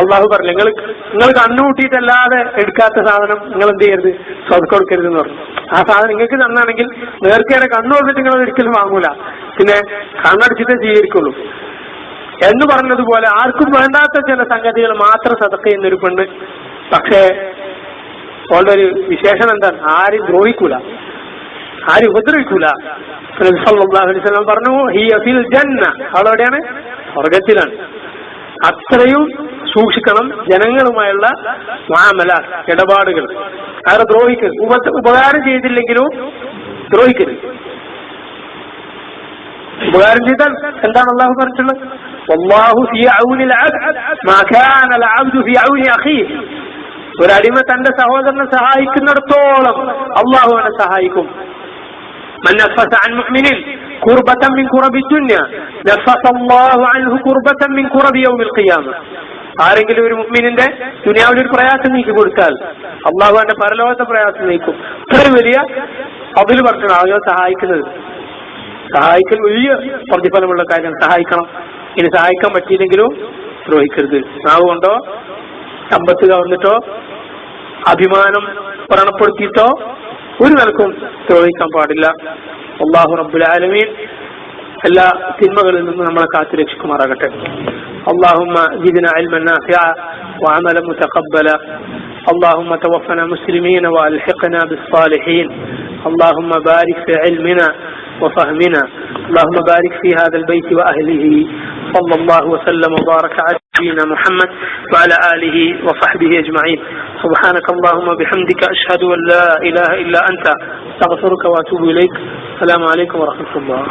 അള്ളാഹു പറഞ്ഞു, നിങ്ങൾ കണ്ണുകൂട്ടിയിട്ടല്ലാതെ എടുക്കാത്ത സാധനം നിങ്ങൾ എന്ത് ചെയ്യരുത്? സ്വതക്ക കൊടുക്കരുത് എന്ന് പറഞ്ഞു. ആ സാധനം നിങ്ങൾക്ക് തന്നാണെങ്കിൽ നേർക്കേറെ കണ്ണു വന്നിട്ട് നിങ്ങൾ ഒരിക്കലും വാങ്ങൂല, പിന്നെ കണ്ണടിച്ചിട്ടേ സ്വീകരിക്കുള്ളൂ എന്ന് പറഞ്ഞതുപോലെ ആർക്കും വേണ്ടാത്ത ചില സംഗതികൾ മാത്രം സദഖ ചെയ്യുന്നൊരു പെണ്ണ്. പക്ഷേ അവളുടെ ഒരു വിശേഷണം എന്താണ്? ആരും ദ്രോഹിക്കൂല, ആരും ഉപദ്രവിക്കൂല. സല്ലല്ലാഹു അലൈഹി വസല്ലം പറഞ്ഞു, ഹിയ ഫിൽ ജന്ന, അവളെവിടെയാണ്? സ്വർഗത്തിലാണ്. അത്രയും സൂക്ഷിക്കണം ജനങ്ങളുമായുള്ള മുആമല, ഇടപാടുകൾ. അവരെ ദ്രോഹിക്കരുത്, ഉപകാരം ചെയ്തില്ലെങ്കിലും ദ്രോഹിക്കരുത്. ഉപകാരം ചെയ്താൽ എന്താണ് അള്ളാഹു പറഞ്ഞിട്ടുള്ളത്? വല്ലാഹു ഫീ ഔനിൽ അബ്ദ് മാ കാന അൽ അബ്ദു ഫീ ഔനി അഖീഹി, ഒരടിമ തന്റെ സഹോദരനെ സഹായിക്കുന്നിടത്തോളം അള്ളാഹു അവനെ സഹായിക്കും. من نفس عن مؤمن كربة من كرب الدنيا نفس الله عنه كربة من كرب يوم القيامة. ആരെങ്കിലും ഒരു മുഅ്മിനിന്റെ ദുനിയാവിൽ ഒരു പ്രയാസം നീക്കി കൊടുത്താൽ അള്ളാഹു അവന്റെ പരലോകത്തെ പ്രയാസം നീക്കും. ഇത്രയും വലിയ അതിൽ പറഞ്ഞ ആളുകളെ സഹായിക്കുന്നത്, സഹായിക്കൽ വലിയ പ്രതിഫലമുള്ള കാര്യം. സഹായിക്കണം. ഇനി സഹായിക്കാൻ പറ്റിയില്ലെങ്കിലും ദ്രോഹിക്കരുത്. നാവ് കൊണ്ടോ സമ്പത്ത് കവർന്നിട്ടോ അഭിമാനം വ്രണപ്പെടുത്തിയിട്ടോ ഒരു നിലക്കും ദ്രോഹിക്കാൻ പാടില്ല. അല്ലാഹു റബ്ബുൽ ആലമീൻ എല്ലാ തിന്മകളിൽ നിന്നും നമ്മളെ കാത്തു രക്ഷിക്കുമാറാകട്ടെ. اللهم زدنا علما نافعا وعملا متقبلا. اللهم توفنا مسلمين والحقنا بالصالحين. اللهم بارك في علمنا وفهمنا. اللهم بارك في هذا البيت واهله. صلى الله وسلم وبارك على نبينا محمد وعلى اله وصحبه اجمعين. سبحانك اللهم وبحمدك اشهد ان لا اله الا انت استغفرك واتوب اليك. السلام عليكم ورحمه الله.